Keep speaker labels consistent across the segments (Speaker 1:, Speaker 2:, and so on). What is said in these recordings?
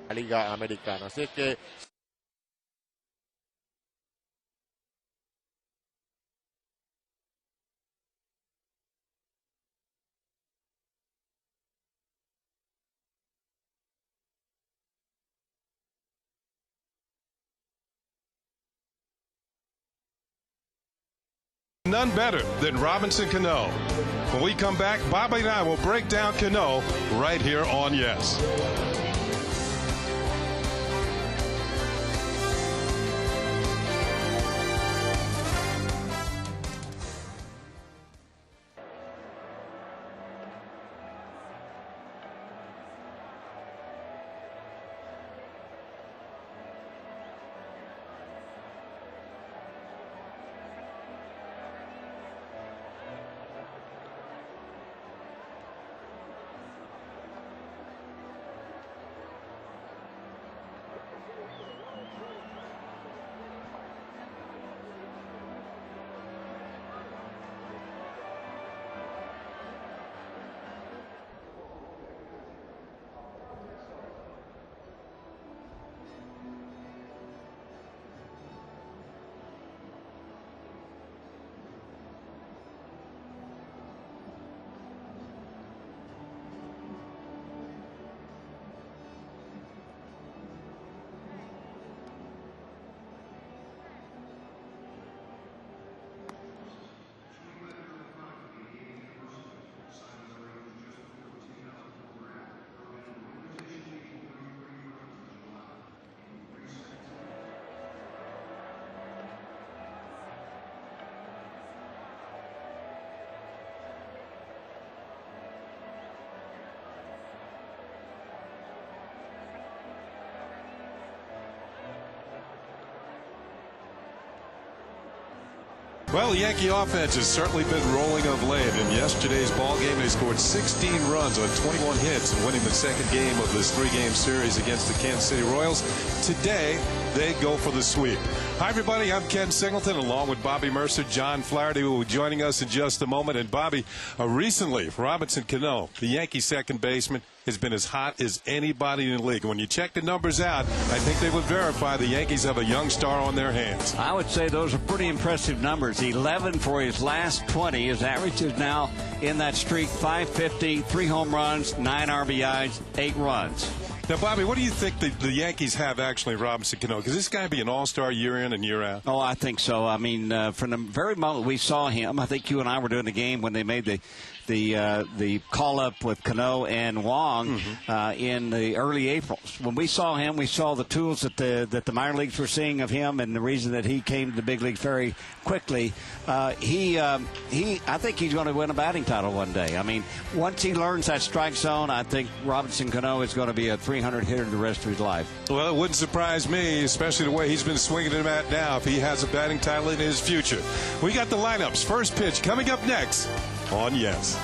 Speaker 1: la Liga Americana. Así es que
Speaker 2: none better than Robinson Cano. When we come back, Bobby and I will break down Cano right here on Yes. Well, the Yankee offense has certainly been rolling of late. In yesterday's ball game, they scored 16 runs on 21 hits and winning the second game of this three-game series against the Kansas City Royals. Today, they go for the sweep. Hi, everybody. I'm Ken Singleton, along with Bobby Mercer. John Flaherty will be joining us in just a moment. And Bobby, recently, Robinson Cano, the Yankee second baseman, has been as hot as anybody in the league. When you check the numbers out, I think they would verify the Yankees have a young star on their hands.
Speaker 3: I would say those are pretty impressive numbers. 11 for his last 20. His average is now in that streak, 550, 3 home runs, 9 RBIs, 8 runs.
Speaker 2: Now, Bobby, what do you think the Yankees have actually Robinson Cano? Because this guy be an all-star year in and year out.
Speaker 3: Oh, I think so. I mean, from the very moment we saw him, I think you and I were doing the game when they made the call-up with Cano and Wong in the early April. When we saw him, we saw the tools that the minor leagues were seeing of him, and the reason that he came to the big leagues very quickly. I think he's going to win a batting title one day. I mean, once he learns that strike zone, I think Robinson Cano is going to be a 300 hitter the rest of his life.
Speaker 2: Well, it wouldn't surprise me, especially the way he's been swinging him at now, if he has a batting title in his future. We got the lineups. First pitch coming up next on Yes.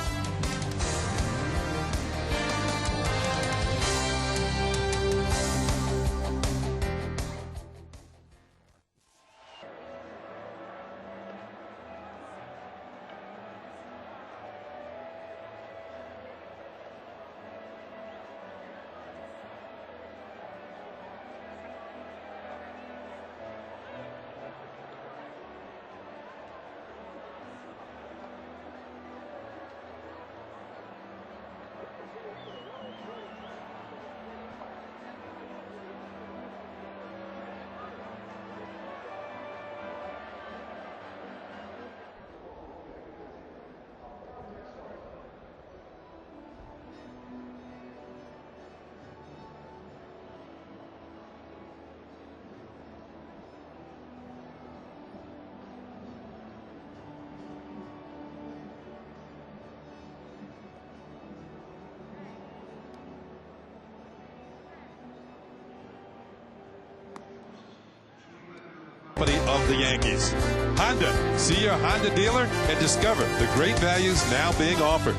Speaker 2: Of the Yankees. Honda. See your Honda dealer and discover the great values now being offered.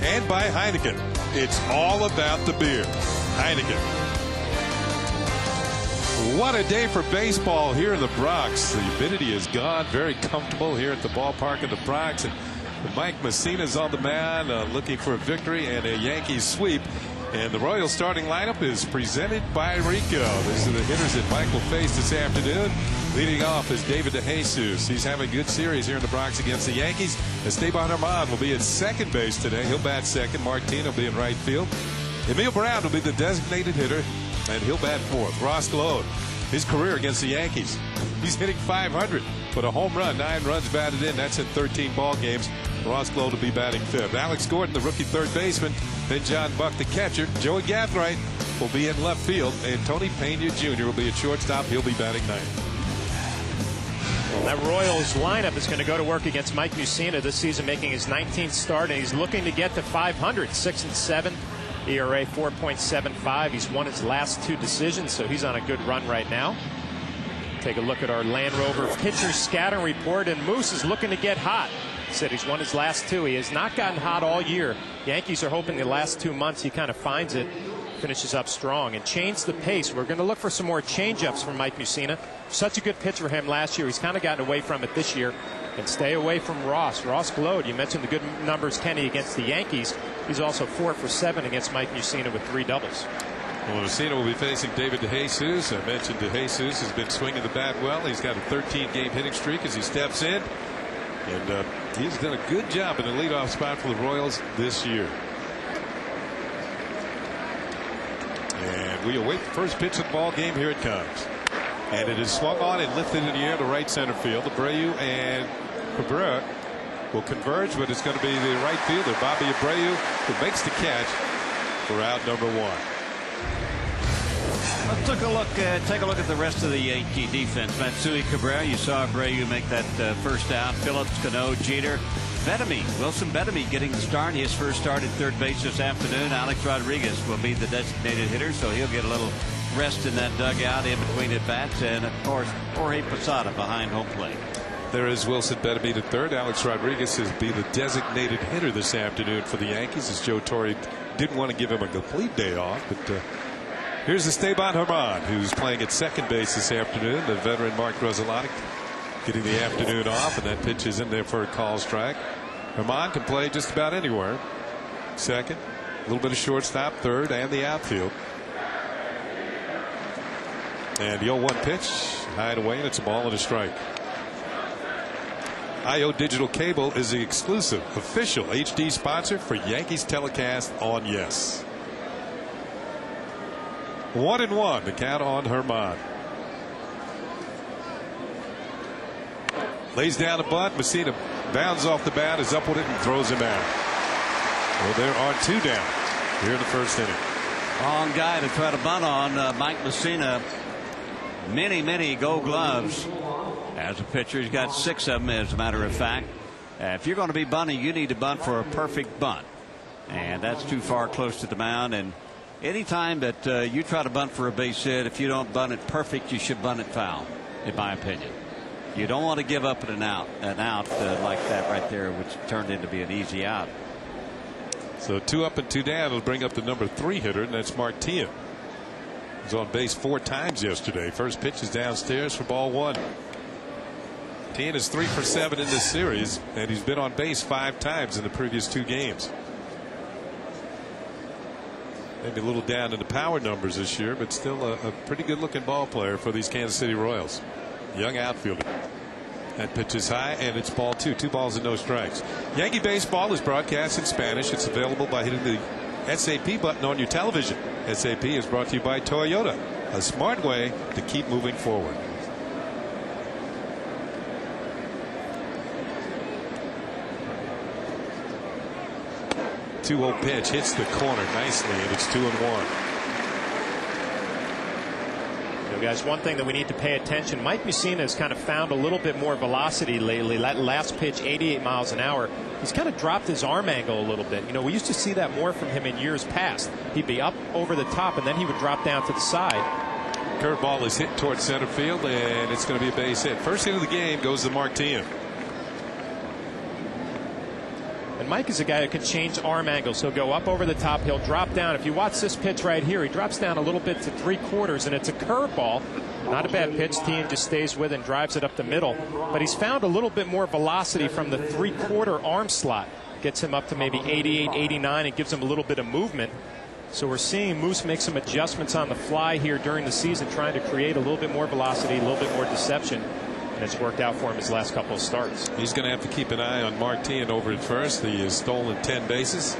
Speaker 2: And by Heineken. It's all about the beer. Heineken. What a day for baseball here in the Bronx. The humidity is gone. Very comfortable here at the ballpark in the Bronx. And Mike Messina's on the mound looking for a victory and a Yankees sweep. And the Royals starting lineup is presented by Rico. These are the hitters that Mike will face this afternoon. Leading off is David DeJesus. He's having a good series here in the Bronx against the Yankees. Esteban Herman will be at second base today. He'll bat second. Martin will be in right field. Emil Brown will be the designated hitter, and he'll bat fourth. Ross Gload, his career against the Yankees, he's hitting .500, but a home run, 9 runs batted in. That's in 13 ball games. Ross Gload will be batting fifth. Alex Gordon, the rookie third baseman. Then John Buck, the catcher. Joey Gathright will be in left field, and Tony Pena Jr. will be at shortstop. He'll be batting ninth.
Speaker 4: That Royals lineup is going to go to work against Mike Mussina this season, making his 19th start, and he's looking to get to .500. 6-7, ERA 4.75. He's won his last 2 decisions, so he's on a good run right now. Take a look at our Land Rover pitcher scouting report, and Moose is looking to get hot. Said he's won his last 2. He has not gotten hot all year. Yankees are hoping the last 2 months he kind of finds it, finishes up strong, and change the pace. We're going to look for some more changeups from Mike Mussina. Such a good pitch for him last year. He's kind of gotten away from it this year. And stay away from Ross. Ross Gload, you mentioned the good numbers, Kenny, against the Yankees. He's also 4 for 7 against Mike Mussina with 3 doubles.
Speaker 2: Well, Mussina will be facing David DeJesus. I mentioned DeJesus has been swinging the bat well. He's got a 13-game hitting streak as he steps in. And he's done a good job in the leadoff spot for the Royals this year. And we await the first pitch of the ball game. Here it comes. And it is swung on and lifted in the air to right center field. Abreu and Cabrera will converge, but it's going to be the right fielder, Bobby Abreu, who makes the catch for out number 1.
Speaker 3: Let's take a look at the rest of the Yankee defense. Matsui Cabrera, you saw Abreu make that first out. Phillips, Cano, Jeter, Bettamy, Wilson Bettamy getting the start. His first start at third base this afternoon. Alex Rodriguez will be the designated hitter, so he'll get a little rest in that dugout in between at bats. And of course, Jorge Posada behind home plate.
Speaker 2: There is Wilson Bettamy to third. Alex Rodriguez will be the designated hitter this afternoon for the Yankees, as Joe Torre didn't want to give him a complete day off. But here's Esteban Herman, who's playing at second base this afternoon. The veteran Mark Grudzielanek getting the afternoon off, and that pitch is in there for a call strike. Herman can play just about anywhere. Second, a little bit of shortstop, third, and the outfield. And the 0-1 pitch, high and away, and it's a ball and a strike. IO Digital Cable is the exclusive official HD sponsor for Yankees telecast on Yes. 1-1 to count on Herman. Lays down a bunt. Mussina bounds off the bat, is up with it, and throws him out. Well, there are 2 down here in the first inning.
Speaker 3: Wrong guy to try to bunt on. Mike Mussina. Many Gold Gloves. As a pitcher, he's got 6 of them, as a matter of fact. If you're going to be bunting, you need to bunt for a perfect bunt. And that's too far close to the mound. And anytime that you try to bunt for a base hit, if you don't bunt it perfect, you should bunt it foul, in my opinion. You don't want to give up an out like that right there, which turned into be an easy out.
Speaker 2: So 2 up and 2 down will bring up the number 3 hitter, and that's Martin. He's on base 4 times yesterday. First pitch is downstairs for ball 1. Martin is 3 for 7 in this series, and he's been on base 5 times in the previous 2 games. Maybe a little down in the power numbers this year, but still a pretty good looking ball player for these Kansas City Royals. Young outfielder. That pitch is high, and it's ball 2. 2 balls and no strikes. Yankee baseball is broadcast in Spanish. It's available by hitting the SAP button on your television. SAP is brought to you by Toyota, a smart way to keep moving forward. Two-0 pitch hits the corner nicely, and it's 2-1.
Speaker 4: Guys, one thing that we need to pay attention, Mike Mussina has kind of found a little bit more velocity lately. That last pitch, 88 miles an hour, he's kind of dropped his arm angle a little bit. You know, we used to see that more from him in years past. He'd be up over the top, and then he would drop down to the side.
Speaker 2: Curveball is hit towards center field, and it's going to be a base hit. First hit of the game goes to Martin.
Speaker 4: And Mike is a guy who can change arm angles. He'll go up over the top. He'll drop down. If you watch this pitch right here, he drops down a little bit to 3/4, and it's a curveball. Not a bad pitch. Team just stays with and drives it up the middle. But he's found a little bit more velocity from the 3/4 arm slot. Gets him up to maybe 88, 89, and gives him a little bit of movement. So we're seeing Moose make some adjustments on the fly here during the season, trying to create a little bit more velocity, a little bit more deception. And it's worked out for him his last couple of starts.
Speaker 2: He's going to have to keep an eye on Martin over at first. He has stolen 10 bases.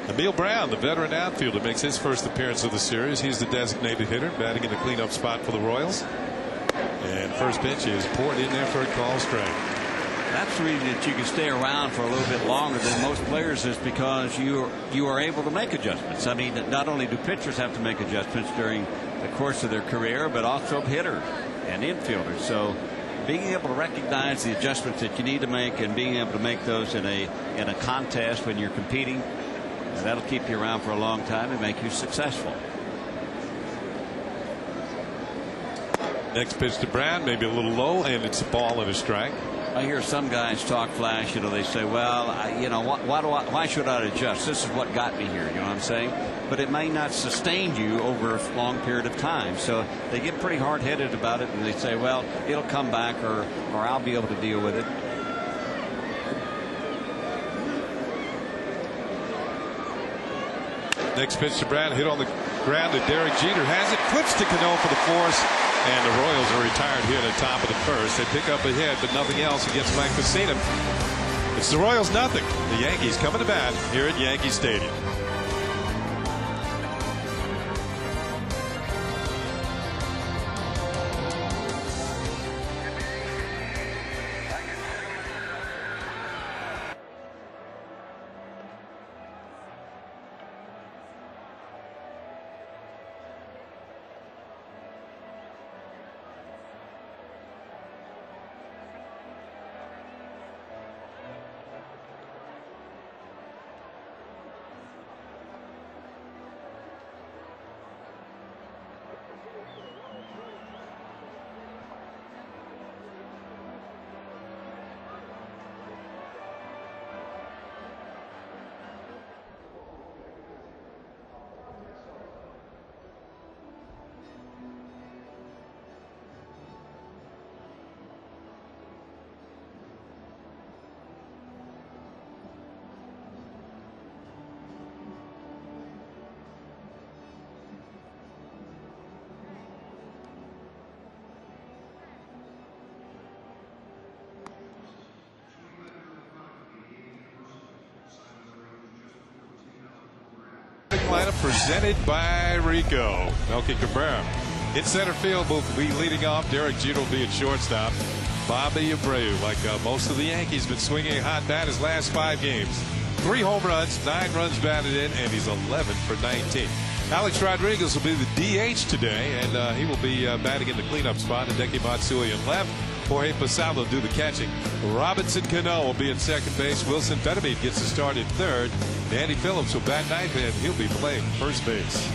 Speaker 2: Emil Brown, the veteran outfielder, makes his first appearance of the series. He's the designated hitter, batting in the cleanup spot for the Royals. And first pitch is poured in there for a call strike.
Speaker 3: That's the reason that you can stay around for a little bit longer than most players, is because you are able to make adjustments. I mean, not only do pitchers have to make adjustments during the course of their career, but also hitters and infielders. So being able to recognize the adjustments that you need to make and being able to make those in a contest when you're competing, that'll keep you around for a long time and make you successful.
Speaker 2: Next pitch to Brown, maybe a little low, and it's a ball and a strike.
Speaker 3: I hear some guys talk flash. They say, well, why should I adjust? This is what got me here. You know what I'm saying? But it may not sustain you over a long period of time. So they get pretty hard-headed about it, and they say, well, it'll come back, or I'll be able to deal with it.
Speaker 2: Next pitch to Brown, hit on the ground to Derek Jeter. Has it, flips to Cano for the force. And the Royals are retired here at the top of the first. They pick up a hit, but nothing else against Mike Mussina. It's the Royals nothing. The Yankees coming to bat here at Yankee Stadium. Lineup presented by Rico. Melky Cabrera in center field will be leading off. Derek Jeter will be at shortstop. Bobby Abreu, like most of the Yankees, been swinging a hot bat his last 5 games. 3 home runs, 9 runs batted in, and he's 11 for 19. Alex Rodriguez will be the DH today, and he will be batting in the cleanup spot. Hideki Matsui in left. Jorge Posada will do the catching. Robinson Cano will be at second base. Wilson Betemit gets the start at third. Andy Phillips will bat ninth, and he'll be playing first base.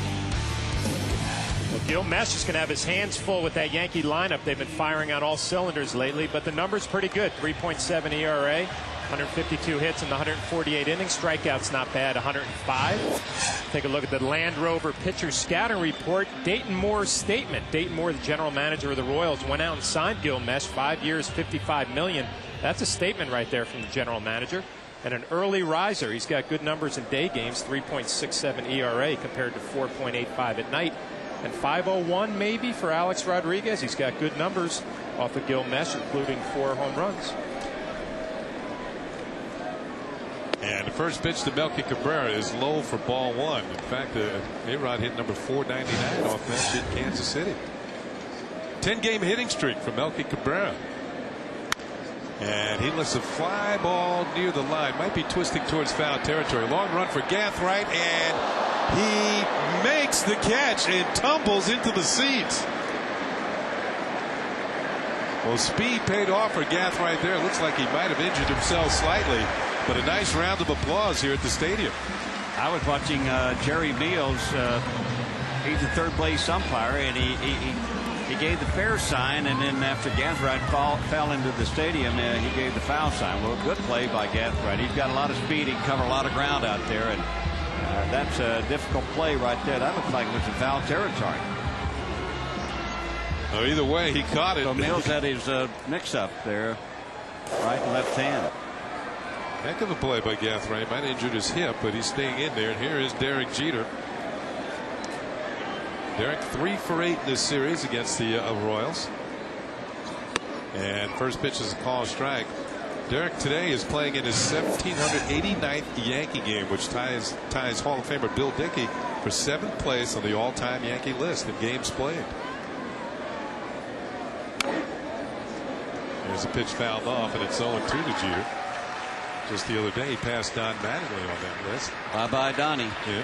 Speaker 4: Well, Gil Mesh is going to have his hands full with that Yankee lineup. They've been firing on all cylinders lately, but the number's pretty good. 3.7 ERA, 152 hits in the 148 innings. Strikeouts not bad, 105. Take a look at the Land Rover pitcher scouting report. Dayton Moore's statement. Dayton Moore, the general manager of the Royals, went out and signed Gil Mesh, 5 years, $55 million. That's a statement right there from the general manager. And an early riser. He's got good numbers in day games, 3.67 ERA compared to 4.85 at night. And 5.01 maybe for Alex Rodriguez. He's got good numbers off of Gil Mesh, including 4 home runs.
Speaker 2: And the first pitch to Melky Cabrera is low for ball 1. In fact, A-Rod hit number 499 off that in Kansas City. 10-game hitting streak for Melky Cabrera. And he lets a fly ball near the line. Might be twisting towards foul territory. Long run for Gathright, and he makes the catch and tumbles into the seats. Well, speed paid off for Gathright there. Looks like he might have injured himself slightly, but a nice round of applause here at the stadium.
Speaker 3: I was watching Jerry Meals. He's a third base umpire, and he gave the fair sign, and then after Gathright fell into the stadium, he gave the foul sign. Well, good play by Gathright. He's got a lot of speed. He can cover a lot of ground out there, and that's a difficult play right there. That looks like it was in foul territory.
Speaker 2: Oh, either way, he caught it.
Speaker 3: So Mills had his mix-up there, right and left hand.
Speaker 2: Heck of a play by Gathray. Might have injured his hip, but he's staying in there. And here is Derek Jeter. Derek 3 for 8 in this series against the Royals. And first pitch is a call strike. Derek today is playing in his 1789th Yankee game, which ties Hall of Famer Bill Dickey for 7th place on the all-time Yankee list in games played. There's a pitch fouled off, and it's 0-2 to Jeter. Just the other day, he passed Don Mattingly on that list.
Speaker 3: Bye-bye, Donnie.
Speaker 2: Yeah.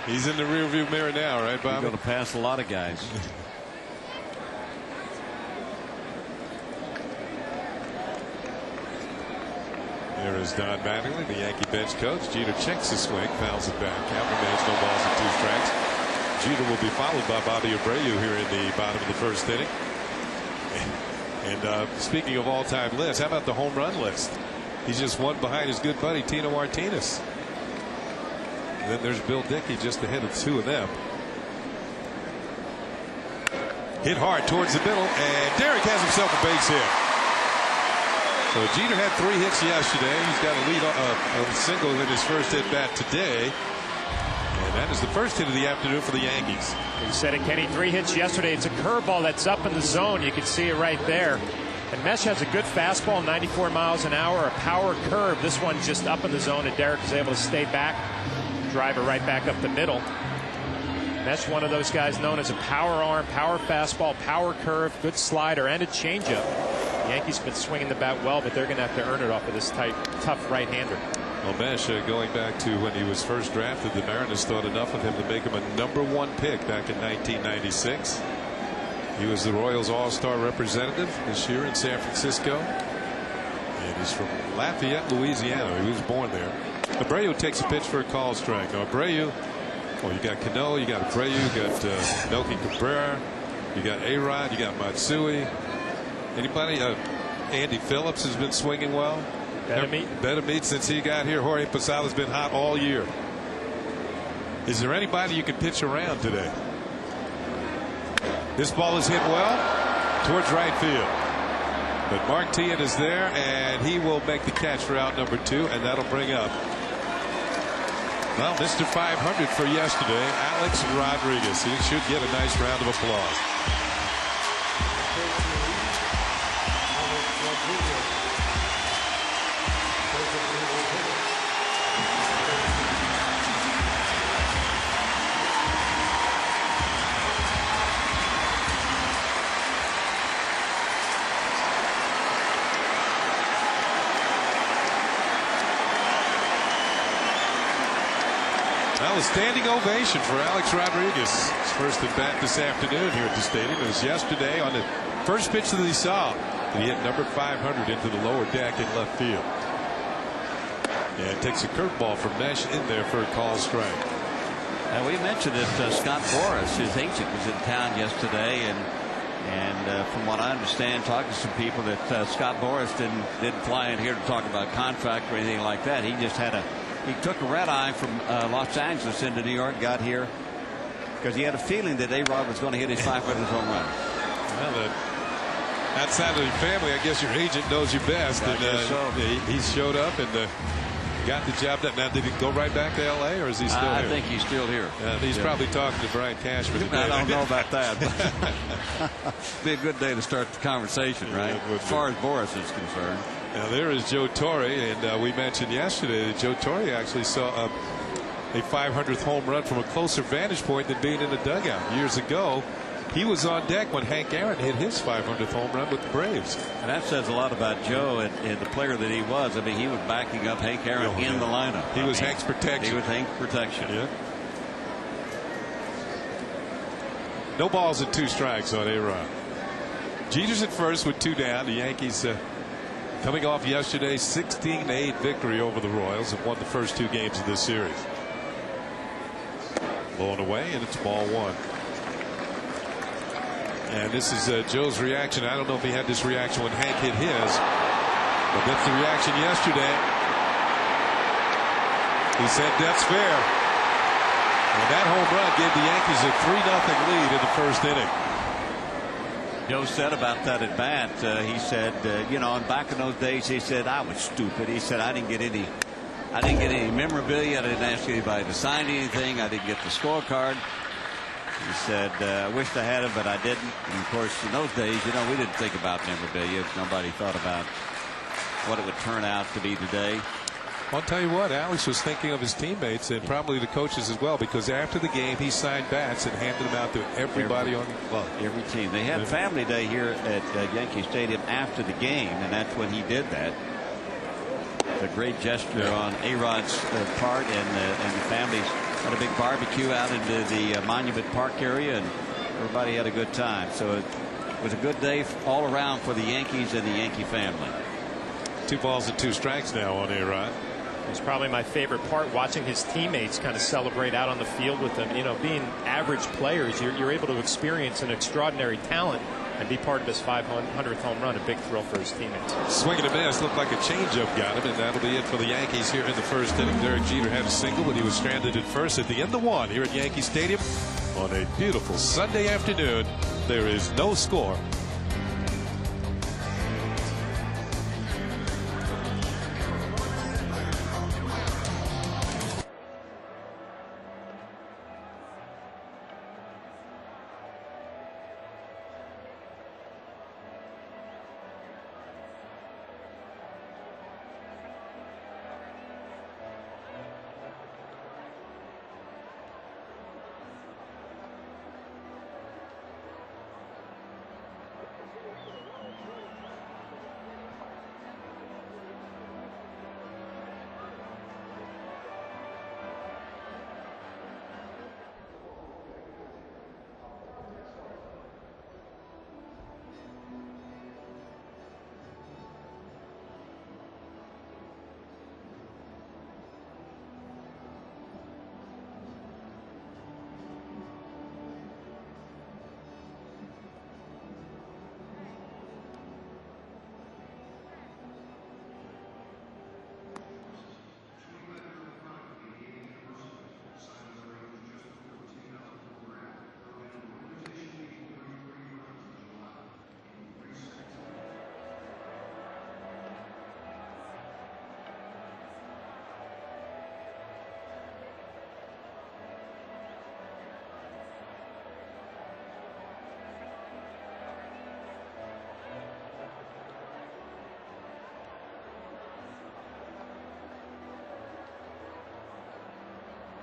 Speaker 2: He's in the rearview mirror now, right, Bob?
Speaker 3: He's going to pass a lot of guys.
Speaker 2: There is Don Mattingly, the Yankee bench coach. Jeter checks the swing, fouls it back. Count remains, no balls and 2 strikes. Jeter will be followed by Bobby Abreu here in the bottom of the first inning. And speaking of all-time lists, how about the home run list? He's just one behind his good buddy Tino Martinez. And then there's Bill Dickey just ahead of 2 of them. Hit hard towards the middle, and Derek has himself a base hit. So Jeter had 3 hits yesterday. He's got a lead a single in his first at bat today. And that is the first hit of the afternoon for the Yankees.
Speaker 4: You said it, Kenny. 3 hits yesterday. It's a curveball that's up in the zone. You can see it right there. And Mesh has a good fastball, 94 miles an hour, a power curve. This one just up in the zone, and Derek is able to stay back, drive it right back up the middle. Mesh, one of those guys known as a power arm, power fastball, power curve, good slider, and a changeup. The Yankees been swinging the bat well, but they're going to have to earn it off of this tough right-hander.
Speaker 2: Well, Mesh, going back to when he was first drafted, the Mariners thought enough of him to make him a #1 pick back in 1996. He was the Royals All-Star representative this year in San Francisco. And he's from Lafayette, Louisiana. He was born there. Abreu takes a pitch for a call strike. Now, Abreu, well, you got Cano, you got Abreu, you got Melky Cabrera, you got A-Rod, you got Matsui. Anybody? Andy Phillips has been swinging well. Betamit since he got here. Jorge Posada's been hot all year. Is there anybody you can pitch around today? This ball is hit well towards right field. But Mark Teahan is there, and he will make the catch for out number 2, and that'll bring up, well, Mr. 500 for yesterday, Alex Rodriguez. He should get a nice round of applause. Well, a standing ovation for Alex Rodriguez. His first at bat this afternoon here at the stadium. It was yesterday on the first pitch that he saw. He hit number 500 into the lower deck in left field. And takes a curveball from Mesh in there for a call strike.
Speaker 3: Now, we mentioned that Scott Boras, his agent, was in town yesterday, and from what I understand, talking to some people, that Scott Boras didn't fly in here to talk about contract or anything like that. He just he took a red eye from Los Angeles into New York, got here because he had a feeling that A-Rod was going to hit his 500th home run.
Speaker 2: Well, outside of your family, I guess your agent knows you best.
Speaker 3: I guess so.
Speaker 2: He showed up and got the job done. Now, did he go right back to L.A. or is he still here?
Speaker 3: I think he's still here.
Speaker 2: He's probably talking to Brian Cashman.
Speaker 3: I don't know about that. Be a good day to start the conversation, right? As far as Boras is concerned.
Speaker 2: Now there is Joe Torre, and we mentioned yesterday that Joe Torre actually saw a 500th home run from a closer vantage point than being in the dugout. Years ago, he was on deck when Hank Aaron hit his 500th home run with the Braves.
Speaker 3: And that says a lot about Joe and the player that he was. I mean, he was backing up Hank Aaron in the lineup.
Speaker 2: He was Hank's protection.
Speaker 3: He was Hank's protection.
Speaker 2: Yeah. No balls and 2 strikes on A-Rod. Jeter's at first with 2 down. The Yankees coming off yesterday's 16-8 victory over the Royals and won the first 2 games of this series. Blown away, and it's ball 1. And this is Joe's reaction. I don't know if he had this reaction when Hank hit his, but that's the reaction yesterday. He said that's fair. And that home run gave the Yankees a 3-0 lead in the first inning.
Speaker 3: Joe said about that at bat, he said, you know, and back in those days, he said, I was stupid. He said, I didn't get any memorabilia. I didn't ask anybody to sign anything. I didn't get the scorecard. He said, I wished I had it, but I didn't. And of course, in those days, you know, we didn't think about memorabilia. Nobody thought about what it would turn out to be today.
Speaker 2: I'll tell you what, Alex was thinking of his teammates and probably the coaches as well, because after the game he signed bats and handed them out to everybody on the club.
Speaker 3: Every team. They had family day here at Yankee Stadium after the game, and that's when he did that. It's a great gesture on A-Rod's part, and the families had a big barbecue out into the Monument Park area, and everybody had a good time. So it was a good day all around for the Yankees and the Yankee family.
Speaker 2: 2 balls and 2 strikes now on A-Rod.
Speaker 4: It's probably my favorite part, watching his teammates kind of celebrate out on the field with them. You know, being average players, you're able to experience an extraordinary talent and be part of his 500th home run. A big thrill for his teammates.
Speaker 2: Swing and a miss, looked like a changeup got him, and that'll be it for the Yankees here in the first inning. Derek Jeter had a single, but he was stranded at first at the end of 1 here at Yankee Stadium on a beautiful Sunday afternoon. There is no score.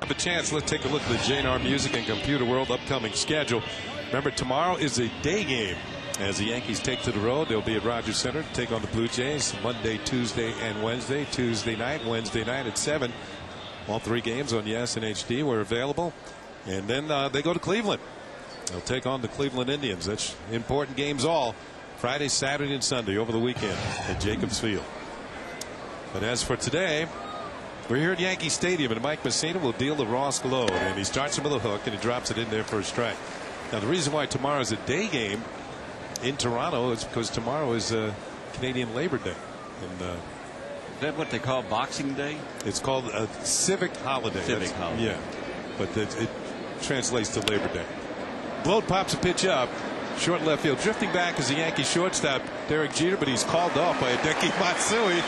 Speaker 2: A chance. Let's take a look at the JNR Music and Computer World upcoming schedule. Remember, tomorrow is a day game as the Yankees take to the road. They'll be at Rogers Center to take on the Blue Jays Monday, Tuesday, and Wednesday. Tuesday night, Wednesday night at 7. All 3 games on Yes and HD were available. And then they go to Cleveland. They'll take on the Cleveland Indians. That's important games all. Friday, Saturday, and Sunday over the weekend at Jacobs Field. But as for today, we're here at Yankee Stadium, and Mike Messina will deal to Ross Glow, and he starts him with a hook, and he drops it in there for a strike. Now, the reason why tomorrow is a day game in Toronto is because tomorrow is Canadian Labor Day. And,
Speaker 3: is that what they call Boxing Day?
Speaker 2: It's called a civic holiday.
Speaker 3: Civic holiday.
Speaker 2: Yeah, but it translates to Labor Day. Glow pops a pitch up. Short left field. Drifting back is the Yankee shortstop, Derek Jeter, but he's called off by Hideki Matsui.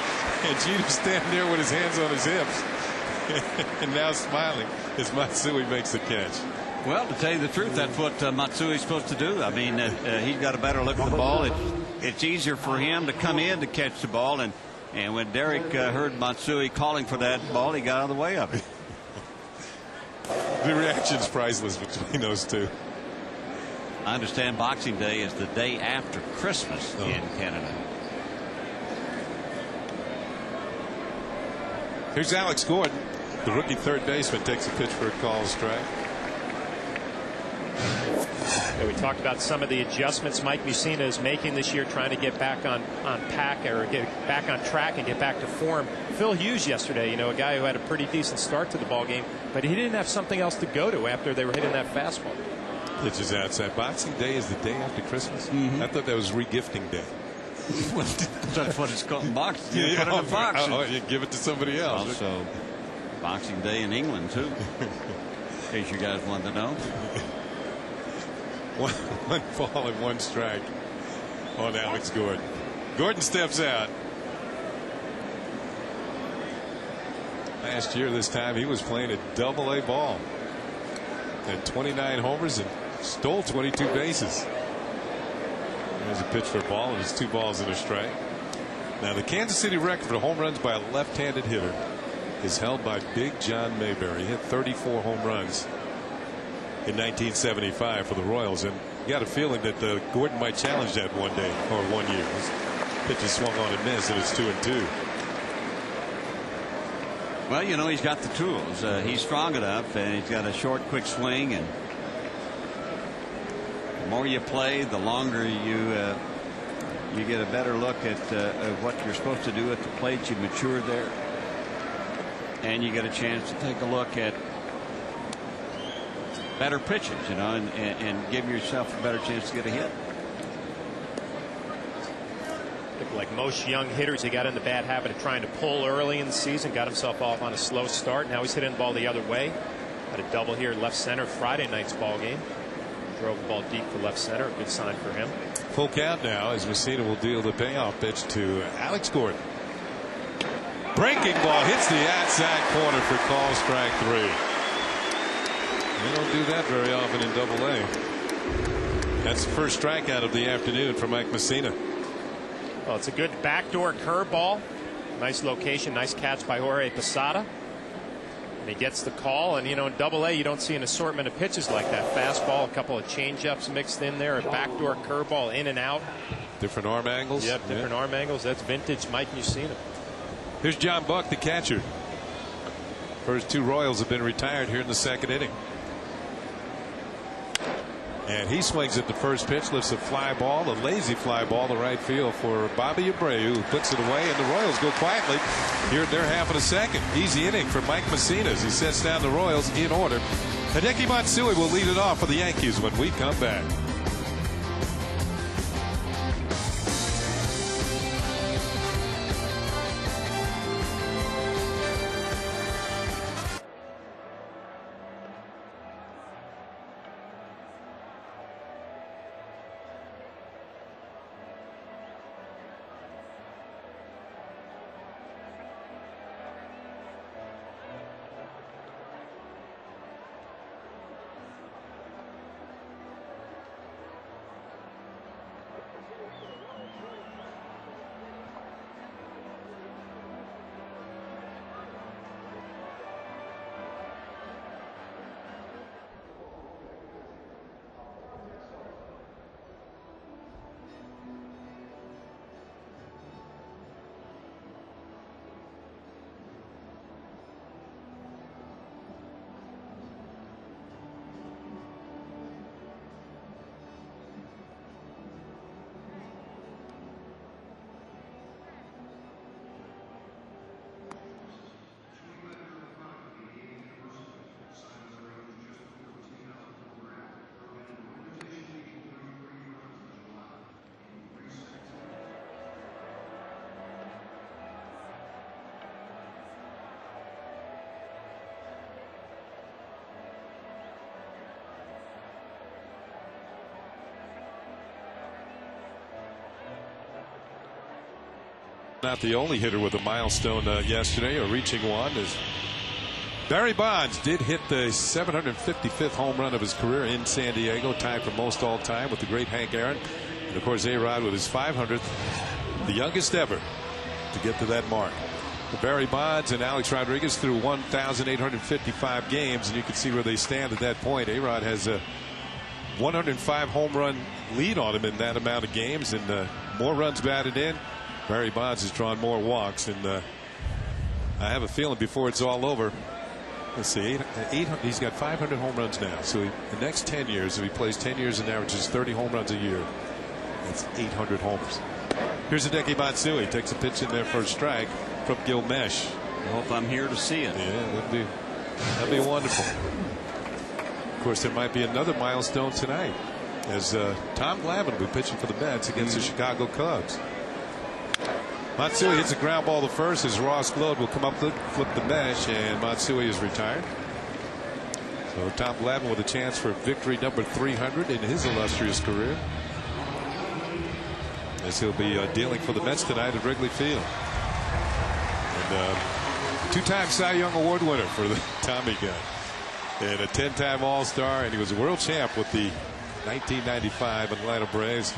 Speaker 2: And Jeter's standing there with his hands on his hips and now smiling as Matsui makes the catch.
Speaker 3: Well, to tell you the truth, that's what Matsui's supposed to do. I mean, he's got a better look at the ball. It's easier for him to come in to catch the ball. And when Derek heard Matsui calling for that ball, he got out of the way of it.
Speaker 2: The reaction's priceless between those two.
Speaker 3: I understand Boxing Day is the day after Christmas in Canada.
Speaker 2: Here's Alex Gordon. The rookie third baseman takes a pitch for a call strike.
Speaker 4: Yeah, we talked about some of the adjustments Mike Mussina is making this year, trying to get back on get back on track and get back to form. Phil Hughes yesterday, you know, a guy who had a pretty decent start to the ball game, but he didn't have something else to go to after they were hitting that fastball.
Speaker 2: Pitches outside. Boxing Day is the day after Christmas. I thought that was regifting day.
Speaker 3: That's what it's called. Boxing. You put it in a box.
Speaker 2: You give it to somebody else.
Speaker 3: Also, Boxing Day in England too. In case you guys wanted to know.
Speaker 2: One ball and 1 strike. on Alex Gordon. Gordon steps out. Last year this time he was playing a double-A ball. Had 29 homers and stole 22 bases. There's a pitch for a ball, and it's 2 balls and a strike. Now the Kansas City record for home runs by a left-handed hitter is held by Big John Mayberry. He hit 34 home runs in 1975 for the Royals, and you got a feeling that Gordon might challenge that one day or one year. His pitch is swung on and missed, and it's 2-2.
Speaker 3: Well, you know, he's got the tools. He's strong enough, and he's got a short, quick swing, and the more you play, the longer you get a better look at what you're supposed to do at the plate. You mature there, and you get a chance to take a look at better pitches, you know, and give yourself a better chance to get a hit.
Speaker 4: Like most young hitters, he got in the bad habit of trying to pull early in the season, got himself off on a slow start. Now he's hitting the ball the other way. Had a double here left center Friday night's ball game. Drove the ball deep for left center. A good sign for him.
Speaker 2: Full count now as Messina will deal the payoff pitch to Alex Gordon. Breaking ball hits the outside corner for call strike 3. They don't do that very often in Double-A. That's the first strikeout of the afternoon for Mike Messina.
Speaker 4: Well, it's a good backdoor curveball. Nice location, nice catch by Jorge Posada. And he gets the call, and you know, in Double-A you don't see an assortment of pitches like that. Fastball, a couple of changeups mixed in there, a backdoor curveball in and out.
Speaker 2: Different arm angles.
Speaker 4: Yep, different arm angles. That's vintage Mike Mussina.
Speaker 2: Here's John Buck, the catcher. First 2 Royals have been retired here in the 2nd inning. And he swings at the first pitch, lifts a fly ball, a lazy fly ball to right field for Bobby Abreu, who puts it away, and the Royals go quietly here at their half of the 2nd. Easy inning for Mike Messina as he sets down the Royals in order. Hideki Matsui will lead it off for the Yankees when we come back. Not the only hitter with a milestone yesterday, or reaching one, is Barry Bonds did hit the 755th home run of his career in San Diego, tied for most all time with the great Hank Aaron. And of course, A-Rod with his 500th, the youngest ever to get to that mark. Barry Bonds and Alex Rodriguez through 1,855 games, and you can see where they stand at that point. A-Rod has a 105 home run lead on him in that amount of games, and more runs batted in. Barry Bonds has drawn more walks, and I have a feeling before it's all over, let's see, he's got 500 home runs now. So the next 10 years, if he plays 10 years and averages 30 home runs a year, that's 800 homers. Here's Hideki Matsui, takes a pitch in there for a strike from Gil Mesh.
Speaker 3: I hope I'm here to see it.
Speaker 2: Yeah, that'd be wonderful. Of course, there might be another milestone tonight, as Tom Glavine will be pitching for the Mets against the Chicago Cubs. Matsui hits a ground ball to first as Ross Glode will come up, flip the mesh, and Matsui is retired. So Tom Glavine with a chance for victory number 300 in his illustrious career. as he'll be dealing for the Mets tonight at Wrigley Field. And two-time Cy Young Award winner for the Tommy gun, and a 10-time All-Star, and he was a world champ with the 1995 Atlanta Braves.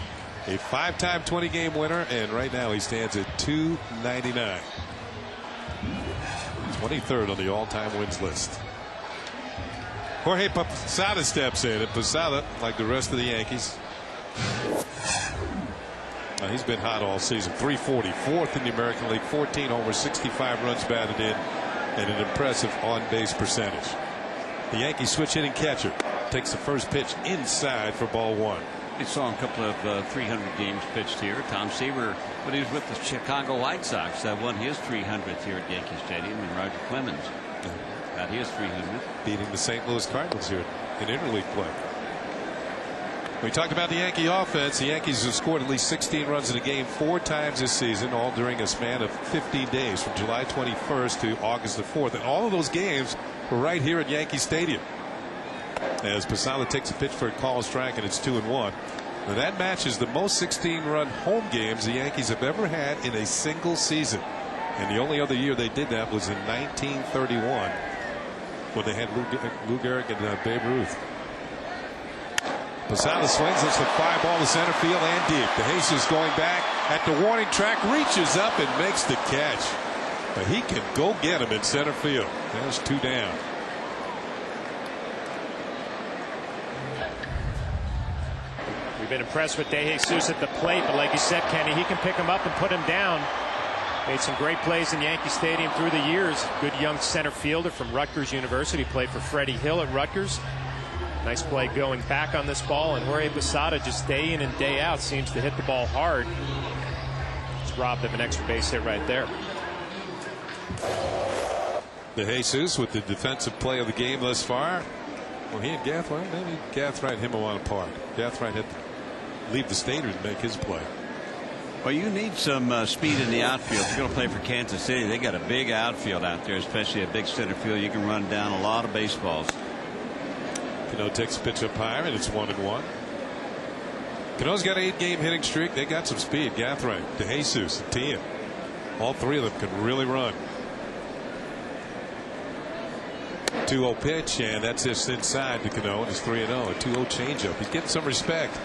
Speaker 2: A 5-time 20-game winner, and right now he stands at 299. 23rd on the all-time wins list. Jorge Posada steps in, and Posada, like the rest of the Yankees, he's been hot all season. 340, fourth in the American League, 14 homers, 65 runs batted in, and an impressive on-base percentage. The Yankees switch hitting catcher takes the first pitch inside for ball one.
Speaker 3: We saw a couple of 300 games pitched here. Tom Seaver, when he was with the Chicago White Sox, won his 300th here at Yankee Stadium, and Roger Clemens got his 300th.
Speaker 2: Beating the St. Louis Cardinals here in interleague play. We talked about the Yankee offense. The Yankees have scored at least 16 runs in a game 4 times this season, all during a span of 15 days from July 21st to August the 4th. And all of those games were right here at Yankee Stadium. As Posada takes a pitch for a call strike, and it's 2-1. Now that matches the most 16-run home games the Yankees have ever had in a single season. And the only other year they did that was in 1931, when they had Lou Gehrig and Babe Ruth. Posada swings, it's a fly ball to center field and deep. DeJesus going back at the warning track, reaches up and makes the catch. But he can go get him in center field. There's 2 down.
Speaker 4: We've been impressed with DeJesus at the plate, but like you said, Kenny, he can pick him up and put him down. Made some great plays in Yankee Stadium through the years. Good young center fielder from Rutgers University. Played for Freddie Hill at Rutgers. Nice play going back on this ball, and Jorge Posada just day in and day out seems to hit the ball hard. Just robbed of an extra base hit right there.
Speaker 2: DeJesus with the defensive play of the game thus far. Well, he and Gathright, maybe Gathright him a while apart. Gathright had to leave the Staters and make his play.
Speaker 3: Well, you need some speed in the outfield. If you're going to play for Kansas City, they got a big outfield out there, especially a big center field. You can run down a lot of baseballs.
Speaker 2: Cano takes a pitch up higher, and it's 1-1. Cano's got an 8-game hitting streak. They got some speed. Gathright, DeJesus, and Tien. All 3 of them can really run. 2-0 pitch, and that's just inside to Cano, and it's 3-0. A 2-0 changeup. He's getting some respect.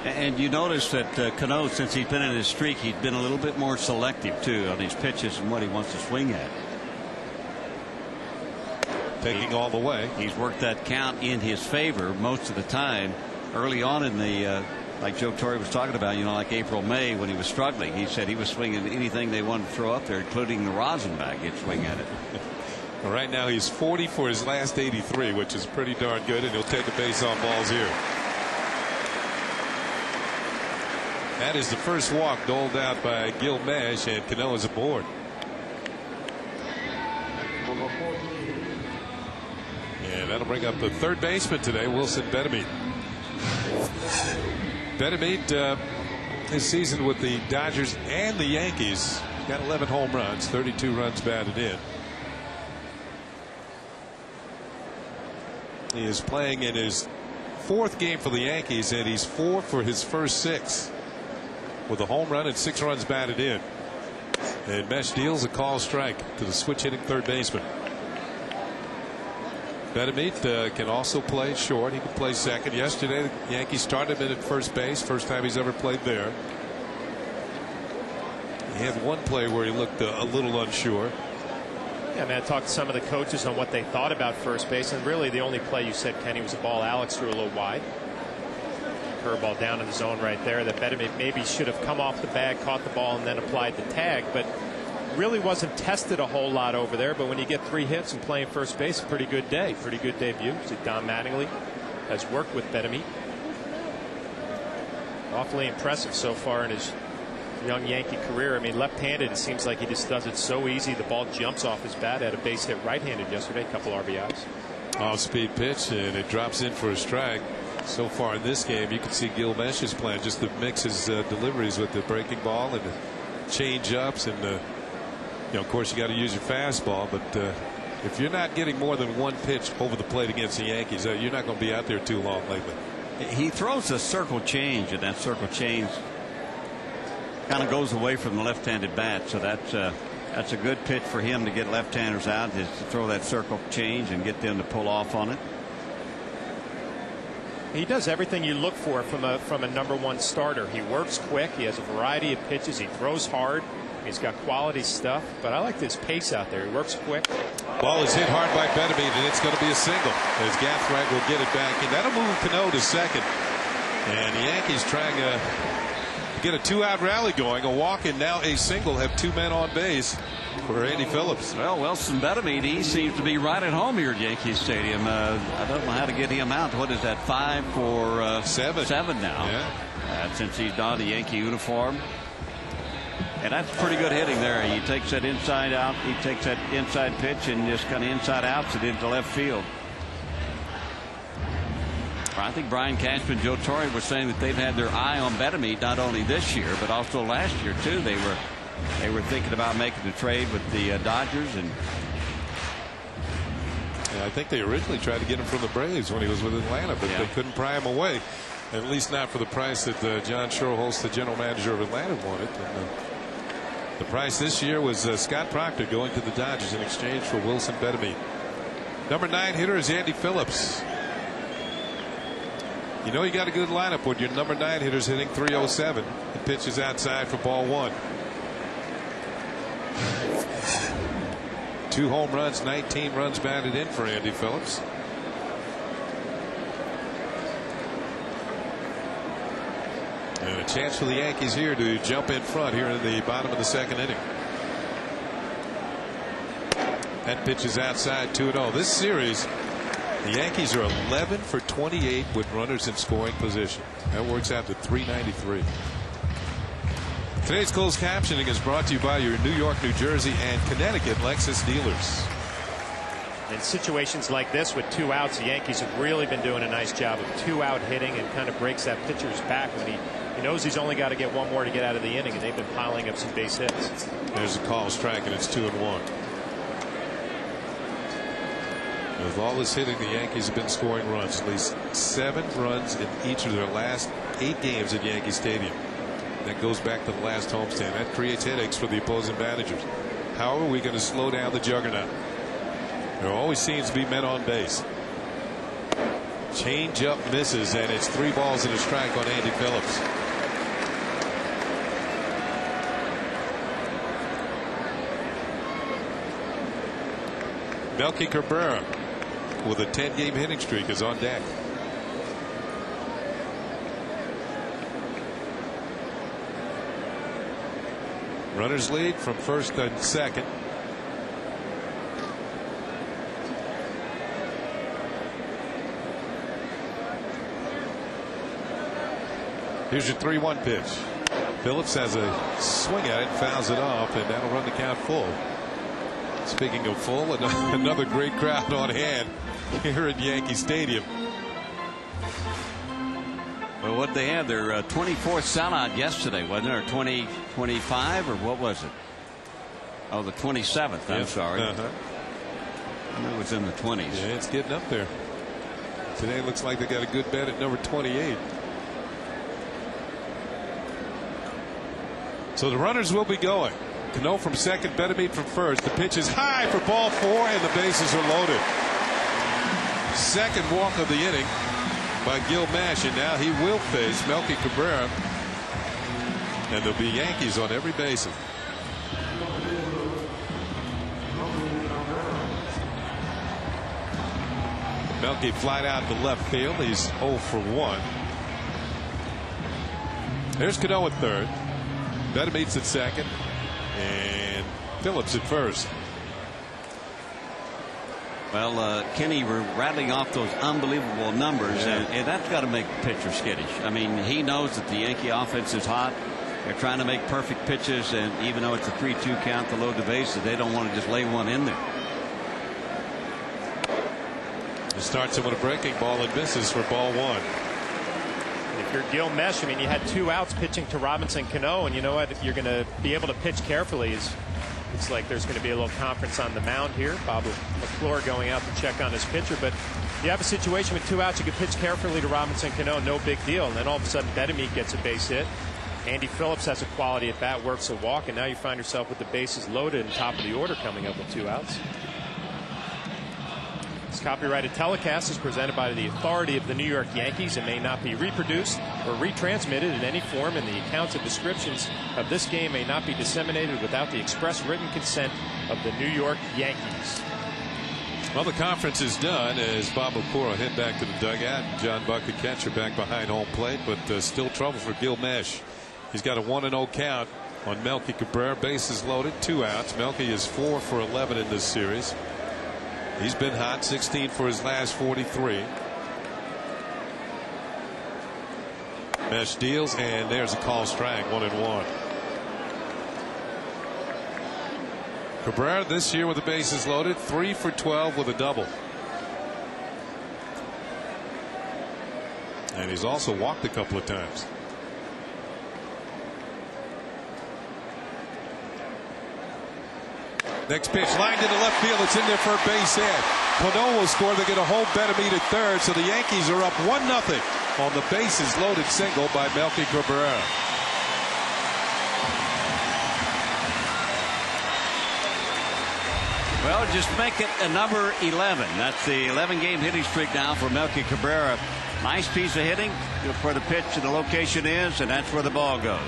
Speaker 3: And you notice that Cano, since he's been in his streak, he's been a little bit more selective too on his pitches and what he wants to swing at.
Speaker 2: Taking all the way.
Speaker 3: He's worked that count in his favor most of the time. Early on in the like Joe Torre was talking about, like April, May, when he was struggling, he said he was swinging anything they wanted to throw up there, including the rosin bag. He'd swing at it.
Speaker 2: Well, right now he's 40 for his last 83, which is pretty darn good, and he'll take the base on balls here. That is the first walk doled out by Gil Mesh, and Cano is aboard. And that'll bring up the third baseman today, Wilson Betemit. Betemit, his season with the Dodgers and the Yankees, got 11 home runs, 32 runs batted in. He is playing in his 4th game for the Yankees, and he's 4 for his first 6. With a home run and 6 runs batted in. And Mesh deals a call strike to the switch hitting third baseman. Betemit can also play short. He can play second. Yesterday the Yankees started him at first base. First time he's ever played there. He had one play where he looked a little unsure.
Speaker 4: Yeah, man, I talked to some of the coaches on what they thought about first base, and really the only play you said, Kenny, was a ball Alex threw a little wide. Curveball down in the zone right there that Betemit maybe should have come off the bag, caught the ball, and then applied the tag, but really wasn't tested a whole lot over there. But when you get 3 hits and playing first base, a pretty good day, pretty good debut. So Don Mattingly has worked with Betemit. Awfully impressive so far in his young Yankee career. I mean, left-handed, it seems like he just does it so easy. The ball jumps off his bat. Had a base hit right-handed yesterday, a couple RBIs.
Speaker 2: Off-speed pitch, and it drops in for a strike. So far in this game, you can see Gil Mesh's plan just to mix his deliveries with the breaking ball and the change ups, and of course you got to use your fastball, but if you're not getting more than 1 pitch over the plate against the Yankees, you're not going to be out there too long lately.
Speaker 3: He throws a circle change, and that circle change kind of goes away from the left-handed bat. So that's a good pitch for him to get left-handers out, is to throw that circle change and get them to pull off on it.
Speaker 4: He does everything you look for from a #1 starter. He works quick. He has a variety of pitches. He throws hard. He's got quality stuff. But I like his pace out there. He works quick.
Speaker 2: Ball is hit hard by Betemit, and it's going to be a single as Gathright will get it back, and that'll move Cano to second. And the Yankees trying to get a 2-out rally going. A walk and now a single. Have 2 men on base for Andy Phillips.
Speaker 3: Well, Wilson Betemit, he seems to be right at home here at Yankee Stadium. I don't know how to get him out. What is that, 5 for 7 now?
Speaker 2: Yeah.
Speaker 3: Since he's donned the Yankee uniform. And that's pretty good hitting there. He takes that inside out. He takes that inside pitch and just kind of inside outs it into left field. I think Brian Cashman, Joe Torre were saying that they've had their eye on Betemit not only this year but also last year too. They were thinking about making the trade with the Dodgers, and
Speaker 2: I think they originally tried to get him from the Braves when he was with Atlanta, but they couldn't pry him away, at least not for the price that John Schuerholz, the general manager of Atlanta, wanted. And, the price this year was Scott Proctor going to the Dodgers in exchange for Wilson Betemit. #9 hitter is Andy Phillips. You know you got a good lineup when your #9 hitter's hitting .307. The pitch is outside for ball 1. 2 home runs, 19 runs batted in for Andy Phillips. And a chance for the Yankees here to jump in front here in the bottom of the 2nd inning. That pitch is outside, 2-0. This series, the Yankees are 11 for 28 with runners in scoring position. That works out to .393. Today's closed captioning is brought to you by your New York, New Jersey, and Connecticut Lexus dealers.
Speaker 4: In situations like this with 2 outs, the Yankees have really been doing a nice job of 2-out hitting, and kind of breaks that pitcher's back when he knows he's only got to get 1 more to get out of the inning, and they've been piling up some base hits.
Speaker 2: There's a call strike, and it's 2-1. With all this hitting, the Yankees have been scoring runs, at least 7 runs in each of their last 8 games at Yankee Stadium. That goes back to the last homestand. That creates headaches for the opposing managers. How are we going to slow down the juggernaut? There always seems to be men on base. Change up misses, and it's 3 balls and a strike on Andy Phillips. Melky Cabrera with a 10-game hitting streak is on deck. Runners lead from 1st and 2nd. Here's your 3-1 pitch. Phillips has a swing at it, fouls it off, and that'll run the count full. Speaking of full, another great crowd on hand here at Yankee Stadium.
Speaker 3: Well, what they had, their 24th sellout yesterday, wasn't it? Or 25, or what was it? Oh, the 27th. I'm sorry. I knew it was in the 20s.
Speaker 2: Yeah, it's getting up there. Today looks like they got a good bet at number 28. So the runners will be going. Cano from second, Betemit from first. The pitch is high for ball 4, and the bases are loaded. Second walk of the inning by Gil Mash, and now he will face Melky Cabrera, and there'll be Yankees on every bases. Melky flied out to left field. He's 0 for 1. There's Cano at third. Betemit's at second, and Phillips at first.
Speaker 3: Well, Kenny, we're rattling off those unbelievable numbers, and that's got to make the pitcher skittish. I mean, he knows that the Yankee offense is hot. They're trying to make perfect pitches, and even though it's a 3-2 count to load the bases, they don't want to just lay one in there.
Speaker 2: He starts him with a breaking ball and misses for ball 1.
Speaker 4: If you're Gil Mesh, I mean, you had 2 outs pitching to Robinson Cano, and you know what? If you're going to be able to pitch carefully, is Looks like there's going to be a little conference on the mound here. Bob McClure going out to check on his pitcher. But you have a situation with 2 outs. You can pitch carefully to Robinson Cano, no big deal. And then all of a sudden, Bedamik gets a base hit. Andy Phillips has a quality at bat, works a walk, and now you find yourself with the bases loaded and top of the order coming up with 2 outs. This copyrighted telecast is presented by the authority of the New York Yankees and may not be reproduced or retransmitted in any form, and the accounts and descriptions of this game may not be disseminated without the express written consent of the New York Yankees.
Speaker 2: Well, the conference is done as Bob McClure will head back to the dugout. John Buck, the catcher, back behind home plate, but still trouble for Gil Mesh. He's got a 1-0 count on Melky Cabrera. Bases loaded, 2 outs. Melky is 4 for 11 in this series. He's been hot, 16 for his last 43. Mesh deals, and there's a call strike, 1-1. Cabrera this year with the bases loaded, 3 for 12 with a double. And he's also walked a couple of times. Next pitch lined into left field. It's in there for a base hit. Cano will score. They're going to hold Bedamik at third. So the Yankees are up 1-0 on the bases loaded single by Melky Cabrera.
Speaker 3: Well, just make it a number 11. That's the 11-game hitting streak now for Melky Cabrera. Nice piece of hitting where the pitch and the location is, and that's where the ball goes.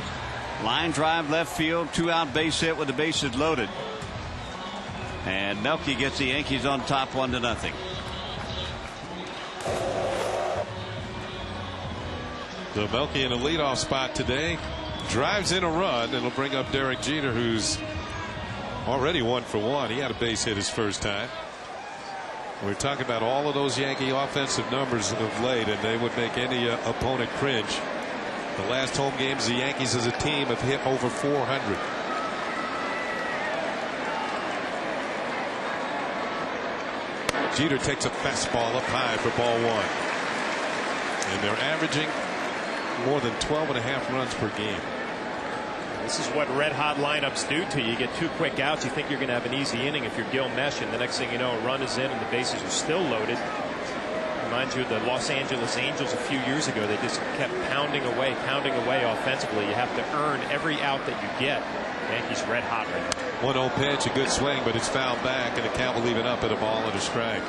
Speaker 3: Line drive left field, 2-out base hit with the bases loaded. And Melky gets the Yankees on top 1-0.
Speaker 2: So Melky in a leadoff spot today, drives in a run, and it'll bring up Derek Jeter, who's already 1 for 1. He had a base hit his first time. We're talking about all of those Yankee offensive numbers of late, and they would make any opponent cringe. The last home games, the Yankees as a team have hit over 400. Jeter takes a fastball up high for ball 1. And they're averaging more than 12.5 runs per game.
Speaker 4: This is what red hot lineups do to you. You get 2 quick outs. You think you're going to have an easy inning if you're Gil Mesh, and the next thing you know, a run is in and the bases are still loaded. Reminds you of the Los Angeles Angels a few years ago. They just kept pounding away offensively. You have to earn every out that you get. Yankees red hot right now.
Speaker 2: 1-0 pitch, a good swing, but it's fouled back, and the count will leave it up at a ball and a strike.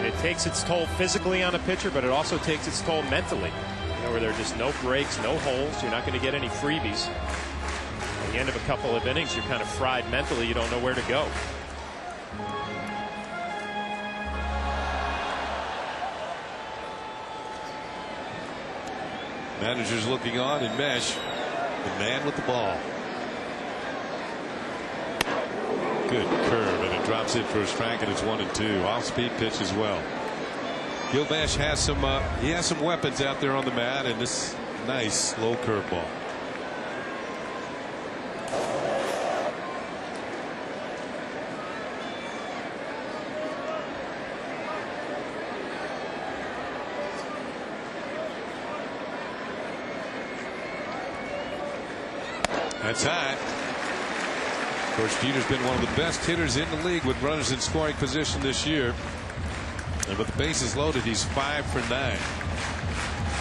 Speaker 4: It takes its toll physically on a pitcher, but it also takes its toll mentally. You know, where there are just no breaks, no holes. You're not going to get any freebies. At the end of a couple of innings, you're kind of fried mentally. You don't know where to go.
Speaker 2: Manager's looking on, and Mesh, the man with the ball. Good curve, and it drops it for a strike, and it's 1-2. Off-speed pitch as well. Gil Mesh has some weapons out there on the mat, and this nice low curveball. That's high. Of course, Jeter's been one of the best hitters in the league with runners in scoring position this year. And with the bases loaded, he's 5 for 9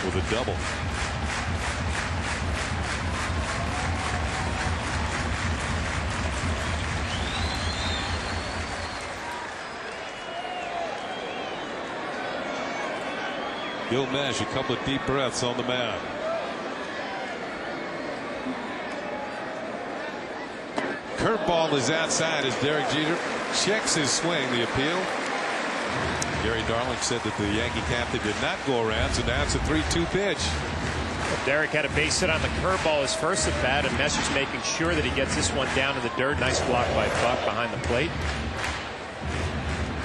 Speaker 2: with a double. Gil Mesh, a couple of deep breaths on the mound. Curveball is outside as Derek Jeter checks his swing. The appeal. Gary Darling said that the Yankee captain did not go around, so now it's a 3-2 pitch.
Speaker 4: Derek had a base hit on the curveball his first at bat, and Mesh is making sure that he gets this one down in the dirt. Nice block by Buck behind the plate.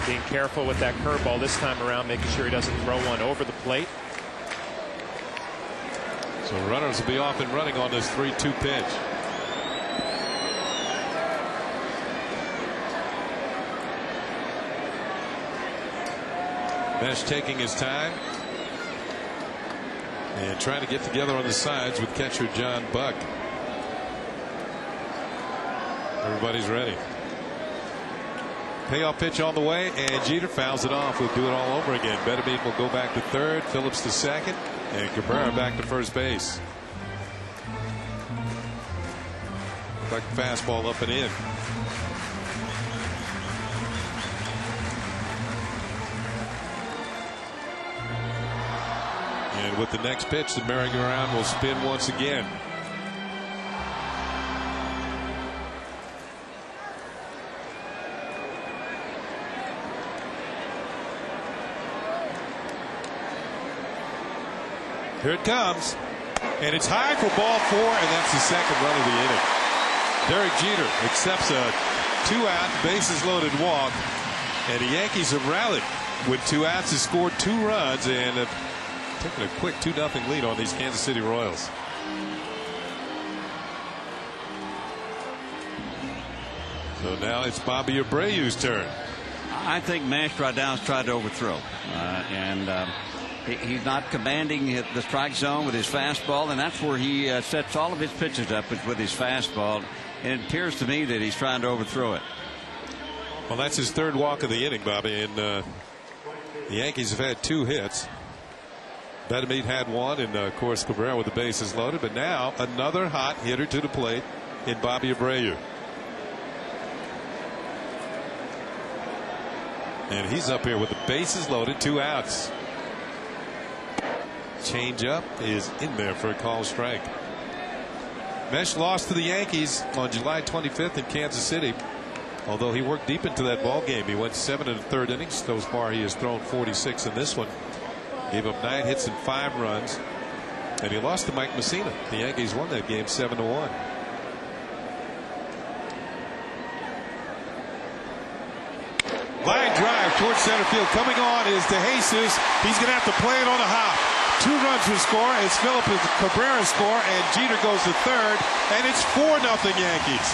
Speaker 4: Being careful with that curveball this time around, making sure he doesn't throw one over the plate.
Speaker 2: So runners will be off and running on this 3-2 pitch. Mesh taking his time and trying to get together on the sides with catcher John Buck. Everybody's ready. Payoff pitch on the way, and Jeter fouls it off. We'll do it all over again. Betemit will go back to third, Phillips to second, and Cabrera back to first base. Like fastball up and in. And with the next pitch, the merry-go-round will spin once again. Here it comes, and it's high for ball 4, and that's the second run of the inning. Derek Jeter accepts a 2-out, bases loaded walk, and the Yankees have rallied with 2 outs, has scored 2 runs, and have taken a quick 2-0 lead on these Kansas City Royals. So now it's Bobby Abreu's turn.
Speaker 3: I think Mesh right now has tried to overthrow, he's not commanding the strike zone with his fastball, and that's where he sets all of his pitches up with his fastball. And it appears to me that he's trying to overthrow it.
Speaker 2: Well, that's his 3rd walk of the inning, Bobby, and the Yankees have had 2 hits. Betemit had 1, and of course Cabrera with the bases loaded. But now another hot hitter to the plate in Bobby Abreu. And he's up here with the bases loaded, 2 outs. Change-up is in there for a called strike. Mesh lost to the Yankees on July 25th in Kansas City. Although he worked deep into that ball game, he went 7 1/3 innings. So far, he has thrown 46 in this one. Gave up 9 hits and 5 runs, and he lost to Mike Mussina. The Yankees won that game 7-1. Line drive towards center field. Coming on is DeJesus. He's going to have to play it on a hop. 2 runs will score as Phillips Cabrera score, and Jeter goes to third, and it's 4-0 Yankees.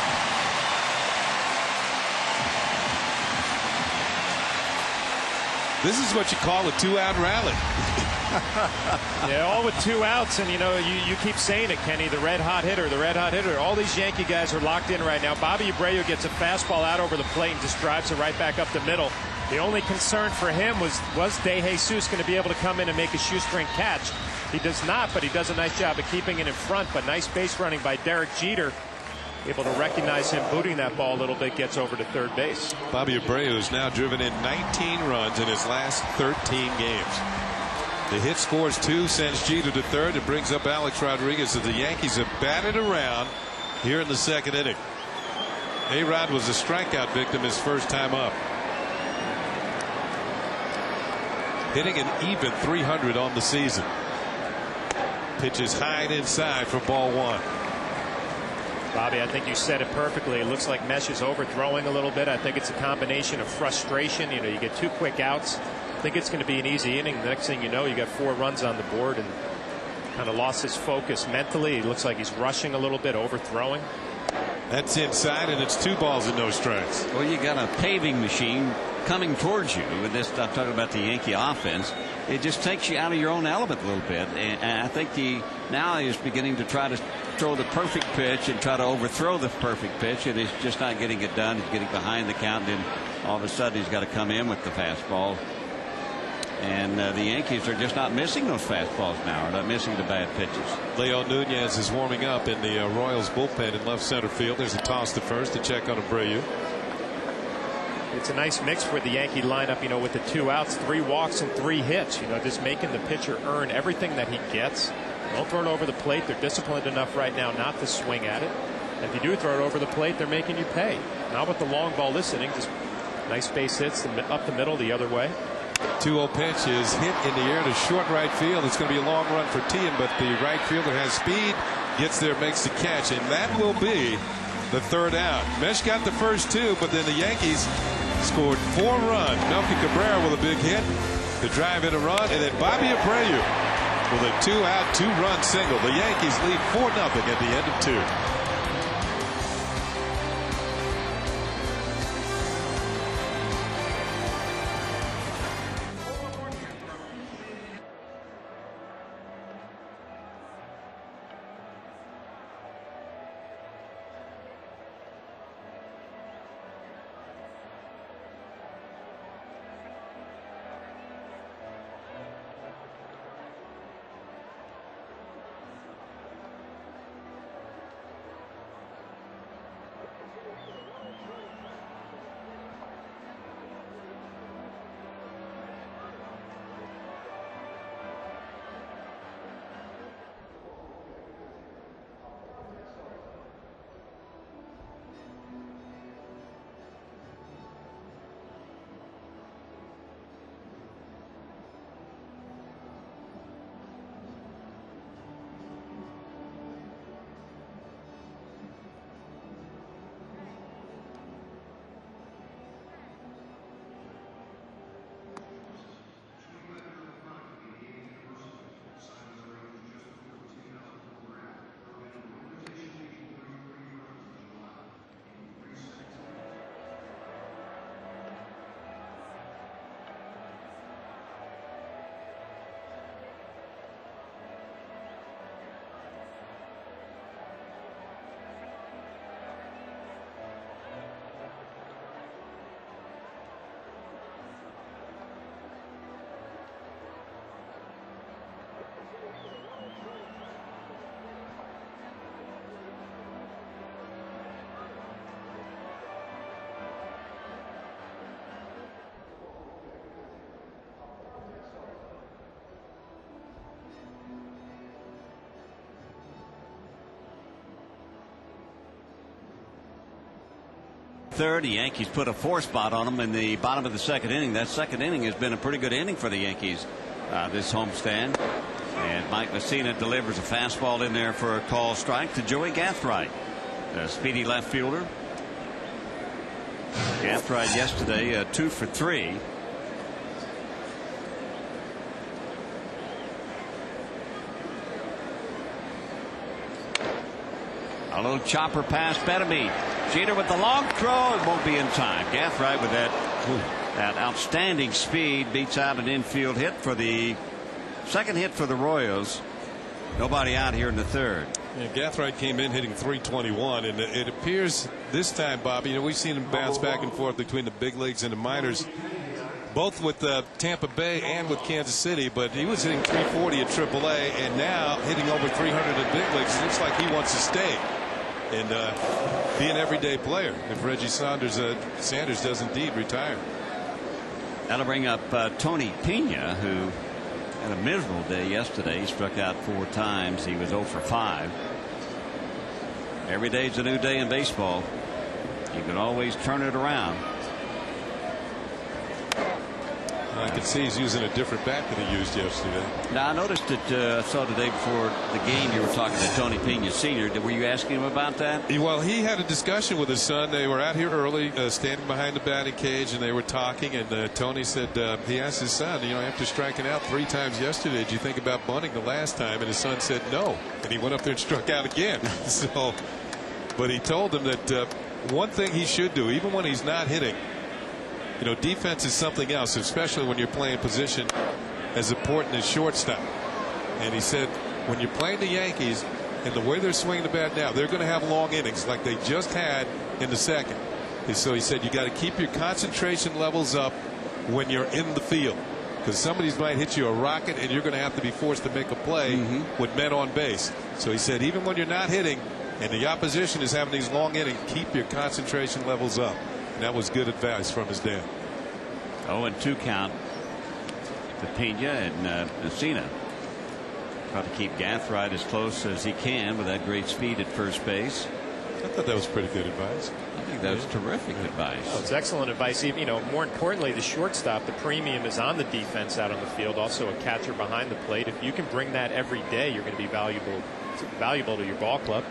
Speaker 2: This is what you call a 2-out rally.
Speaker 4: Yeah, all with 2 outs, and you keep saying it, Kenny, the red hot hitter, the red hot hitter. All these Yankee guys are locked in right now. Bobby Abreu gets a fastball out over the plate and just drives it right back up the middle. The only concern for him was DeJesus going to be able to come in and make a shoestring catch? He does not, but he does a nice job of keeping it in front. But nice base running by Derek Jeter. Able to recognize him booting that ball a little bit, gets over to third base.
Speaker 2: Bobby Abreu has now driven in 19 runs in his last 13 games. The hit scores 2, sends Jeter to third, and brings up Alex Rodriguez. So the Yankees have batted around here in the 2nd inning. A-Rod was a strikeout victim his first time up. Hitting an even 300 on the season. Pitches high and inside for ball 1.
Speaker 4: Bobby, I think you said it perfectly. It looks like Mesh is overthrowing a little bit. I think it's a combination of frustration. You get 2 quick outs. I think it's going to be an easy inning. The next thing you know, you got 4 runs on the board, and kind of lost his focus mentally. It looks like he's rushing a little bit, overthrowing.
Speaker 2: That's inside, and it's 2 balls and no strikes.
Speaker 3: Well, you got a paving machine coming towards you. With this, I'm talking about the Yankee offense. It just takes you out of your own element a little bit, and I think he now is beginning to try to throw the perfect pitch and try to overthrow the perfect pitch, and he's just not getting it done. He's getting behind the count, and then all of a sudden he's got to come in with the fastball. And the Yankees are just not missing those fastballs now, or not missing the bad pitches.
Speaker 2: Leo Nunez is warming up in the Royals bullpen in left center field. There's a toss to first to check on Abreu.
Speaker 4: It's a nice mix for the Yankee lineup, with the 2 outs, 3 walks, and 3 hits. Just making the pitcher earn everything that he gets. Don't throw it over the plate. They're disciplined enough right now not to swing at it. And if you do throw it over the plate, they're making you pay. Not with the long ball this inning. Just nice base hits up the middle the other way.
Speaker 2: 2-0 pitch is hit in the air to short right field. It's going to be a long run for Tien, but the right fielder has speed, gets there, makes the catch, and that will be the 3rd out. Mesh got the first 2, but then the Yankees scored 4 runs. Melky Cabrera with a big hit to drive in a run, and then Bobby Abreu with a 2-out, 2-run single. The Yankees lead 4-0 at the end of 2.
Speaker 3: third. The Yankees put a 4 spot on them in the bottom of the second inning. That second inning has been a pretty good inning for the Yankees this homestand. And Mike Messina delivers a fastball in there for a call strike to Joey Gathright, the speedy left fielder. Gathright yesterday 2 for 3. A little chopper pass, Bettamy. Jeter with the long throw. It won't be in time. Gathright with that outstanding speed beats out an infield hit for the second hit for the Royals. Nobody out here in the third.
Speaker 2: Yeah, Gathright came in hitting .321, and it appears this time, Bobby, we've seen him bounce back and forth between the big leagues and the minors, both with Tampa Bay and with Kansas City, but he was hitting .340 at AAA, and now hitting over .300 at big leagues. It looks like he wants to stay and be an everyday player if Reggie Sanders does indeed retire.
Speaker 3: That'll bring up Tony Pena, who had a miserable day yesterday. He struck out 4 times. He was 0 for 5. Every day's a new day in baseball. You can always turn it around.
Speaker 2: I can see he's using a different bat than he used yesterday.
Speaker 3: Now I noticed that I saw today before the game you were talking to Tony Pena Sr. Were you asking him about that?
Speaker 2: Well, he had a discussion with his son. They were out here early, standing behind the batting cage, and they were talking. And Tony said he asked his son, after striking out 3 times yesterday, did you think about bunting the last time? And his son said no, and he went up there and struck out again. But he told him that one thing he should do, even when he's not hitting. Defense is something else, especially when you're playing position as important as shortstop. And he said when you're playing the Yankees and the way they're swinging the bat now, they're going to have long innings like they just had in the second. And so he said you got to keep your concentration levels up when you're in the field, because somebody's might hit you a rocket and you're going to have to be forced to make a play with men on base. So he said even when you're not hitting and the opposition is having these long innings, keep your concentration levels up. And that was good advice from his dad.
Speaker 3: 0-2 count to Pena, and Messina trying to keep Gathright as close as he can with that great speed at first base.
Speaker 2: I thought that was pretty good advice.
Speaker 3: I think that was terrific advice.
Speaker 4: Oh, it's excellent advice. More importantly, the shortstop, the premium is on the defense out on the field. Also a catcher behind the plate. If you can bring that every day, you're going to be valuable to your ball club.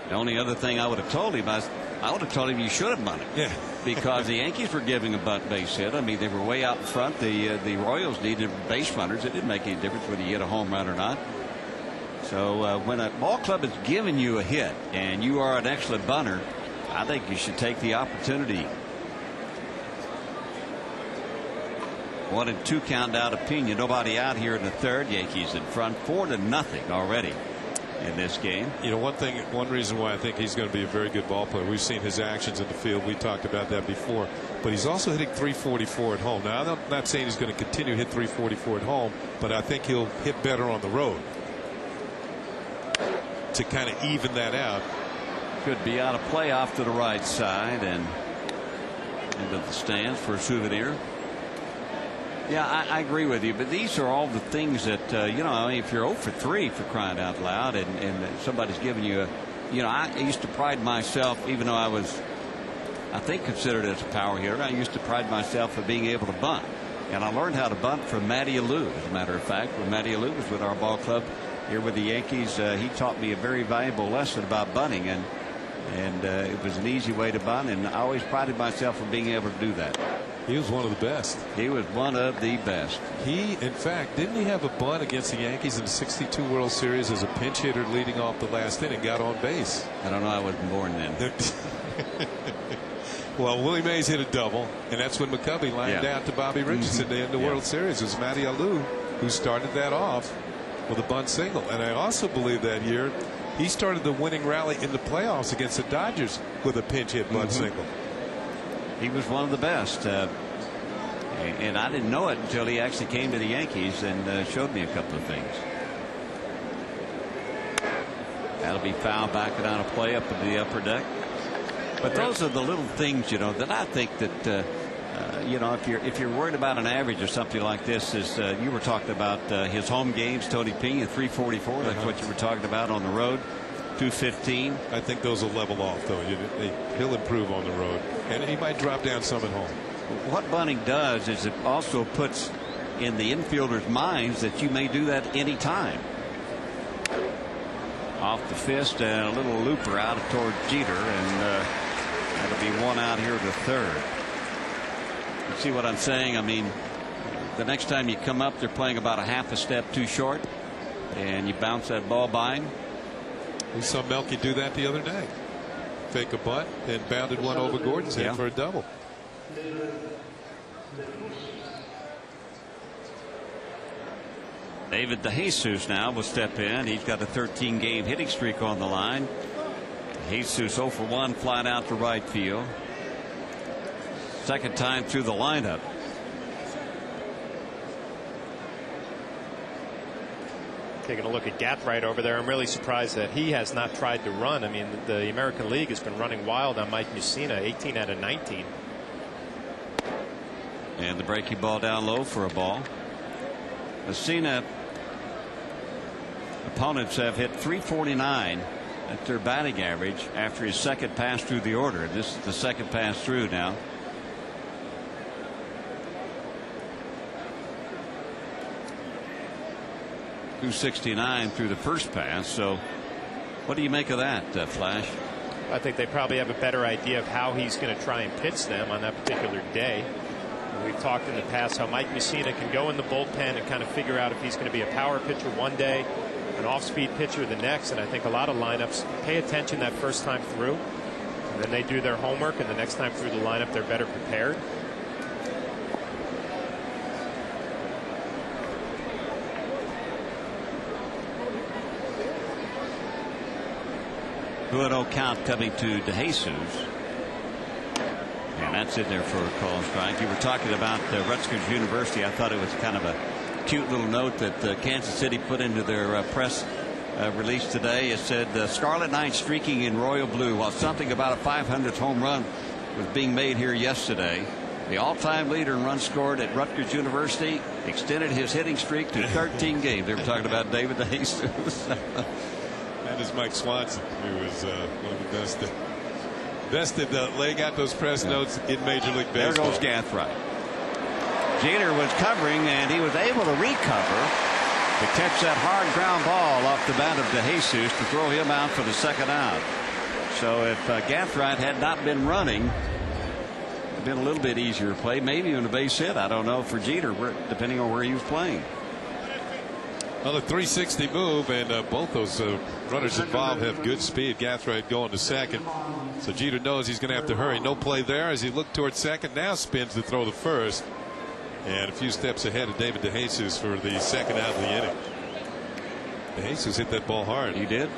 Speaker 3: The only other thing I would have told him, I would have told him you should have bunted.
Speaker 2: Yeah.
Speaker 3: Because the Yankees were giving a bunt base hit. I mean, they were way out in front. The Royals needed base runners. It didn't make any difference whether you hit a home run or not. So when a ball club is giving you a hit and you are an excellent bunter, I think you should take the opportunity. 1-2 count now to Pena. Nobody out here in the third. Yankees in front 4-0 already in this game.
Speaker 2: One reason why I think he's going to be a very good ball player, we've seen his actions in the field. We talked about that before, but he's also hitting .344 at home. Now I'm not saying he's going to continue to hit .344 at home, but I think he'll hit better on the road to kind of even that out.
Speaker 3: Could be out of play off to the right side and into the stands for a souvenir. Yeah, I agree with you, but these are all the things that if you're 0 for 3 for crying out loud, and somebody's giving you I used to pride myself, even though I was, I think, considered as a power hitter. I used to pride myself of being able to bunt, and I learned how to bunt from Matty Alou. As a matter of fact, when Matty Alou was with our ball club here with the Yankees, he taught me a very valuable lesson about bunting, and it was an easy way to bunt, and I always prided myself on being able to do that.
Speaker 2: He was one of the best.
Speaker 3: He was one of the best.
Speaker 2: In fact, didn't he have a bunt against the Yankees in the '62 World Series as a pinch hitter leading off the last inning, got on base?
Speaker 3: I don't know. I wasn't born then.
Speaker 2: Well, Willie Mays hit a double, and that's when McCovey lined out to Bobby Richardson to end the World Series. It was Matty Alou who started that off with a bunt single. And I also believe that year he started the winning rally in the playoffs against the Dodgers with a pinch hit bunt single.
Speaker 3: He was one of the best, and I didn't know it until he actually came to the Yankees and showed me a couple of things. That'll be foul back and out of play up into the upper deck. But those are the little things, that I think that if you're worried about an average or something like this, is you were talking about his home games, Tony Pena, 344. That's what you were talking about on the road. 215.
Speaker 2: I think those will level off, though. He'll improve on the road, and he might drop down some at home.
Speaker 3: What bunting does is it also puts in the infielders' minds that you may do that any time. Off the fist and a little looper out toward Jeter, and that'll be one out here to third. You see what I'm saying? I mean, the next time you come up, they're playing about a half a step too short, and you bounce that ball by him.
Speaker 2: We saw Melky do that the other night. Fake a bunt and bounded one over Gordon's head for a double.
Speaker 3: David DeJesus now will step in. He's got a 13-game hitting streak on the line. DeJesus 0 for 1, flying out to right field. Second time through the lineup.
Speaker 4: Taking a look at Gathright over there, I'm really surprised that he has not tried to run. I mean, the American League has been running wild on Mike Mussina, 18 out of 19.
Speaker 3: And the breaking ball down low for a ball. Mussina, opponents have hit .349 at their batting average after his second pass through the order. This is the second pass through now. .269 through the first pass. So what do you make of that, Flash?
Speaker 4: I think they probably have a better idea of how he's going to try and pitch them on that particular day. We've talked in the past how Mike Mussina can go in the bullpen and kind of figure out if he's going to be a power pitcher one day, an off-speed pitcher the next. And I think a lot of lineups pay attention that first time through, and then they do their homework, and the next time through the lineup they're better prepared.
Speaker 3: Good count coming to DeJesus. And that's in there for a call strike. You were talking about Rutgers University. I thought it was kind of a cute little note that Kansas City put into their press release today. It said Scarlet Knights streaking in royal blue, while something about a 500th home run was being made here yesterday. The all-time leader in runs scored at Rutgers University extended his hitting streak to 13 games. They were talking about David DeJesus.
Speaker 2: That is Mike Swanson, who was one of the best at laying out those press notes in Major League Baseball.
Speaker 3: There goes Gathright. Jeter was covering, and he was able to recover to catch that hard ground ball off the bat of DeJesus to throw him out for the second out. So if Gathright had not been running, it would have been a little bit easier to play, maybe even a base hit. I don't know for Jeter, depending on where he was playing.
Speaker 2: Well, a 360 move, and both those runners involved have good speed. Gathright going to second, so Jeter knows he's going to have to hurry. No play there as he looked towards second. Now spins to throw the first, and a few steps ahead of David DeJesus for the second out of the inning. DeJesus hit that ball hard.
Speaker 3: He did.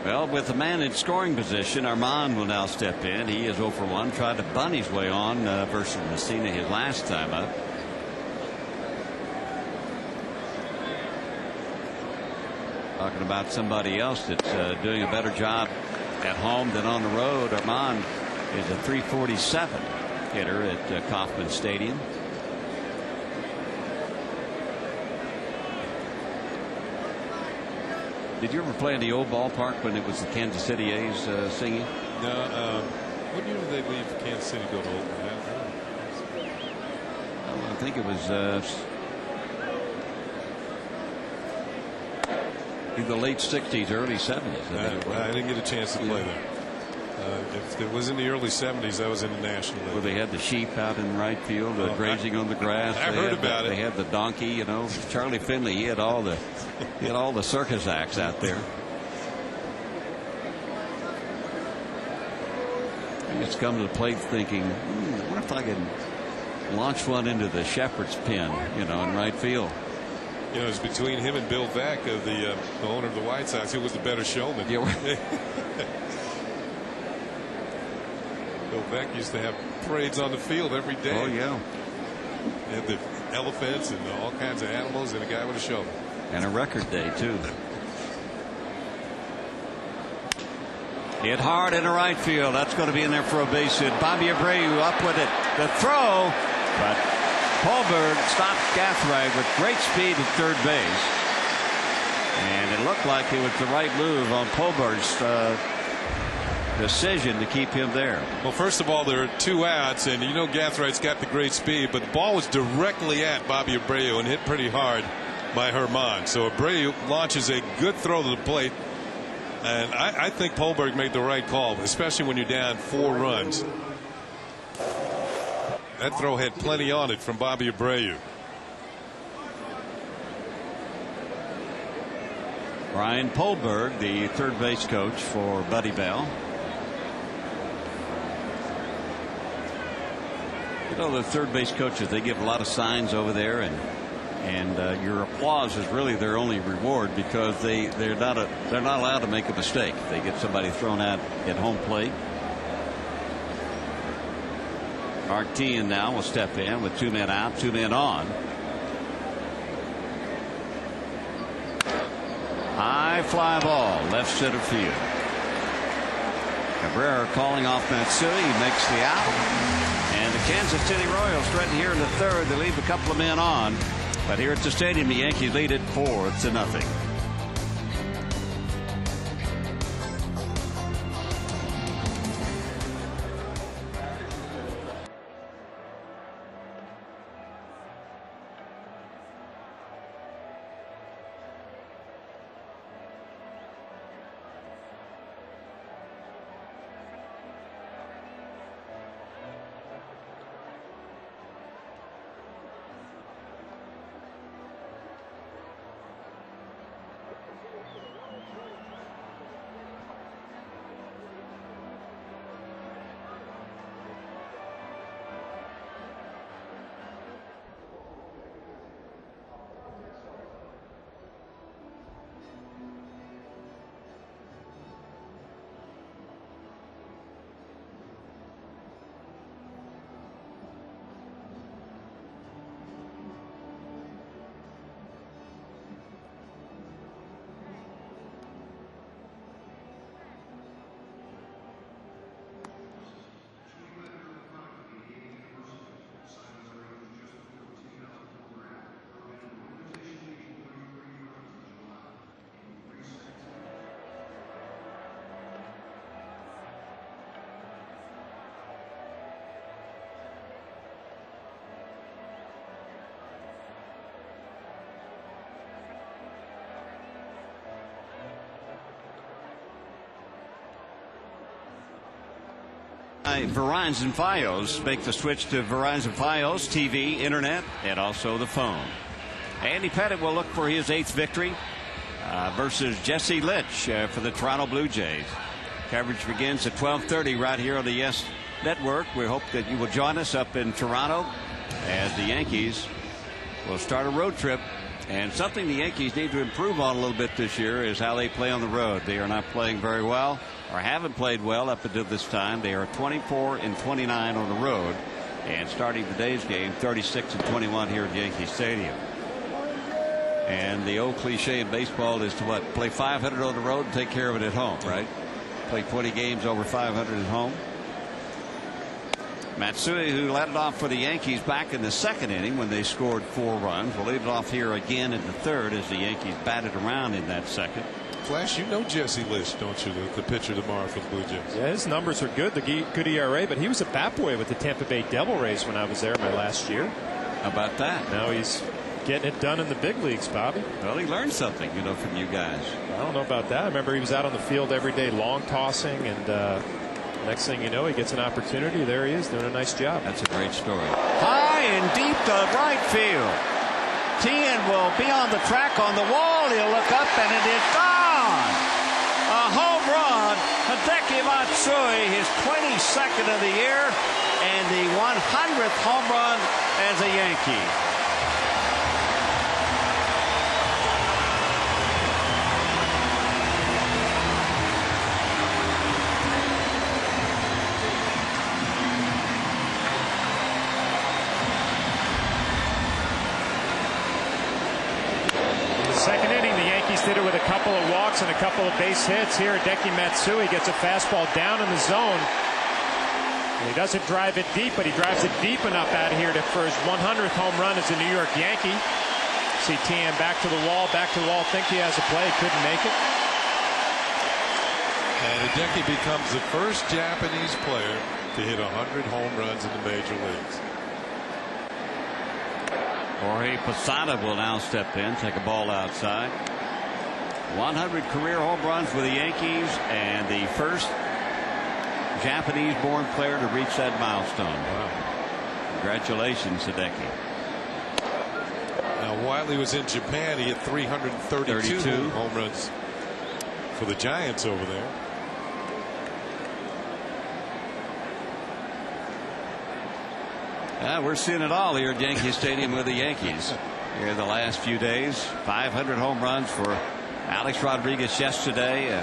Speaker 3: Well, with the man in scoring position, Armand will now step in. He is 0 for 1, tried to bunt his way on versus Mussina his last time up. Talking about somebody else that's doing a better job at home than on the road. Armand is a .347 hitter at Kauffman Stadium. Did you ever play in the old ballpark when it was the Kansas City A's singing?
Speaker 2: No. What year did they leave Kansas City to go to Oakland?
Speaker 3: I think it was in the late 60s, early 70s.
Speaker 2: I didn't get a chance to play there. If it was in the early 70s, I was in the National League.
Speaker 3: Where they had the sheep out in right field, grazing on the grass.
Speaker 2: I heard about it.
Speaker 3: They had the donkey, you know. Charlie Finley, he had all the circus acts out there. He just come to the plate thinking, I wonder if I can launch one into the shepherd's pen, you know, in right field.
Speaker 2: You know, it's between him and Bill Veeck, the owner of the White Sox. Who was the better showman?
Speaker 3: Yeah.
Speaker 2: Bill Veeck used to have parades on the field every day.
Speaker 3: Oh, yeah.
Speaker 2: They had the elephants and all kinds of animals, and a guy with a shovel.
Speaker 3: And a record day, too. Hit hard in the right field. That's going to be in there for a base hit. Bobby Abreu up with it. The throw, but Holberg stopped Gathright with great speed at third base. And it looked like it was the right move on Polberg's decision to keep him there.
Speaker 2: Well, first of all, there are 2 outs, and you know Gathride's got the great speed, but the ball was directly at Bobby Abreu and hit pretty hard by Herman. So Abreu launches a good throw to the plate, and I think Polberg made the right call, especially when you're down 4 runs. That throw had plenty on it from Bobby Abreu.
Speaker 3: Brian Polberg, the third base coach for Buddy Bell. You know, the third base coaches, they give a lot of signs over there, and your applause is really their only reward, because they're not allowed to make a mistake. They get somebody thrown out at home plate. Mark Teahen now will step in with 2 men out, 2 men on. High fly ball, left center field. Cabrera calling off Matsui. He makes the out. And the Kansas City Royals threaten here in the third. They leave a couple of men on. But here at the stadium, the Yankees lead it 4-0. Verizon Fios. Make the switch to Verizon Fios, TV, internet, and also the phone. Andy Pettitte will look for his 8th victory versus Jesse Lynch for the Toronto Blue Jays. Coverage begins at 12:30 right here on the Yes Network. We hope that you will join us up in Toronto as the Yankees will start a road trip. And something the Yankees need to improve on a little bit this year is how they play on the road. They are not playing very well, or haven't played well up until this time. They are 24-29 on the road, and starting today's game 36-21 here at Yankee Stadium. And the old cliche in baseball is to what? Play 500 on the road and take care of it at home, right? Play 20 games over 500 at home. Matsui, who led it off for the Yankees back in the 2nd inning when they scored 4 runs, will lead it off here again in the 3rd as the Yankees batted around in that 2nd.
Speaker 2: Flash, you know Jesse Lynch, don't you, the pitcher tomorrow for the Blue Jays?
Speaker 4: Yeah, his numbers are good, the good ERA, but he was a bat boy with the Tampa Bay Devil Rays when I was there my last year.
Speaker 3: How about that?
Speaker 4: Now he's getting it done in the big leagues, Bobby.
Speaker 3: Well, he learned something, you know, from you guys.
Speaker 4: I don't know about that. I remember he was out on the field every day long tossing, and next thing you know, he gets an opportunity. There he is doing a nice job.
Speaker 3: That's a great story. High and deep to right field. Teahen will be on the track on the wall. He'll look up and it is gone. A home run. Hideki Matsui, his 22nd of the year and the 100th home run as a Yankee.
Speaker 4: Second inning, the Yankees did it with a couple of walks and a couple of base hits. Here, Hideki Matsui gets a fastball down in the zone. And he doesn't drive it deep, but he drives it deep enough out here for his 100th home run as a New York Yankee. See TM back to the wall, think he has a play, couldn't make it.
Speaker 2: And Hideki becomes the first Japanese player to hit 100 home runs in the major leagues.
Speaker 3: Jorge Posada will now step in, take a ball outside. 100 career home runs with the Yankees, and the first Japanese-born player to reach that milestone.
Speaker 2: Wow.
Speaker 3: Congratulations, Hideki.
Speaker 2: Now, while he was in Japan, he hit 332 home runs for the Giants over there.
Speaker 3: We're seeing it all here at Yankee Stadium with the Yankees. Here the last few days, 500 home runs for Alex Rodriguez yesterday,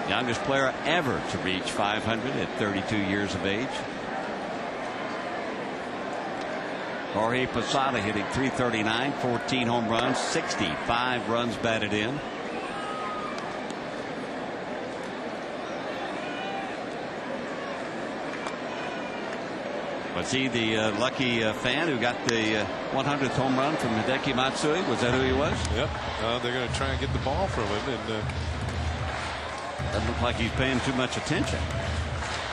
Speaker 3: youngest player ever to reach 500 at 32 years of age. Jorge Posada hitting .339, 14 home runs, 65 runs batted in. Was he the lucky fan who got the 100th home run from Hideki Matsui? Was that who he was?
Speaker 2: Yep. They're going to try and get the ball from him. And
Speaker 3: doesn't look like he's paying too much attention.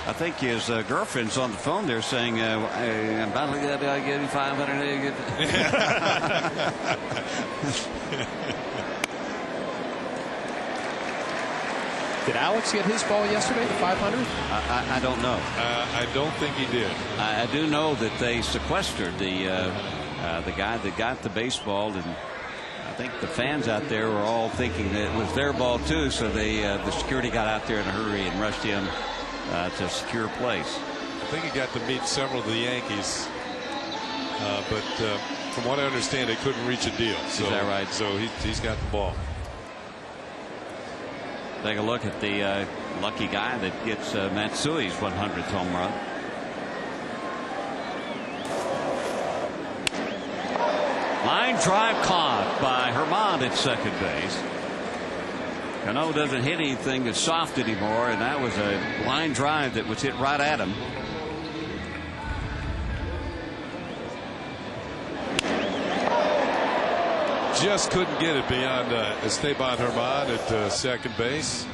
Speaker 3: I think his girlfriend's on the phone there saying, I'm about to give you 500.
Speaker 4: Did Alex get his ball yesterday, the 500?
Speaker 3: I don't know.
Speaker 2: I don't think he did.
Speaker 3: I do know that they sequestered the guy that got the baseball, and I think the fans out there were all thinking that it was their ball too, so the security got out there in a hurry and rushed him to a secure place.
Speaker 2: I think he got to meet several of the Yankees, but from what I understand, they couldn't reach a deal. So,
Speaker 3: is that right?
Speaker 2: So he's got the ball.
Speaker 3: Take a look at the lucky guy that gets Matsui's 100th home run. Line drive caught by Herman at second base. Cano doesn't hit anything that's soft anymore, and that was a line drive that was hit right at him.
Speaker 2: Just couldn't get it beyond Esteban Herman at second base.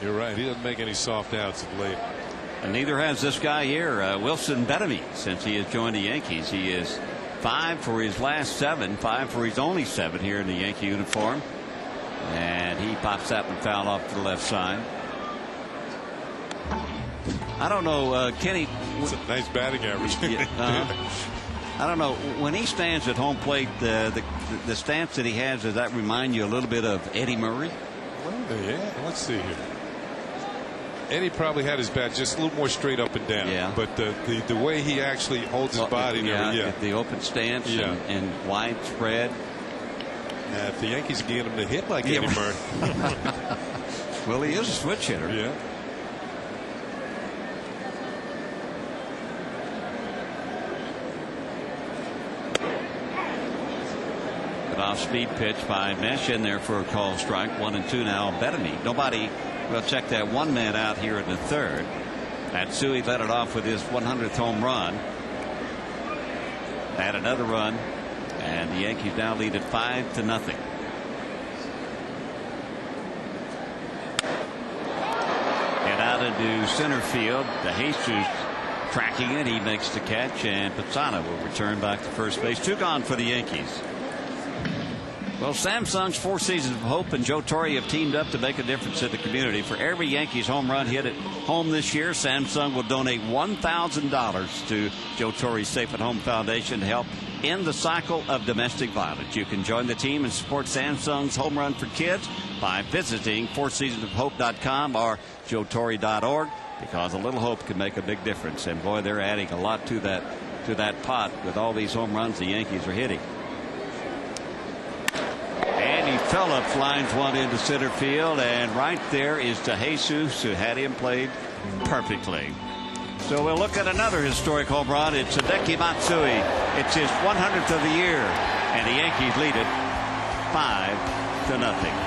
Speaker 2: You're right. He doesn't make any soft outs of late.
Speaker 3: And neither has this guy here, Wilson Bettamy, since he has joined the Yankees. He is 5 for his last 7, 5 for his only 7 here in the Yankee uniform. And he pops that one foul off to the left side. I don't know, Kenny.
Speaker 2: It's a nice batting average.
Speaker 3: I don't know, when he stands at home plate, the stance that he has, does that remind you a little bit of Eddie Murray?
Speaker 2: Yeah, let's see here. Eddie probably had his bat just a little more straight up and down.
Speaker 3: Yeah.
Speaker 2: But the way he actually holds his body,
Speaker 3: the open stance and wide spread.
Speaker 2: If the Yankees can get him to hit like Eddie Murray.
Speaker 3: Well, he is a switch hitter.
Speaker 2: Yeah.
Speaker 3: Off-speed pitch by Mesh in there for a call strike. 1-2 now. Bettamy. Nobody will check that one man out here in the third. Matsui led it off with his 100th home run. Add another run, and the Yankees now lead at 5-0. Get out into center field. The Jesus tracking it. He makes the catch, and Posada will return back to first base. 2 gone for the Yankees. Well, Samsung's 4 Seasons of Hope and Joe Torre have teamed up to make a difference in the community. For every Yankees home run hit at home this year, Samsung will donate $1,000 to Joe Torre's Safe at Home Foundation to help end the cycle of domestic violence. You can join the team and support Samsung's Home Run for Kids by visiting fourseasonsofhope.com or joetorre.org, because a little hope can make a big difference. And boy, they're adding a lot to that pot with all these home runs the Yankees are hitting. Phillips lines one into center field, and right there is to Jesus, who had him played perfectly. So we'll look at another historic home run. It's Hideki Matsui. It's his 100th of the year, and the Yankees lead it 5-0.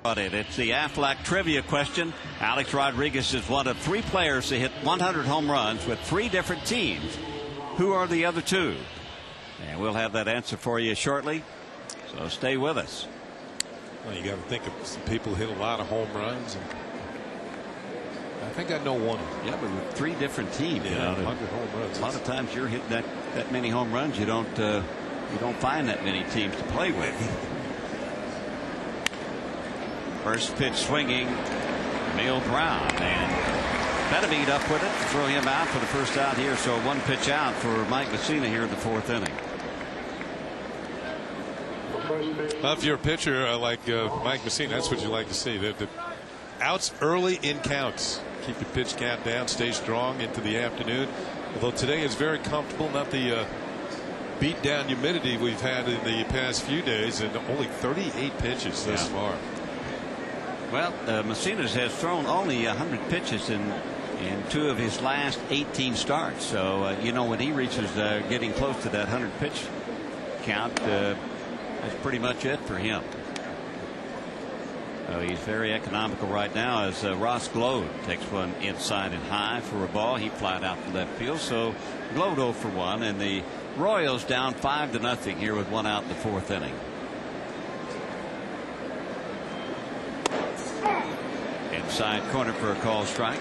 Speaker 3: It's the Aflac trivia question. Alex Rodriguez is one of 3 players to hit 100 home runs with 3 different teams. Who are the other 2? And we'll have that answer for you shortly. So stay with us.
Speaker 2: Well, you got to think of some people who hit a lot of home runs. And I think I know one of them.
Speaker 3: Yeah, but with 3 different teams.
Speaker 2: Yeah, 100 home runs.
Speaker 3: A lot of times you're hitting that many home runs. You don't find that many teams to play with. First pitch swinging, Emil Brown, and Benavides up with it to throw him out for the first out here. So 1 pitch out for Mike Messina here in the 4th inning.
Speaker 2: Well, if you're a pitcher like Mike Messina, that's what you like to see. The outs early in counts. Keep your pitch count down, stay strong into the afternoon. Although today is very comfortable, not the beat down humidity we've had in the past few days, and only 38 pitches thus far.
Speaker 3: Well, Messina has thrown only 100 pitches in 2 of his last 18 starts. So, when he reaches getting close to that 100 pitch count, that's pretty much it for him. He's very economical right now as Ross Glode takes one inside and high for a ball. He flied out to left field. So Glode 0 for 1, and the Royals down 5-0 here with 1 out in the 4th inning. Inside corner for a call strike.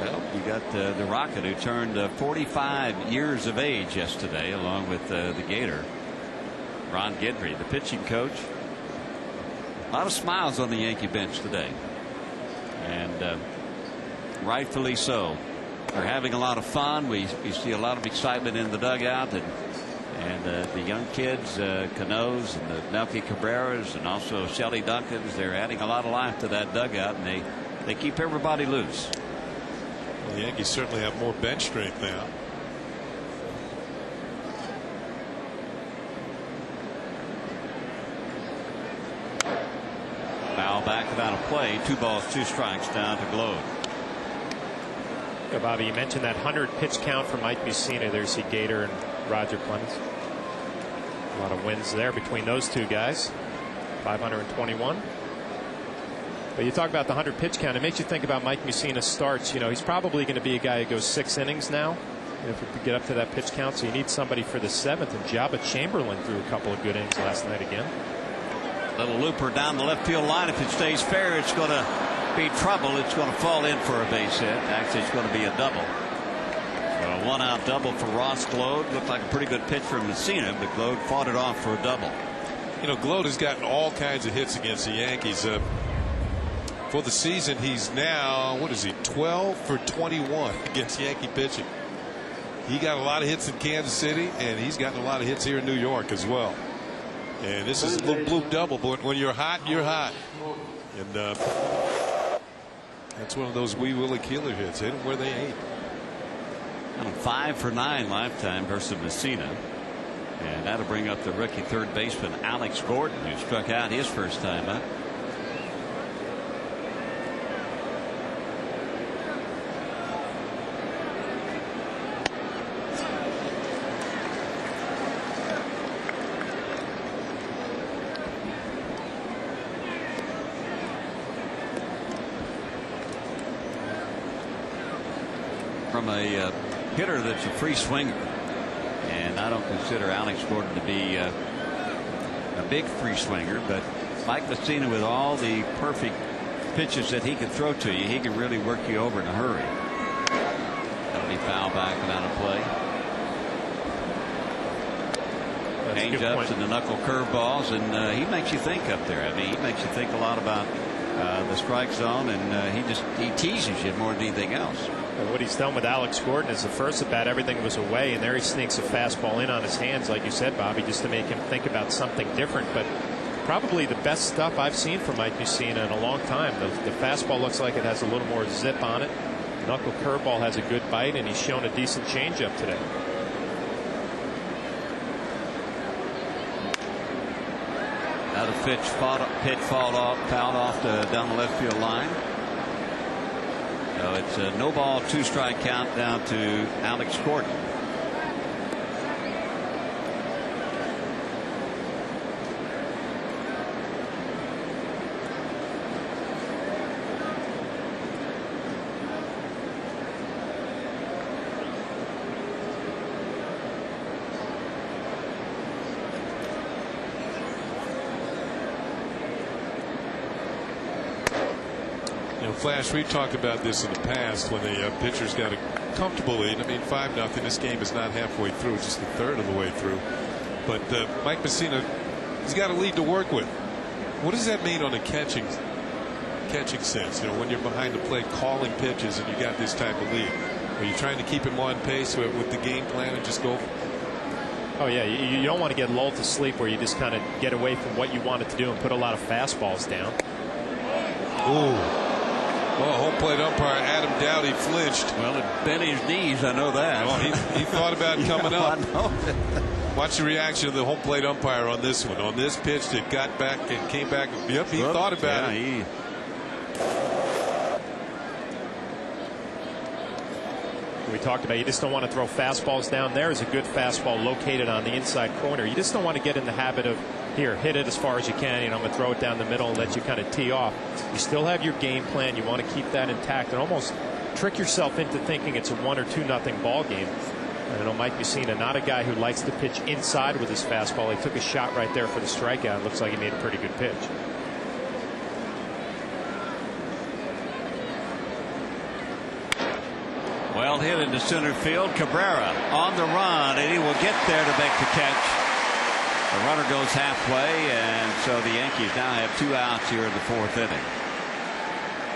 Speaker 3: Well, you got the Rocket, who turned 45 years of age yesterday, along with the Gator. Ron Guidry, the pitching coach. A lot of smiles on the Yankee bench today, and rightfully so. They're having a lot of fun. We see a lot of excitement in the dugout, and the young kids, Canoes and the Melky Cabreras, and also Shelly Duncans, they're adding a lot of life to that dugout, and they keep everybody loose.
Speaker 2: Well, the Yankees certainly have more bench strength now.
Speaker 3: Foul back without a play. 2 balls, 2 strikes down to Glode.
Speaker 4: Yeah, Bobby, you mentioned that 100 pitch count for Mike Mussina. There's the Gator and Roger Clemens. A lot of wins there between those 2 guys. 521. But you talk about the 100 pitch count, it makes you think about Mike Mussina's starts. He's probably going to be a guy who goes 6 innings now, if we could get up to that pitch count. So you need somebody for the 7th, and Jabba Chamberlain threw a couple of good innings last night again.
Speaker 3: Little looper down the left field line. If it stays fair, it's going to be trouble. It's going to fall in for a base hit. Actually, it's going to be a double. So a 1-out double for Ross Glode. Looked like a pretty good pitch from Messina, but Glode fought it off for a double.
Speaker 2: Glode has gotten all kinds of hits against the Yankees. For the season, he's now, 12 for 21 against Yankee pitching. He got a lot of hits in Kansas City, and he's gotten a lot of hits here in New York as well. And this is a little blue double, but when you're hot, you're hot. And that's one of those wee Willie Keeler hits. Hit them where they ain't.
Speaker 3: 5 for 9 lifetime versus Messina. And that'll bring up the rookie 3rd baseman Alex Gordon, who struck out his first time up. From a hitter that's a free swinger, and I don't consider Alex Gordon to be a big free swinger, but Mike Messina, with all the perfect pitches that he can throw to you, he can really work you over in a hurry. That'll be foul back without a play. Change-ups and the knuckle curveballs, and he makes you think up there. I mean, he makes you think a lot about the strike zone, and he teases you more than anything else.
Speaker 4: What he's done with Alex Gordon is the first at bat, everything was away, and there he sneaks a fastball in on his hands, like you said, Bobby, just to make him think about something different. But probably the best stuff I've seen from Mike Mussina in a long time. The fastball looks like it has a little more zip on it. Knuckle curveball has a good bite, and he's shown a decent changeup today.
Speaker 3: Another pitch fouled off down the left field line. So it's a no ball, 2 strike count down to Alex Gordon.
Speaker 2: Flash, we talked about this in the past when the pitcher's got a comfortable lead. I mean, 5-0. This game is not halfway through, just a third of the way through. But Mike Messina, he's got a lead to work with. What does that mean on a catching sense? You know, when you're behind the plate calling pitches and you got this type of lead, are you trying to keep him on pace with the game plan and just go?
Speaker 4: Oh yeah, you don't want to get lulled to sleep where you just kind of get away from what you wanted to do and put a lot of fastballs down.
Speaker 2: Ooh. Well, home plate umpire Adam Dowdy flinched.
Speaker 3: Well, it bent his knees. I know that.
Speaker 2: Oh, he thought about coming up.
Speaker 3: I know.
Speaker 2: Watch the reaction of the home plate umpire on this one. On this pitch that got back and came back. Yep, he thought about it.
Speaker 4: We talked about you just don't want to throw fastballs down. There is a good fastball located on the inside corner. You just don't want to get in the habit of, here, hit it as far as you can. You know, I'm going to throw it down the middle and let you kind of tee off. You still have your game plan. You want to keep that intact and almost trick yourself into thinking it's a 1 or 2-0 ball game. I know Mike Messina, not a guy who likes to pitch inside with his fastball. He took a shot right there for the strikeout. Looks like he made a pretty good pitch.
Speaker 3: Well hit into center field. Cabrera on the run, and he will get there to make the catch. The runner goes halfway, and so the Yankees now have 2 outs here in the 4th inning.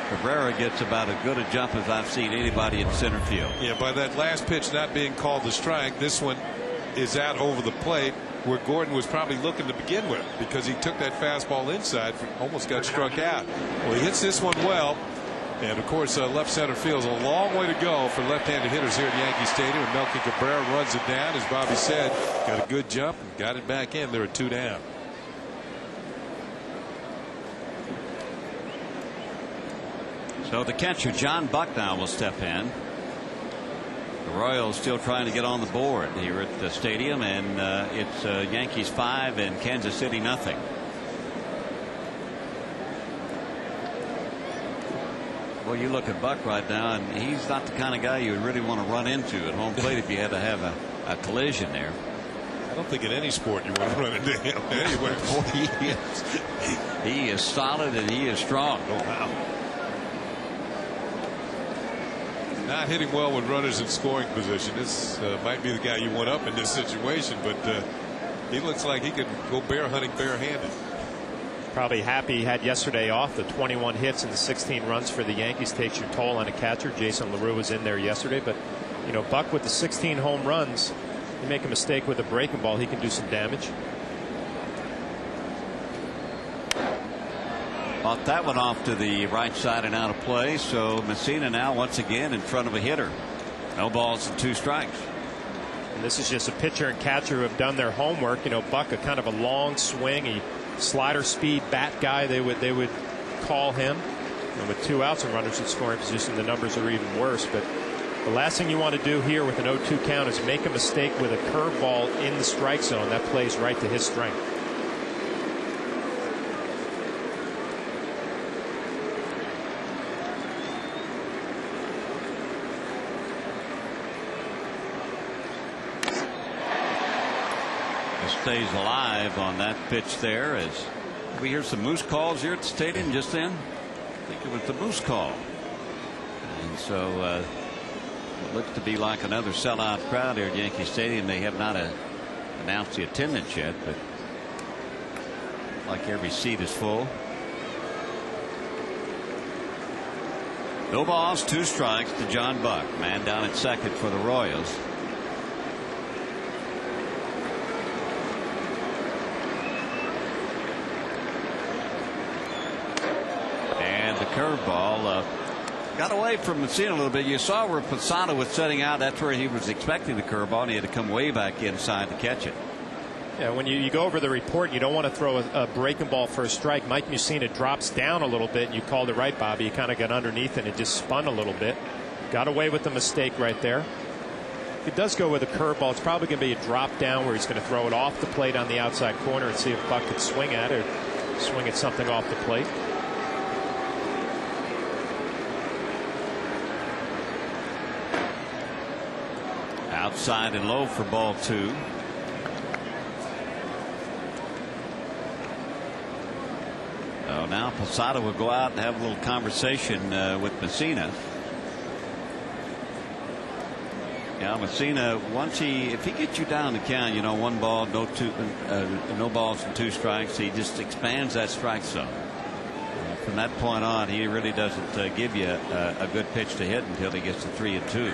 Speaker 3: Cabrera gets about as good a jump as I've seen anybody in center field.
Speaker 2: Yeah, by that last pitch not being called the strike, this one is out over the plate where Gordon was probably looking to begin with, because he took that fastball inside, almost got struck out. Well, he hits this one well. And of course, left center field is a long way to go for left-handed hitters here at Yankee Stadium. And Melky Cabrera runs it down, as Bobby said, got a good jump and got it back in. There are 2 down.
Speaker 3: So the catcher John Buck now will step in. The Royals still trying to get on the board here at the stadium, and it's Yankees 5 and Kansas City nothing. Well, you look at Buck right now, and he's not the kind of guy you would really want to run into at home plate if you had to have a collision there.
Speaker 2: I don't think in any sport you want to run into him anywhere.
Speaker 3: He is solid and he is strong.
Speaker 2: Oh, wow. Not hitting well with runners in scoring position. This might be the guy you want up in this situation, but he looks like he could go bear hunting barehanded.
Speaker 4: Probably happy he had yesterday off. The 21 hits and the 16 runs for the Yankees takes your toll on a catcher. Jason LaRue was in there yesterday, but you know, Buck with the 16 home runs, you make a mistake with a breaking ball, he can do some damage.
Speaker 3: Fought that one off to the right side and out of play. So Messina now once again in front of a hitter. No balls and 2 strikes.
Speaker 4: And this is just a pitcher and catcher who have done their homework. You know, Buck, a kind of a long swing. He slider speed bat guy, they would call him. And with 2 outs and runners in scoring position, the numbers are even worse. But the last thing you want to do here with an 0-2 count is make a mistake with a curveball in the strike zone. That plays right to his strength.
Speaker 3: Stays alive on that pitch there. As we hear some Moose calls here at the stadium just then. I think it was the Moose call. And so it looks to be like another sellout crowd here at Yankee Stadium. They have not announced the attendance yet, but like every seat is full. No balls, 2 strikes to John Buck. Man down at second for the Royals. Curveball got away from Messina a little bit. You saw where Posada was setting out. That's where he was expecting the curveball, and he had to come way back inside to catch it.
Speaker 4: Yeah, when you go over the report, you don't want to throw a breaking ball for a strike. Mike Messina drops down a little bit, and you called it right, Bobby. You kind of got underneath and it just spun a little bit. Got away with the mistake right there. If it does go with a curveball, it's probably going to be a drop down where he's going to throw it off the plate on the outside corner and see if Buck could swing at it or swing at something off the plate.
Speaker 3: Outside and low for ball 2. So now Posada will go out and have a little conversation with Messina. Yeah, Messina, if he gets you down the count, 1 ball, no balls and 2 strikes, he just expands that strike zone. From that point on, he really doesn't give you a good pitch to hit until he gets to 3 and 2.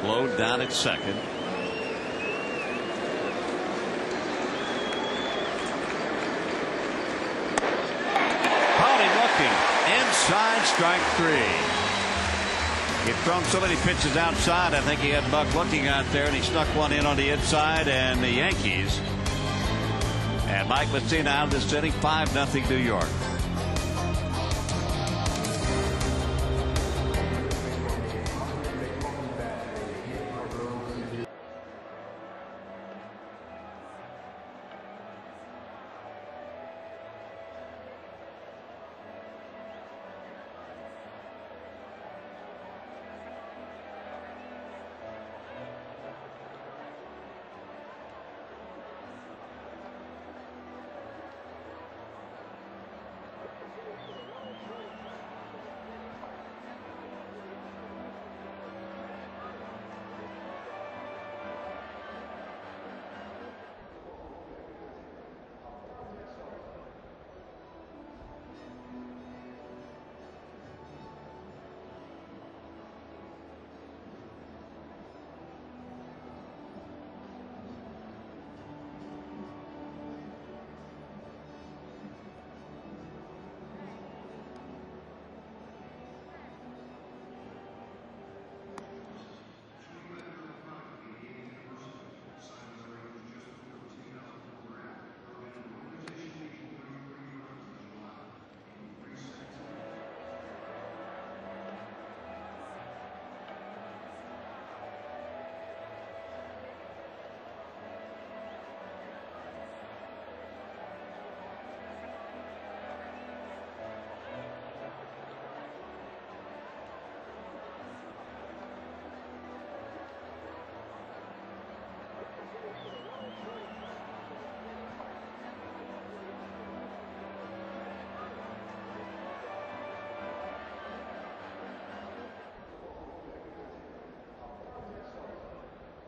Speaker 3: Low down at second. Inside, strike 3. He'd thrown so many pitches outside. I think he had Buck looking out there, and he snuck one in on the inside, and the Yankees and Mike Messina out of this inning, 5-0 New York.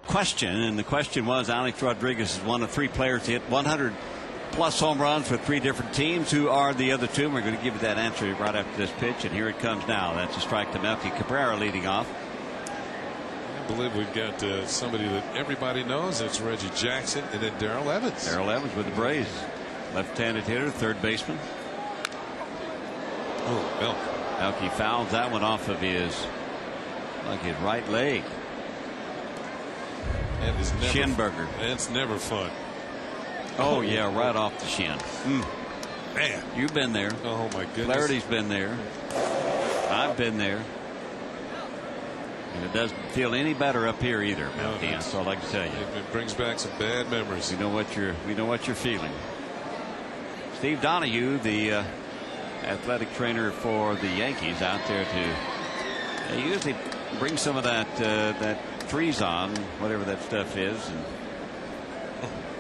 Speaker 3: Question, and the question was, Alex Rodriguez is one of 3 players to hit 100 plus home runs for 3 different teams. Who are the other 2? We're going to give you that answer right after this pitch, and here it comes now. That's a strike to Melky Cabrera leading off.
Speaker 2: I believe we've got somebody that everybody knows. It's Reggie Jackson, and then Darrell Evans.
Speaker 3: Darrell Evans with the Braves, left-handed hitter, third baseman.
Speaker 2: Oh,
Speaker 3: Melky fouls that one off of his right leg. Shinburger.
Speaker 2: That's never fun.
Speaker 3: Oh yeah, right off the shin.
Speaker 2: Man,
Speaker 3: you've been there.
Speaker 2: Oh my goodness.
Speaker 3: Clarity's been there. I've been there. And it doesn't feel any better up here either, Melky. That's all I can tell you.
Speaker 2: It brings back some bad memories.
Speaker 3: We know what you're feeling. Steve Donahue, the athletic trainer for the Yankees, out there to usually bring some of that freeze on, whatever that stuff is. And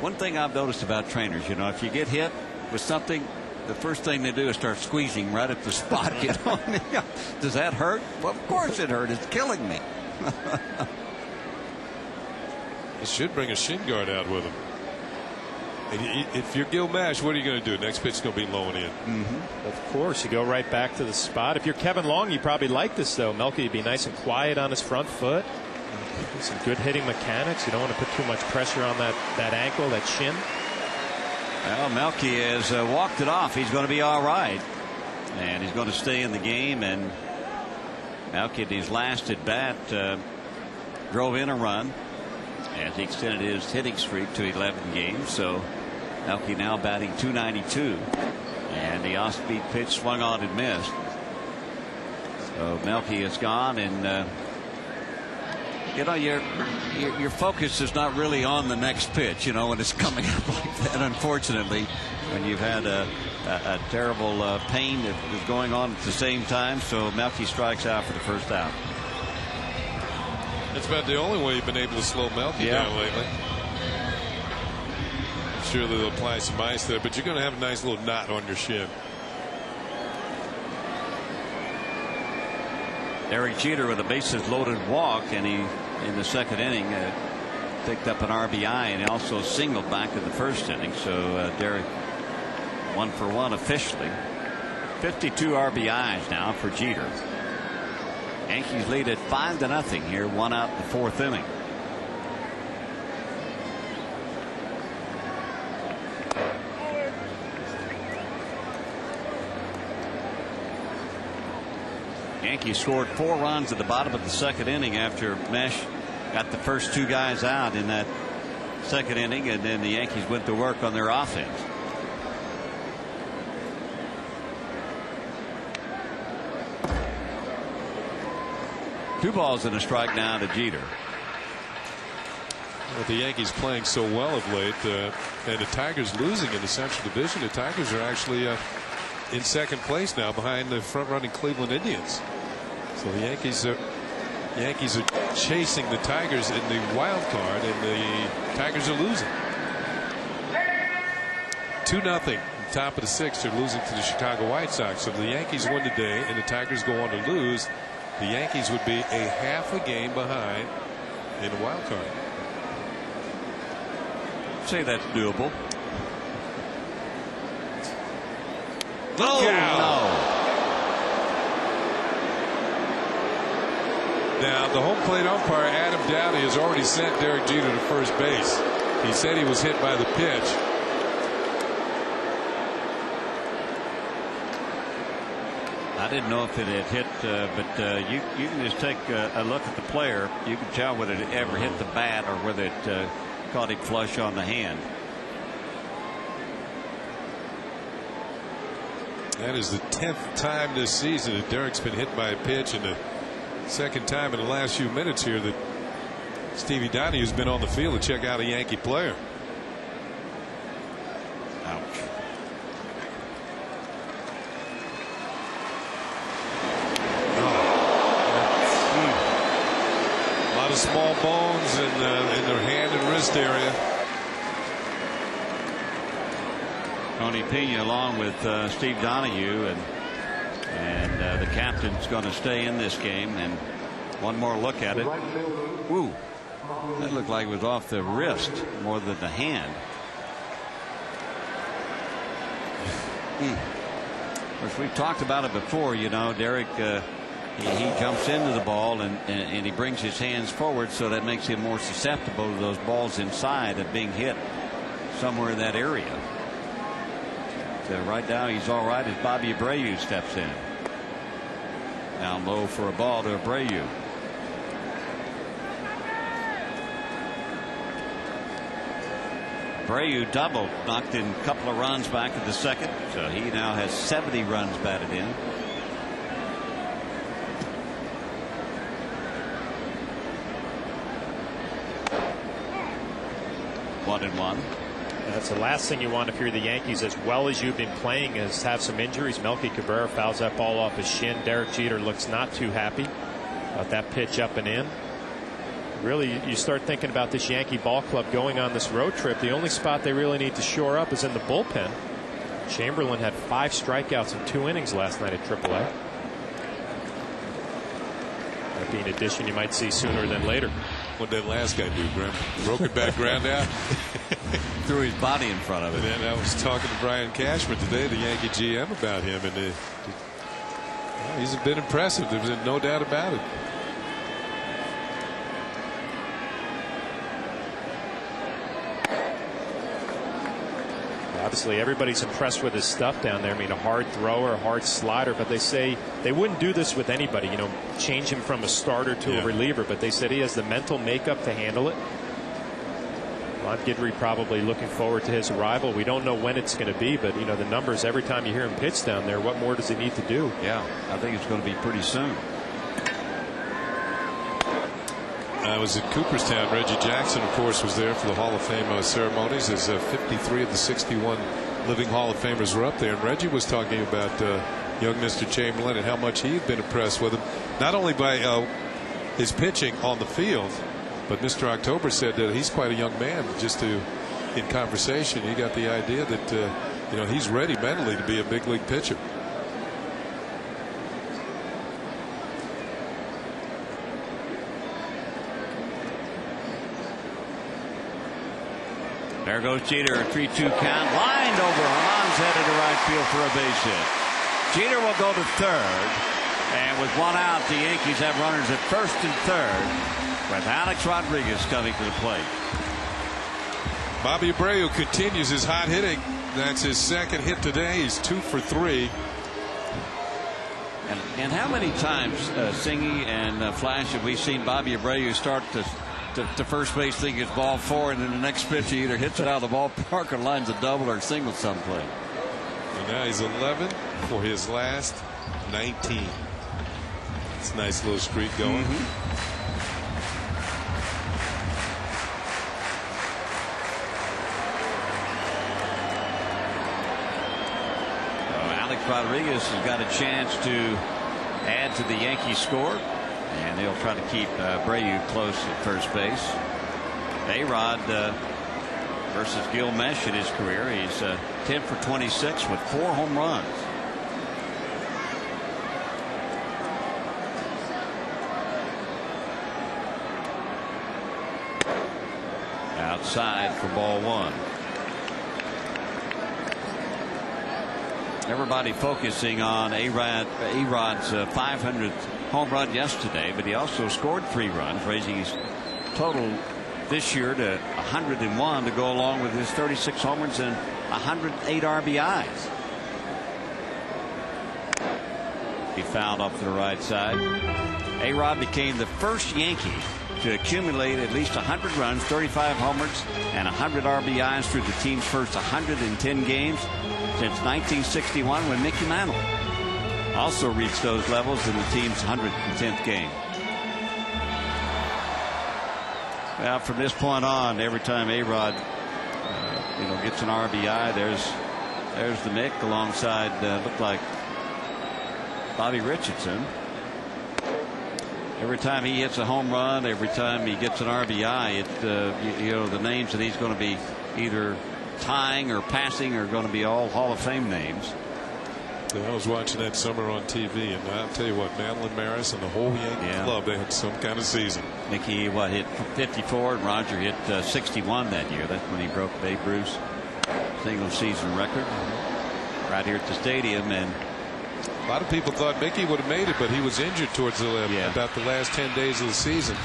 Speaker 3: one thing I've noticed about trainers, if you get hit with something, the first thing they do is start squeezing right at the spot. Does that hurt? Well, of course it hurt. It's killing me.
Speaker 2: He should bring a shin guard out with him. And if you're Gil Mash, what are you going to do? Next pitch is going to be low and in.
Speaker 4: Of course, you go right back to the spot. If you're Kevin Long, you probably like this, though. Melky would be nice and quiet on his front foot. Some good hitting mechanics. You don't want to put too much pressure on that ankle, that shin.
Speaker 3: Well, Melky has walked it off. He's going to be all right, and he's going to stay in the game. And Melky, in his last at bat, drove in a run as he extended his hitting streak to 11 games. So Melky now batting .292, and the off-speed pitch swung on and missed. So Melky is gone, and your focus is not really on the next pitch, when it's coming up like that, unfortunately, when you've had a terrible pain that is going on at the same time. So Melky strikes out for the first out.
Speaker 2: It's about the only way you've been able to slow Melky down lately. I'm sure they'll apply some ice there, but you're going to have a nice little knot on your shin.
Speaker 3: Derek Jeter with a bases loaded walk, and he in the second inning picked up an RBI, and he also singled back in the first inning. So Derek 1 for 1 officially. 52 RBIs now for Jeter. Yankees lead at 5-0 here, 1 out in the fourth inning. Yankees scored 4 runs at the bottom of the second inning after Mesh got the first 2 guys out in that second inning, and then the Yankees went to work on their offense. Two balls and a strike now to Jeter.
Speaker 2: With the Yankees playing so well of late, and the Tigers losing in the Central Division, the Tigers are actually in second place now behind the front-running Cleveland Indians. So the Yankees are chasing the Tigers in the wild card, and the Tigers are losing. 2-0. Top of the 6th, they're losing to the Chicago White Sox. So if the Yankees win today and the Tigers go on to lose, the Yankees would be a half a game behind in the wild card.
Speaker 3: Say that's doable.
Speaker 2: Look out.
Speaker 3: No.
Speaker 2: Now the home plate umpire Adam Downey has already sent Derek Jeter to first base. He said he was hit by the pitch.
Speaker 3: I didn't know if it had hit, but you can just take a look at the player. You can tell whether it ever hit the bat or whether it caught him flush on the hand.
Speaker 2: That is the 10th time this season that Derek's been hit by a pitch, and the second time in the last few minutes here that Stevie Donahue's been on the field to check out a Yankee player.
Speaker 3: Ouch.
Speaker 2: A lot of small bones in their hand and wrist area.
Speaker 3: Tony Pena along with Steve Donahue, and the captain's going to stay in this game. And one more look at it. Ooh, that looked like it was off the wrist more than the hand. Of course, we've talked about it before. You know, Derek, he jumps into the ball and he brings his hands forward, so that makes him more susceptible to those balls inside of being hit somewhere in that area. So right now he's all right as Bobby Abreu steps in. Down low for a ball to Abreu. Abreu doubled, knocked in a couple of runs back in the second, so he now has 70 runs batted in. One and one.
Speaker 4: That's the last thing you want if you're the Yankees, as well as you've been playing, is have some injuries. Melky Cabrera fouls that ball off his shin. Derek Jeter looks not too happy about that pitch up and in. Really, you start thinking about this Yankee ball club going on this road trip. The only spot they really need to shore up is in the bullpen. Chamberlain had 5 strikeouts in 2 innings last night at AAA. That'd be an addition you might see sooner than later.
Speaker 2: What did that last guy do, Grim? Broke it back ground out?
Speaker 3: Threw his body in front of it.
Speaker 2: And then I was talking to Brian Cashman today, the Yankee GM, about him, and he's been impressive. There's no doubt about it.
Speaker 4: Obviously, everybody's impressed with his stuff down there. I mean, a hard thrower, a hard slider, but they say they wouldn't do this with anybody, you know, change him from a starter to a reliever, but they said he has the mental makeup to handle it. Ron Guidry probably looking forward to his arrival. We don't know when it's going to be, but, you know, the numbers every time you hear him pitch down there, what more does he need to do?
Speaker 3: Yeah, I think it's going to be pretty soon.
Speaker 2: I was in Cooperstown. Reggie Jackson, of course, was there for the Hall of Fame ceremonies, as 53 of the 61 living Hall of Famers were up there. And Reggie was talking about young Mr. Chamberlain and how much he had been impressed with him, not only by his pitching on the field. But Mr. October said that he's quite a young man. Just in conversation, he got the idea that you know, he's ready mentally to be a big league pitcher.
Speaker 3: There goes Jeter, a 3-2 count, lined over. Herman's headed to right field for a base hit. Jeter will go to third, and with one out, the Yankees have runners at first and third, with Alex Rodriguez coming to the plate.
Speaker 2: Bobby Abreu continues his hot hitting. That's his second hit today. He's 2 for 3.
Speaker 3: And how many times, Singy and Flash, have we seen Bobby Abreu start to first base, think it's ball 4, and then the next pitch he either hits it out of the ballpark or lines a double or a single someplace.
Speaker 2: And now he's 11 for his last 19. It's a nice little streak going.
Speaker 3: Alex Rodriguez has got a chance to add to the Yankees score, and they'll try to keep Abreu close at first base. A-Rod versus Gil Mesh in his career. He's 10 for 26 with 4 home runs. Outside for ball 1. Everybody focusing on A-Rod's 500th home run yesterday, but he also scored 3 runs, raising his total this year to 101 to go along with his 36 homers and 108 RBIs. He fouled up to the right side. A-Rod became the first Yankee to accumulate at least 100 runs, 35 homers, and 100 RBIs through the team's first 110 games since 1961, when Mickey Mantle also reached those levels in the team's 110th game. Well, from this point on, every time A-Rod gets an RBI, there's the Mick alongside looked like Bobby Richardson. Every time he hits a home run, every time he gets an RBI, the names that he's going to be either tying or passing are going to be all Hall of Fame names.
Speaker 2: I was watching that summer on TV, and I'll tell you what, Madeline Maris and the whole Yankee club, they had some kind of season.
Speaker 3: Mickey hit 54, and Roger hit 61 that year. That's when he broke Babe Ruth's single season record right here at the stadium. And
Speaker 2: a lot of people thought Mickey would have made it, but he was injured towards about the last 10 days of the season.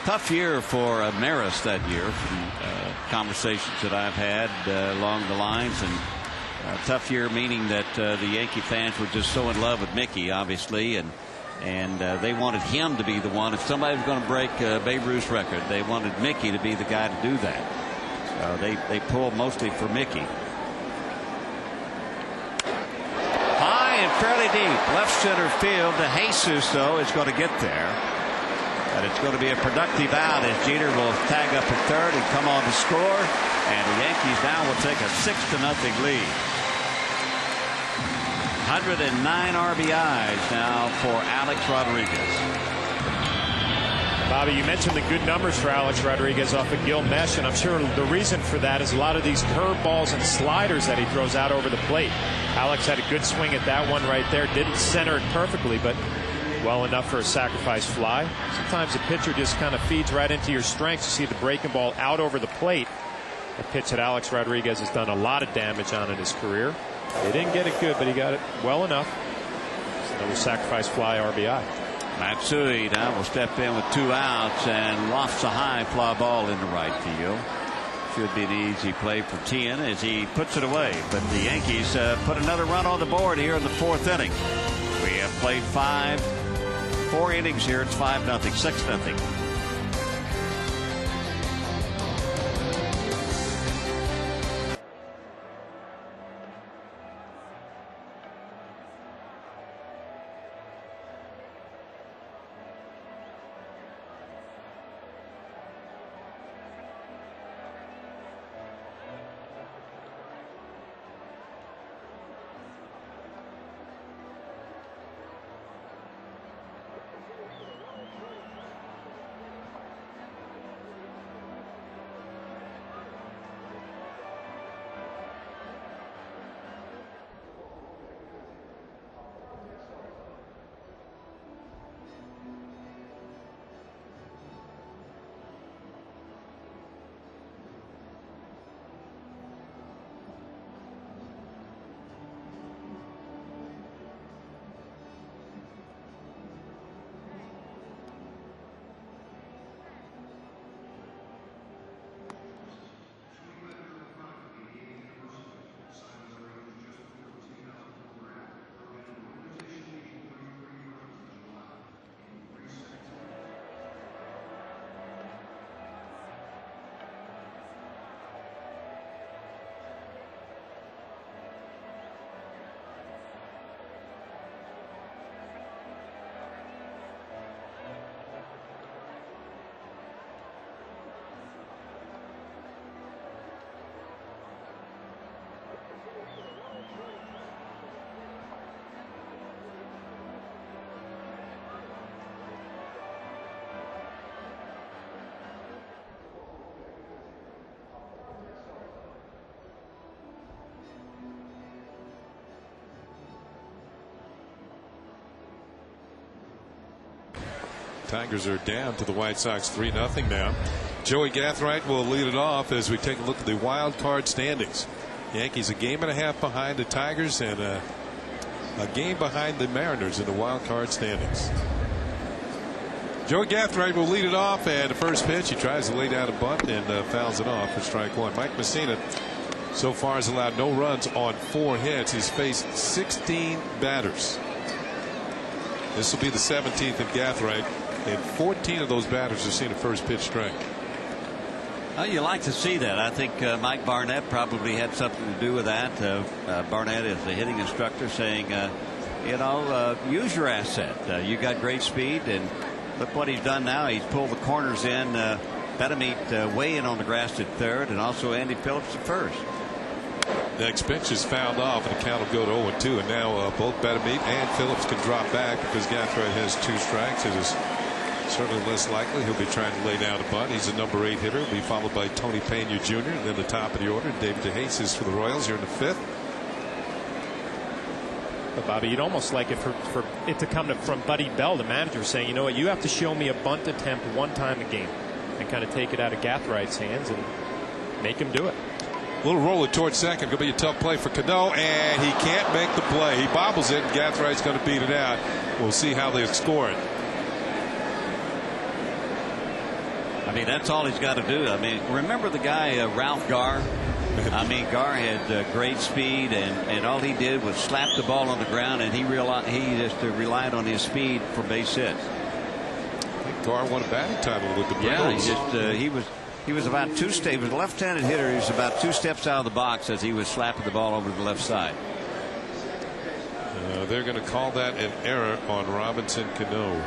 Speaker 3: Tough year for Maris that year, from conversations that I've had along the lines, and tough year meaning that the Yankee fans were just so in love with Mickey, obviously, and they wanted him to be the one. If somebody was going to break Babe Ruth's record, they wanted Mickey to be the guy to do that. So they pulled mostly for Mickey. High and fairly deep left center field. De Jesus, though, is going to get there. But it's going to be a productive out as Jeter will tag up at third and come on to score. And the Yankees now will take a 6-0 lead. 109 RBIs now for Alex Rodriguez.
Speaker 4: Bobby, you mentioned the good numbers for Alex Rodriguez off of Gil Mesh, and I'm sure the reason for that is a lot of these curveballs and sliders that he throws out over the plate. Alex had a good swing at that one right there. Didn't center it perfectly, but well enough for a sacrifice fly. Sometimes the pitcher just kind of feeds right into your strengths. You see the breaking ball out over the plate. A pitch that Alex Rodriguez has done a lot of damage on in his career. He didn't get it good, but he got it well enough. It's another sacrifice fly RBI.
Speaker 3: Matsui now will step in with 2 outs and lofts a high fly ball into right field. Should be an easy play for Tien as he puts it away. But the Yankees put another run on the board here in the 4th inning. We have played 4 innings here. It's 5-0, 6-0.
Speaker 2: Tigers are down to the White Sox 3-0 now. Joey Gathright will lead it off as we take a look at the wild card standings. Yankees a game and a half behind the Tigers and a game behind the Mariners in the wild card standings. Joey Gathright will lead it off, and the first pitch he tries to lay down a bunt and fouls it off for strike one. Mike Messina so far has allowed no runs on 4 hits. He's faced 16 batters. This will be the 17th in Gathright, and 14 of those batters have seen a first pitch strike.
Speaker 3: Well, you like to see that. I think Mike Barnett probably had something to do with that. Barnett is the hitting instructor saying, use your asset. You got great speed, and look what he's done now. He's pulled the corners in. Betemeet way in on the grass at third, and also Andy Phillips at first.
Speaker 2: Next pitch is fouled off, and the count will go to 0-2. And now both Betemeet and Phillips can drop back because Gathright has 2 strikes. It is certainly less likely he'll be trying to lay down a bunt. He's a number 8 hitter. Will be followed by Tony Pena Jr. And then the top of the order, David DeJesus for the Royals here in the 5th.
Speaker 4: But Bobby, you'd almost like it for it to come from Buddy Bell, the manager, saying, you know what, you have to show me a bunt attempt 1 time a game, and kind of take it out of Gathright's hands and make him do it.
Speaker 2: Little roller towards second. Going to be a tough play for Cano, and he can't make the play. He bobbles it, and Gathright's going to beat it out. We'll see how they score it.
Speaker 3: I mean, that's all he's got to do. I mean, remember the guy Ralph Garr? I mean, Garr had great speed, and all he did was slap the ball on the ground, and he just relied on his speed for base hits.
Speaker 2: I think Garr won a batting title with the Braves.
Speaker 3: Yeah, he was about 2 steps. He was a left-handed hitter. He was about 2 steps out of the box as he was slapping the ball over to the left side.
Speaker 2: They're going to call that an error on Robinson Cano.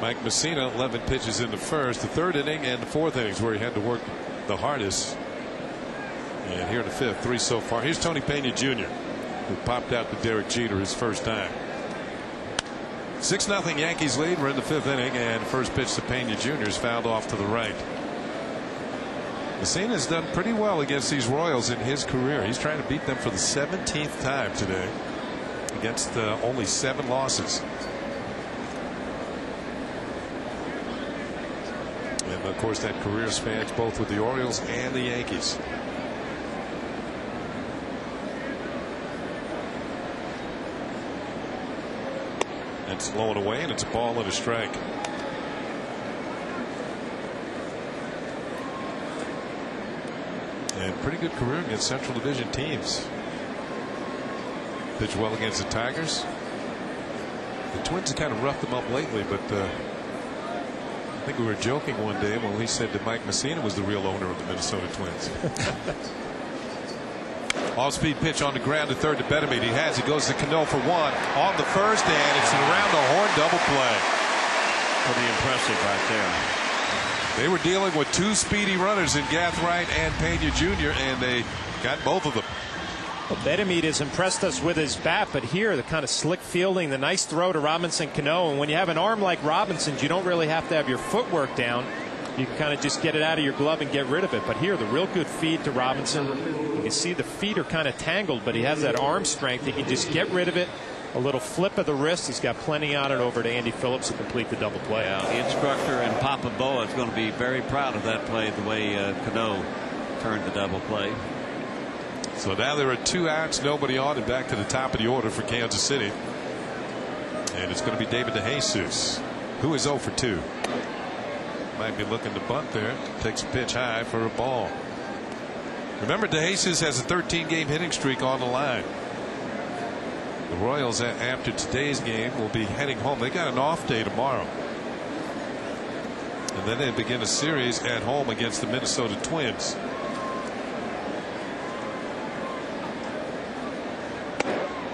Speaker 2: Mike Messina 11 pitches in the first, the 3rd inning, and the 4th innings where he had to work the hardest. And here in the 5th, 3 so far. Here's Tony Pena Jr., who popped out to Derek Jeter his first time. 6-0 Yankees lead. We're in the 5th inning, and first pitch to Pena Jr. is fouled off to the right. Messina has done pretty well against these Royals in his career. He's trying to beat them for the 17th time today against only 7 losses. And of course that career spans both with the Orioles and the Yankees. It's low and away, and it's a ball and a strike. And pretty good career against Central Division teams. Pitched well against the Tigers. The Twins have kind of roughed them up lately, but I think we were joking one day when we said that Mike Messina was the real owner of the Minnesota Twins. Off-speed pitch on the ground to third to Betemeet. He has. He goes to Cano for 1 on the first, and it's an around the horn double play.
Speaker 3: Pretty impressive right there.
Speaker 2: They were dealing with 2 speedy runners in Gathright and Pena Jr., and they got both of them.
Speaker 4: Well, Betemeet has impressed us with his bat, but here the kind of slick fielding, the nice throw to Robinson Cano, and when you have an arm like Robinson's, you don't really have to have your footwork down. You can kind of just get it out of your glove and get rid of it. But here, the real good feed to Robinson. You can see the feet are kind of tangled, but he has that arm strength. He can just get rid of it. A little flip of the wrist. He's got plenty on it over to Andy Phillips to complete the double play.
Speaker 3: The instructor and Papa Boa is going to be very proud of that play, the way Cano turned the double play.
Speaker 2: So now there are 2 outs, nobody on, and back to the top of the order for Kansas City. And it's going to be David DeJesus, who is 0 for 2. Might be looking to bunt there. Takes a pitch high for a ball. Remember, DeJesus has a 13-game hitting streak on the line. The Royals, after today's game, will be heading home. They got an off day tomorrow. And then they begin a series at home against the Minnesota Twins.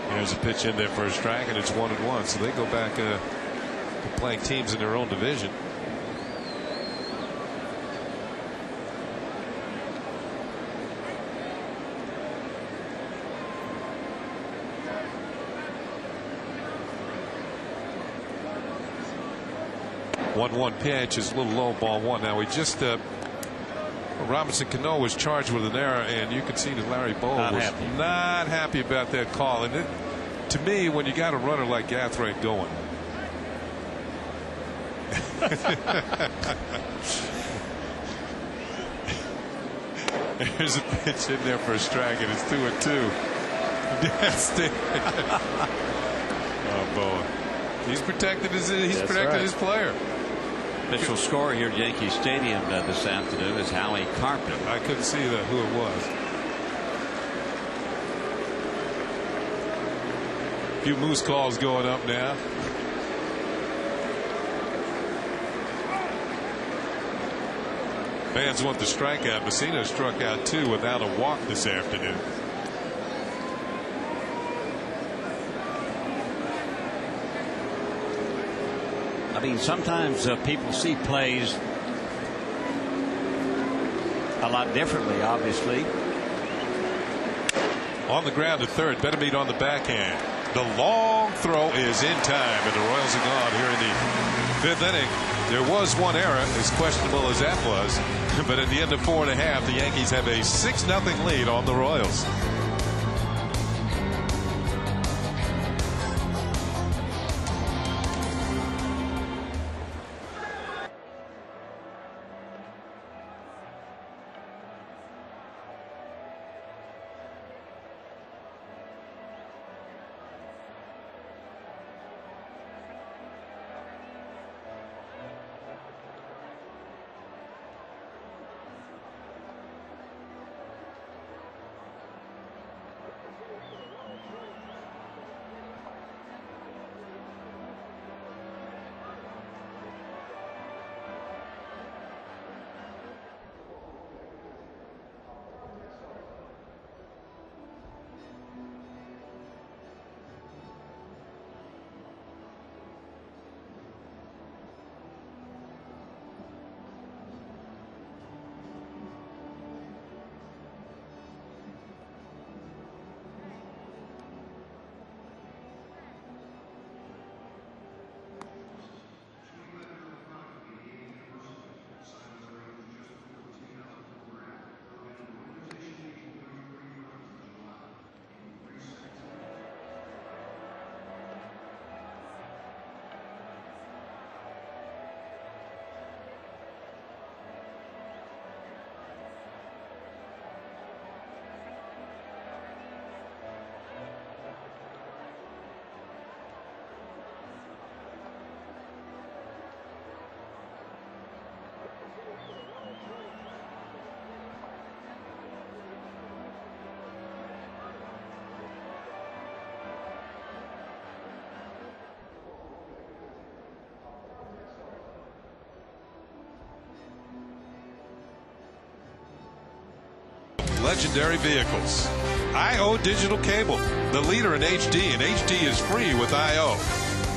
Speaker 2: There's a pitch in there for a strike, and it's 1-1. So they go back to playing teams in their own division. One pitch is a little low, ball 1. Now we just Robinson Cano was charged with an error, and you can see that Larry Bowa was not happy about that call. And to me, when you got a runner like Gathright going, There's a pitch in there for a strike, and it's 2-2. That's it. Oh, Bowen. He's protected his his player.
Speaker 3: Official score here at Yankee Stadium this afternoon is Howie Carpenter.
Speaker 2: I couldn't see who it was. A few Moose calls going up now. Fans want the strikeout. Messina struck out 2 without a walk this afternoon.
Speaker 3: I mean, sometimes people see plays a lot differently, obviously.
Speaker 2: On the ground at third, Benamed on the backhand. The long throw is in time, and the Royals are gone here in the 5th inning. There was one error, as questionable as that was, but at the end of 4 1/2, the Yankees have a 6-0 lead on the Royals. Legendary vehicles. IO Digital Cable, the leader in HD, and HD is free with IO.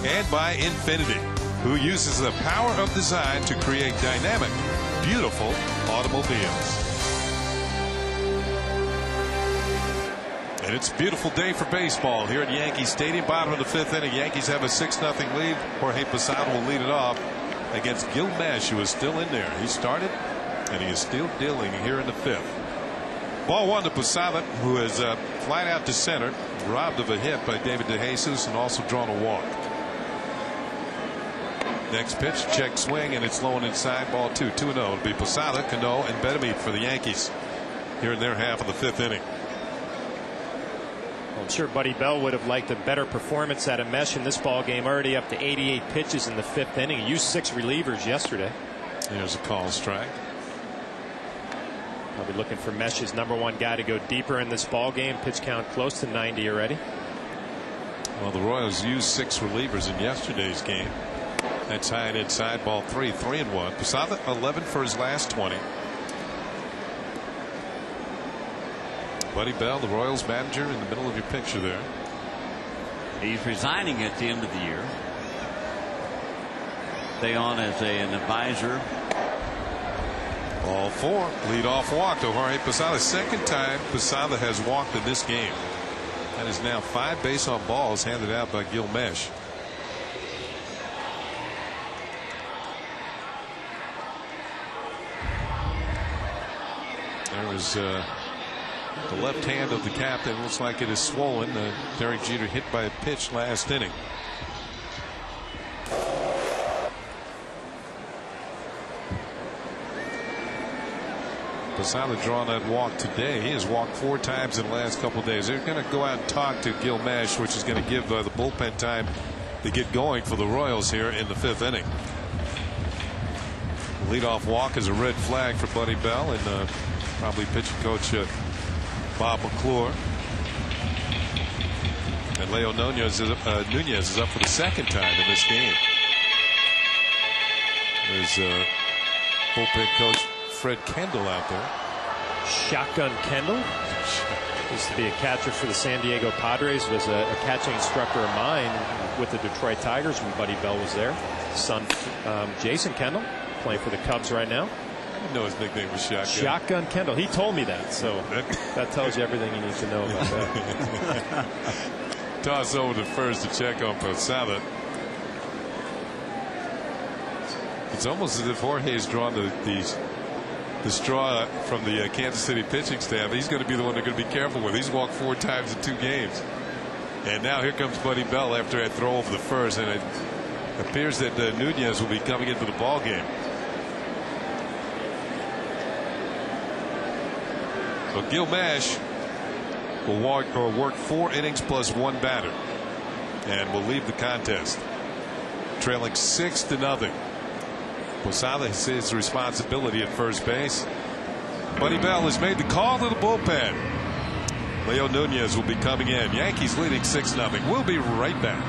Speaker 2: And by Infinity, who uses the power of design to create dynamic, beautiful automobiles. And it's a beautiful day for baseball here at Yankee Stadium. Bottom of the 5th inning. Yankees have a 6-0 lead. Jorge Posada will lead it off against Gil Mesh, who is still in there. He started, and he is still dealing here in the 5th. Ball 1 to Posada, who is flied out to center, robbed of a hit by David DeJesus, and also drawn a walk. Next pitch, check swing, and it's low and inside. Ball 2, 2-0. It'll be Posada, Cano, and Benamed for the Yankees here in their half of the 5th inning.
Speaker 4: Well, I'm sure Buddy Bell would have liked a better performance out of Mesh in this ball game. Already up to 88 pitches in the 5th inning. He used 6 relievers yesterday.
Speaker 2: There's a call strike.
Speaker 4: I'll be looking for Mesh's #1 guy to go deeper in this ball game. Pitch count close to 90 already.
Speaker 2: Well, the Royals used 6 relievers in yesterday's game. That's high and inside. Ball 3, 3-1. Posada 11 for his last 20. Buddy Bell, the Royals manager, in the middle of your picture there.
Speaker 3: He's resigning at the end of the year. Stay on as an advisor.
Speaker 2: Ball 4, leadoff walk to Jorge Posada. Second time Posada has walked in this game. That is now 5 base on balls handed out by Gil Mesh. There is the left hand of the captain. Looks like it is swollen. Derek Jeter hit by a pitch last inning. Posada drawn that walk today. He has walked 4 times in the last couple of days. They're going to go out and talk to Gil Mesh, which is going to give the bullpen time to get going for the Royals here in the 5th inning. Leadoff walk is a red flag for Buddy Bell and probably pitching coach Bob McClure. And Leo Nunez is up for the 2nd time in this game. There's bullpen coach Fred Kendall out there.
Speaker 4: Shotgun Kendall used to be a catcher for the San Diego Padres. Was a catching instructor of mine with the Detroit Tigers when Buddy Bell was there. Son Jason Kendall playing for the Cubs right now.
Speaker 2: I didn't know his nickname was Shotgun.
Speaker 4: Shotgun Kendall. He told me that, so that tells you everything you need to know about that.
Speaker 2: Toss over to first to check on Posada. It's almost as if Jorge's drawn the straw from the Kansas City pitching staff. He's going to be the one they're going to be careful with. He's walked 4 times in 2 games. And now here comes Buddy Bell after that throw over the first, and it appears that Nunez will be coming into the ball game. So Gil Mesh will work 4 innings plus 1 batter and will leave the contest trailing 6-0. Posada has his responsibility at first base. Buddy Bell has made the call to the bullpen. Leo Nunez will be coming in. Yankees leading 6-0. We'll be right back.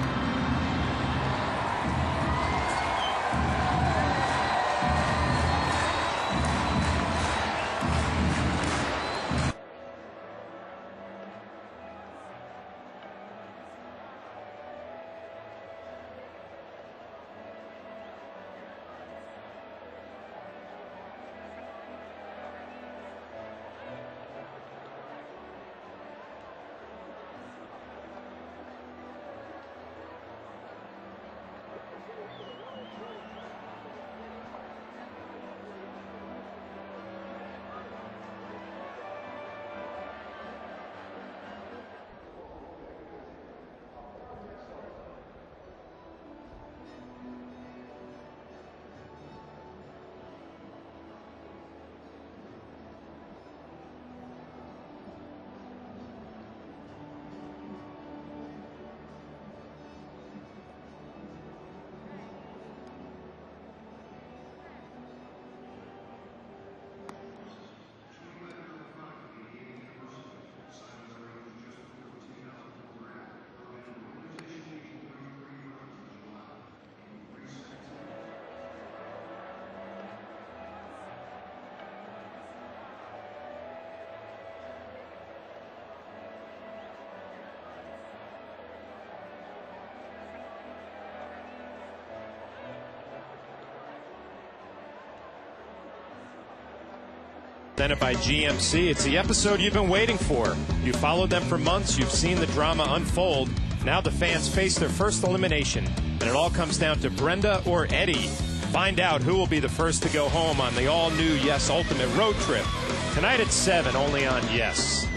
Speaker 4: Presented by GMC. It's the episode you've been waiting for. You followed them for months. You've seen the drama unfold. Now the fans face their first elimination, and it all comes down to Brenda or Eddie. Find out who will be the first to go home on the all-new Yes Ultimate Road Trip. Tonight at 7, only on Yes.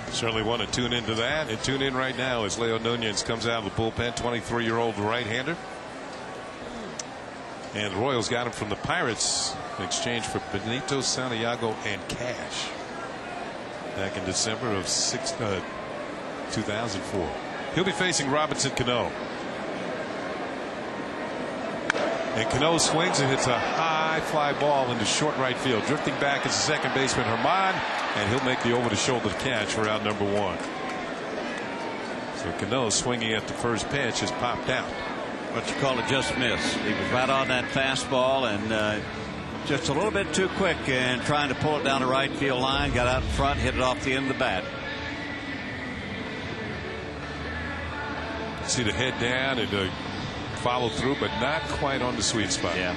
Speaker 2: Certainly want to tune into that, and tune in right now as Leo Nunez comes out of the bullpen. 23-year-old right-hander. And the Royals got him from the Pirates in exchange for Benito Santiago and cash back in December of 2004. He'll be facing Robinson Cano. And Cano swings and hits a high fly ball into short right field. Drifting back is the second baseman Herman, and he'll make the over-the-shoulder catch for out number 1. So Cano swinging at the first pitch has popped out.
Speaker 3: What you call a just miss. He was right on that fastball and just a little bit too quick and trying to pull it down the right field line. Got out in front, hit it off the end of the bat.
Speaker 2: See the head down and follow through, but not quite on the sweet spot.
Speaker 3: Yeah.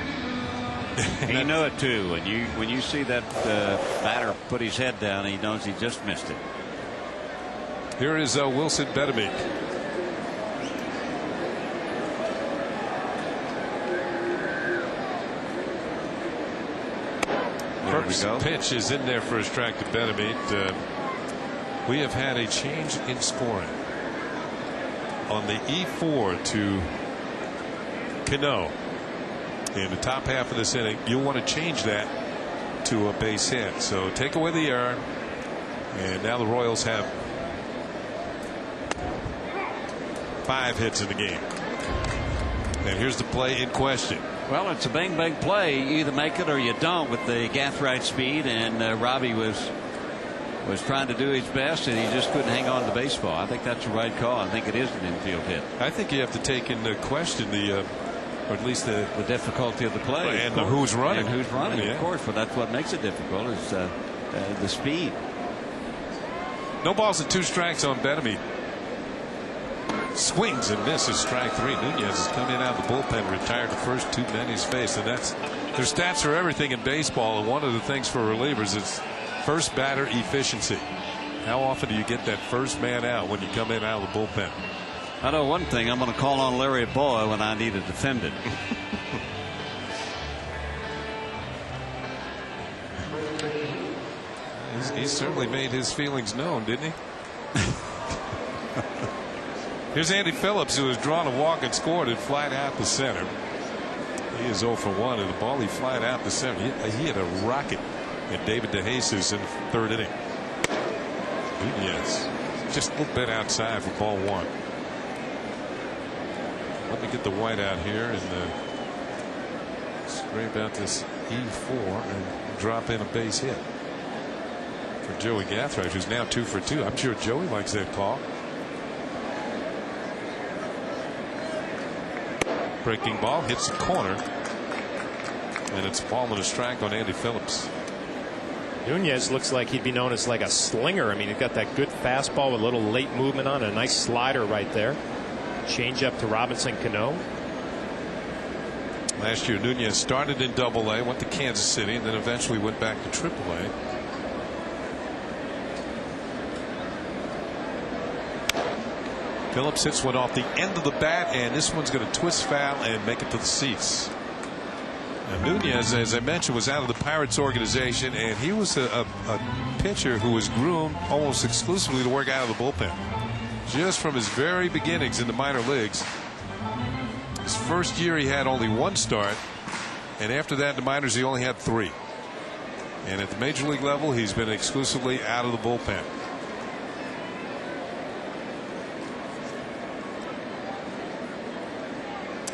Speaker 3: He knew it too. When you see that batter put his head down, he knows he just missed it.
Speaker 2: Here is Wilson Betemik. First pitch is in there for a strike to Betemik. We have had a change in scoring on the E4 to Cano in the top half of this inning. You'll want to change that to a base hit. So take away the error, and now the Royals have 5 hits in the game. And here's the play in question.
Speaker 3: Well, it's a bang play. You either make it or you don't with the Gathright speed, and Robbie was trying to do his best, and he just couldn't hang on to the baseball. I think that's the right call. I think it is an infield hit.
Speaker 2: I think you have to take into question or at least the
Speaker 3: difficulty of the play,
Speaker 2: and who's running.
Speaker 3: And who's running,
Speaker 2: yeah.
Speaker 3: Of course. But that's what makes it difficult is the speed.
Speaker 2: No balls and 2 strikes on Bettamy. Swings and misses, strike 3. Nunez has come in out of the bullpen, retired the first 2 men he's faced, and their stats are everything in baseball. And one of the things for relievers is first batter efficiency. How often do you get that first man out when you come in out of the bullpen?
Speaker 3: I know one thing. I'm going to call on Larry Boy when I need a defendant.
Speaker 2: He certainly made his feelings known, didn't he? Here's Andy Phillips, who has drawn a walk and scored it flat out the center. He is 0 for 1, and the ball he flat out the center. He had a rocket at David DeJesus in the 3rd inning. Nunez just a little bit outside for ball 1. Let me get the white out here and scrape out this E4 and drop in a base hit for Joey Gathright, who's now 2 for 2. I'm sure Joey likes that call. Breaking ball hits the corner, and it's ball and a strike on Andy Phillips.
Speaker 4: Nunez looks like he'd be known as like a slinger. I mean, he's got that good fastball with a little late movement on it, a nice slider right there. Change up to Robinson Cano.
Speaker 2: Last year, Nunez started in Double-A, went to Kansas City, and then eventually went back to Triple-A. Phillips hits one off the end of the bat, and this one's going to twist foul and make it to the seats. And Nunez, as I mentioned, was out of the Pirates organization, and he was a pitcher who was groomed almost exclusively to work out of the bullpen. Just from his very beginnings in the minor leagues. His first year he had only 1 start, and after that in the minors he only had 3. And at the major league level he's been exclusively out of the bullpen.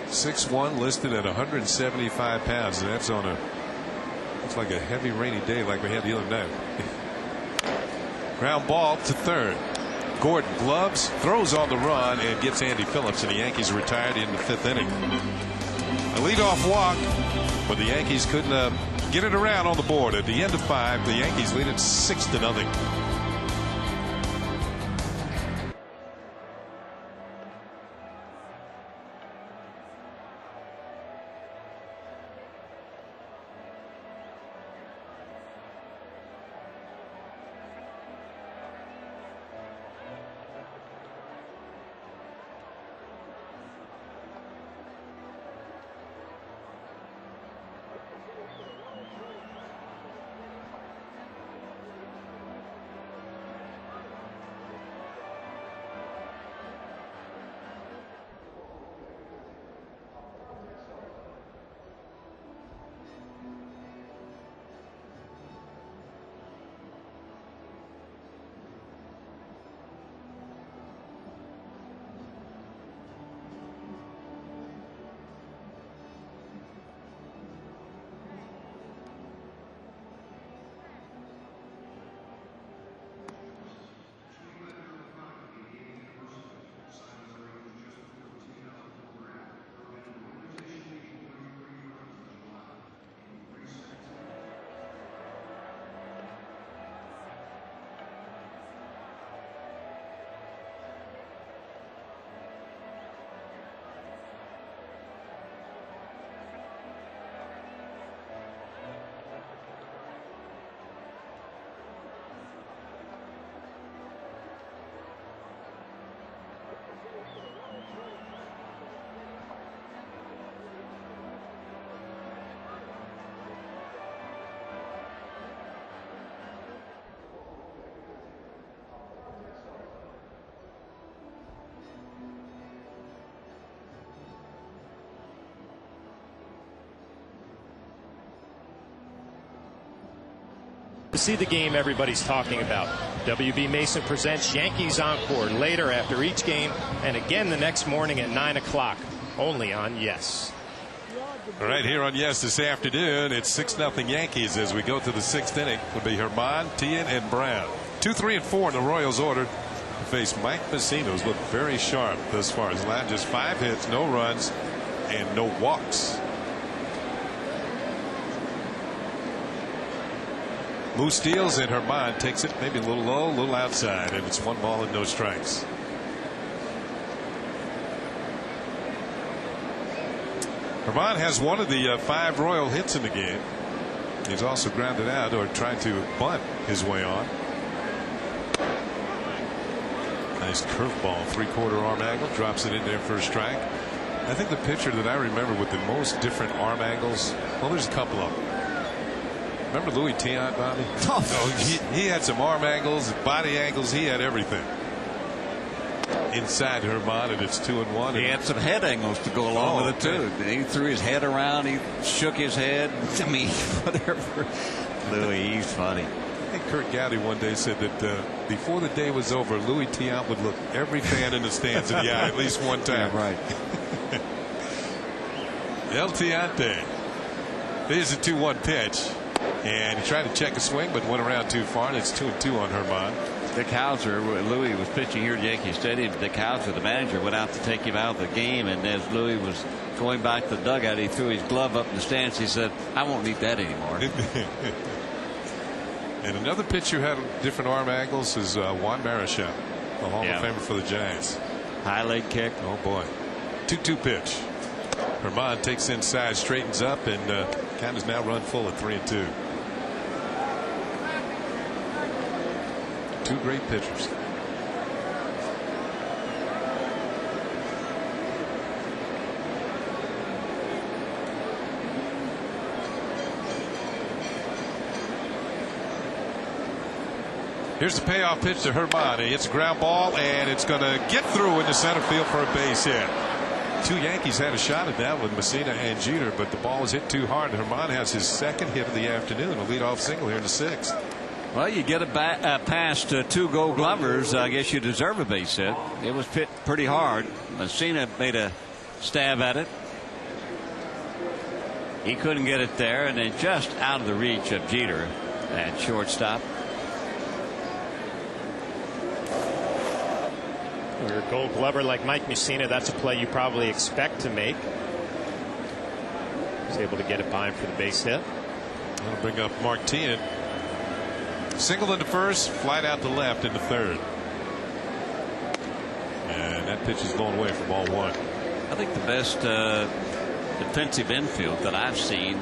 Speaker 2: .61, listed at 175 pounds, and that's on looks like a heavy rainy day like we had the other night. Ground ball to 3rd. Gordon gloves, throws on the run, and gets Andy Phillips, and the Yankees retired in the 5th inning. A leadoff walk, but the Yankees couldn't get it around on the board. At the end of 5, the Yankees lead it 6-0.
Speaker 4: see the game everybody's talking about. WB Mason presents Yankees Encore later after each game and again the next morning at 9 o'clock only on Yes.
Speaker 2: All right, here on Yes this afternoon, it's 6-0 Yankees as we go to the 6th inning. It'll be Herman, Tian, and Brown. 2, 3, and 4 in the Royals order to face Mike Mussina, who's looked very sharp thus far. He's allowed just 5 hits, no runs, and no walks. Moose steals, and Herman takes it maybe a little low, a little outside, and it's 1 ball and no strikes. Herman has one of the 5 Royal hits in the game. He's also grounded out or tried to bunt his way on. Nice curveball, 3/4 arm angle, drops it in there for a strike. I think the pitcher that I remember with the most different arm angles, well, there's a couple of them. Remember Louis Tiant, Bobby? Oh, he had some arm angles, body angles, he had everything. Inside Herman, and it's 2-1.
Speaker 3: He had some head angles to go along with it too. He threw his head around, he shook his head. I mean, whatever. Louis, he's funny.
Speaker 2: I think Kurt Gowdy one day said that before the day was over, Louis Tiant would look every fan in the stands in the eye at least one time.
Speaker 3: Yeah, right.
Speaker 2: El Tiante. Here's a 2-1 pitch, and he tried to check a swing, but went around too far, and it's 2-2 on Herman.
Speaker 3: Dick Hauser, Louis was pitching here at Yankee Stadium. Dick Hauser, the manager, went out to take him out of the game, and as Louis was going back to the dugout, he threw his glove up in the stands. He said, "I won't need that anymore."
Speaker 2: And another pitcher who had different arm angles is Juan Marichal, the Hall of Famer for the Giants.
Speaker 3: High leg kick.
Speaker 2: Oh boy. 2-2 pitch. Herman takes inside, straightens up, and count is now run full at 3-2. 2 great pitchers. Here's the payoff pitch to Herman. He hits a ground ball, and it's going to get through into center field for a base hit. 2 Yankees had a shot at that with Mussina and Jeter, but the ball was hit too hard. Herman has his 2nd hit of the afternoon, a leadoff single here in the 6th.
Speaker 3: Well, you get it past 2 Gold Glovers, I guess you deserve a base hit. It was hit pretty hard. Mussina made a stab at it. He couldn't get it there, and then just out of the reach of Jeter at shortstop.
Speaker 4: You're a Gold Glover like Mike Mussina, that's a play you probably expect to make. He's able to get it by him for the base hit.
Speaker 2: That'll bring up Mark Tian. Single into first, flight out to left into third. And that pitch is going away for ball 1.
Speaker 3: I think the best defensive infield that I've seen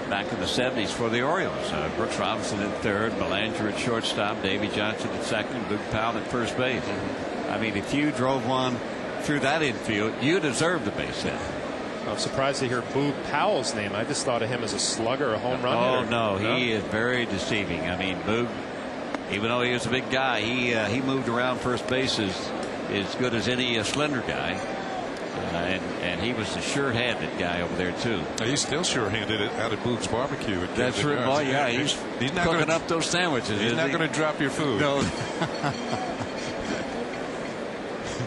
Speaker 3: back in the 70s for the Orioles. Brooks Robinson at third, Belanger at shortstop, Davey Johnson at second, and Boog Powell at first base. I mean, if you drove one through that infield, you deserve the base hit.
Speaker 4: I'm surprised to hear Boog Powell's name. I just thought of him as a slugger, a home run hitter.
Speaker 3: No, he is very deceiving. I mean, Boog, even though he was a big guy, he moved around first base as good as any slender guy. And he was the sure-handed guy over there too.
Speaker 2: He's still sure-handed out at Boog's Barbecue.
Speaker 3: That's right. Well, yeah, he's not cooking up those sandwiches.
Speaker 2: He's not going to drop your food.
Speaker 3: No.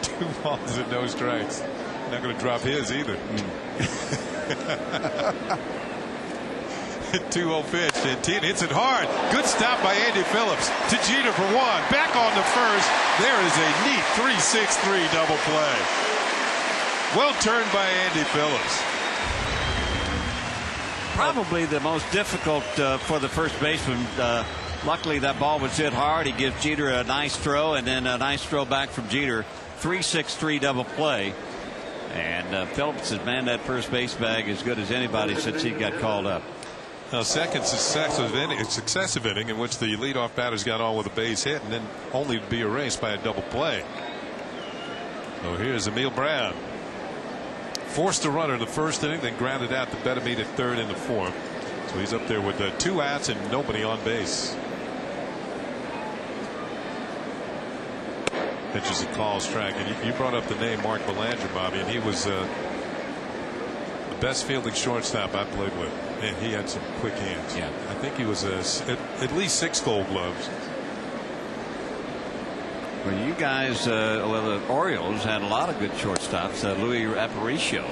Speaker 2: 2 balls and no strikes. Not going to drop his either. 2-0 pitch, and Tian hits it hard. Good stop by Andy Phillips to Jeter for 1. Back on the first. There is a neat 3-6-3 double play. Well turned by Andy Phillips.
Speaker 3: Probably the most difficult for the first baseman. Luckily, that ball was hit hard. He gives Jeter a nice throw, and then a nice throw back from Jeter. 3-6-3 double play. And Phillips has manned that first base bag as good as anybody since he got called up.
Speaker 2: A second successive inning in which the leadoff batters got on with a base hit and then only to be erased by a double play. So here's Emil Brown. Forced a runner in the first inning, then grounded out to Betemit at third in the 4th. So he's up there with 2 outs and nobody on base. Pitches a call strike, and you brought up the name Mark Belanger, Bobby, and he was the best fielding shortstop I played with. Man, he had some quick hands.
Speaker 3: Yeah.
Speaker 2: I think he was at least 6 Gold Gloves.
Speaker 3: Well, you guys, the Orioles had a lot of good shortstops. Louis Aparicio,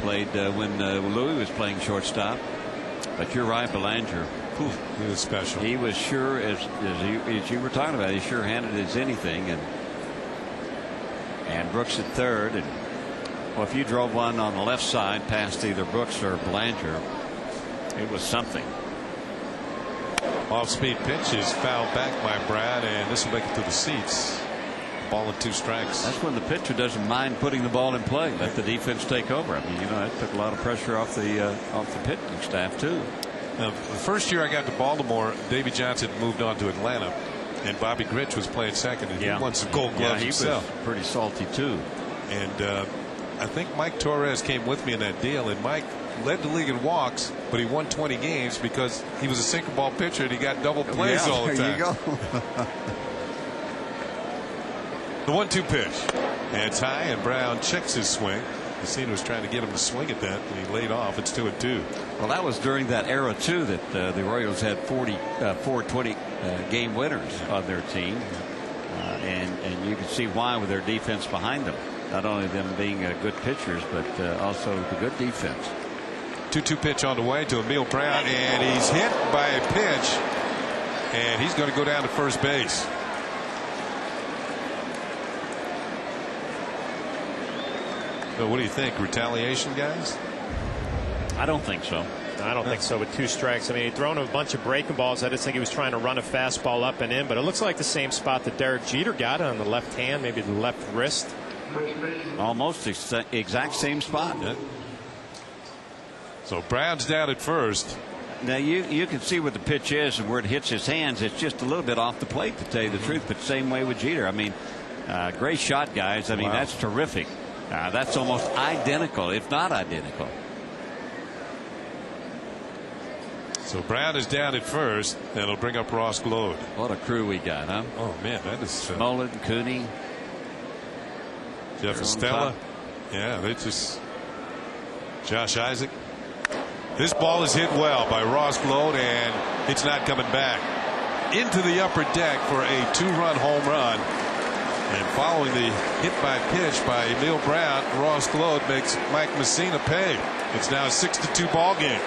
Speaker 3: played when Louis was playing shortstop. But you're right, Belanger.
Speaker 2: He was special.
Speaker 3: He was sure, as you were talking about, he sure-handed as anything. And Brooks at third. And well, if you drove one on the left side past either Brooks or Belanger, it was something.
Speaker 2: Off-speed pitch is fouled back by Brown, and this will make it to the seats. Ball and 2 strikes.
Speaker 3: That's when the pitcher doesn't mind putting the ball in play. Let the defense take over. I mean, that took a lot of pressure off the pitching staff too.
Speaker 2: Now, the first year I got to Baltimore, Davy Johnson moved on to Atlanta, and Bobby Grich was playing second, and he won some Gold Gloves himself.
Speaker 3: Was pretty salty too.
Speaker 2: And I think Mike Torres came with me in that deal, and Mike led the league in walks, but he won 20 games because he was a sinker ball pitcher and he got double plays all the time.
Speaker 3: There you go.
Speaker 2: The 1-2 pitch, and it's high, and Brown checks his swing. Messina was trying to get him to swing at that, and he laid off. It's 2-2.
Speaker 3: Well, that was during that era too that the Royals had 420 game winners on their team, and you can see why with their defense behind them. Not only them being good pitchers, but also the good defense.
Speaker 2: 2-2 pitch on the way to Emil Brown, and he's hit by a pitch, and he's going to go down to first base. So what do you think? Retaliation, guys?
Speaker 3: I don't think so.
Speaker 4: I don't think so with 2 strikes. I mean, he'd thrown a bunch of breaking balls. I just think he was trying to run a fastball up and in, but it looks like the same spot that Derek Jeter got on the left hand, maybe the left wrist.
Speaker 3: Almost the exact same spot.
Speaker 2: Yeah. So Brown's down at first.
Speaker 3: Now you can see where the pitch is and where it hits his hands. It's just a little bit off the plate, to tell you the truth, but same way with Jeter. I mean, great shot, guys. I mean, that's terrific. That's almost identical, if not identical.
Speaker 2: So Brown is down at first. That'll bring up Ross Glode.
Speaker 3: What a crew we got, huh?
Speaker 2: Oh man, that is
Speaker 3: Mullen, Cooney,
Speaker 2: Jeff Estella. Yeah, they just Josh Isaac. This ball is hit well by Ross Glode, and it's not coming back into the upper deck for a 2-run home run. And following the hit by pitch by Emil Brown, Ross Glode makes Mike Messina pay. It's now a 6-2 ball game.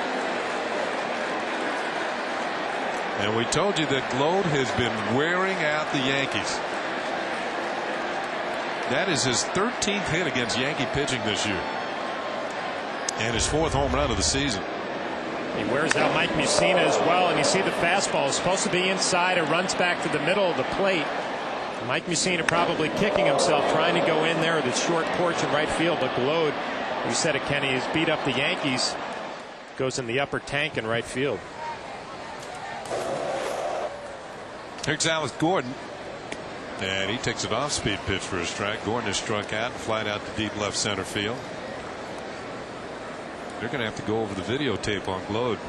Speaker 2: And we told you that Glode has been wearing out the Yankees. That is his 13th hit against Yankee pitching this year, and his 4th home run of the season.
Speaker 4: He wears out Mike Messina as well, and you see the fastball is supposed to be inside. It runs back to the middle of the plate. Mike Messina probably kicking himself trying to go in there at the short porch in right field, but Glode, you said it, Kenny, has beat up the Yankees. Goes in the upper tank in right field.
Speaker 2: Here's Alex Gordon, and he takes an off-speed pitch for a strike. Gordon is struck out and flied out to deep left center field. They're going to have to go over the videotape on Glode.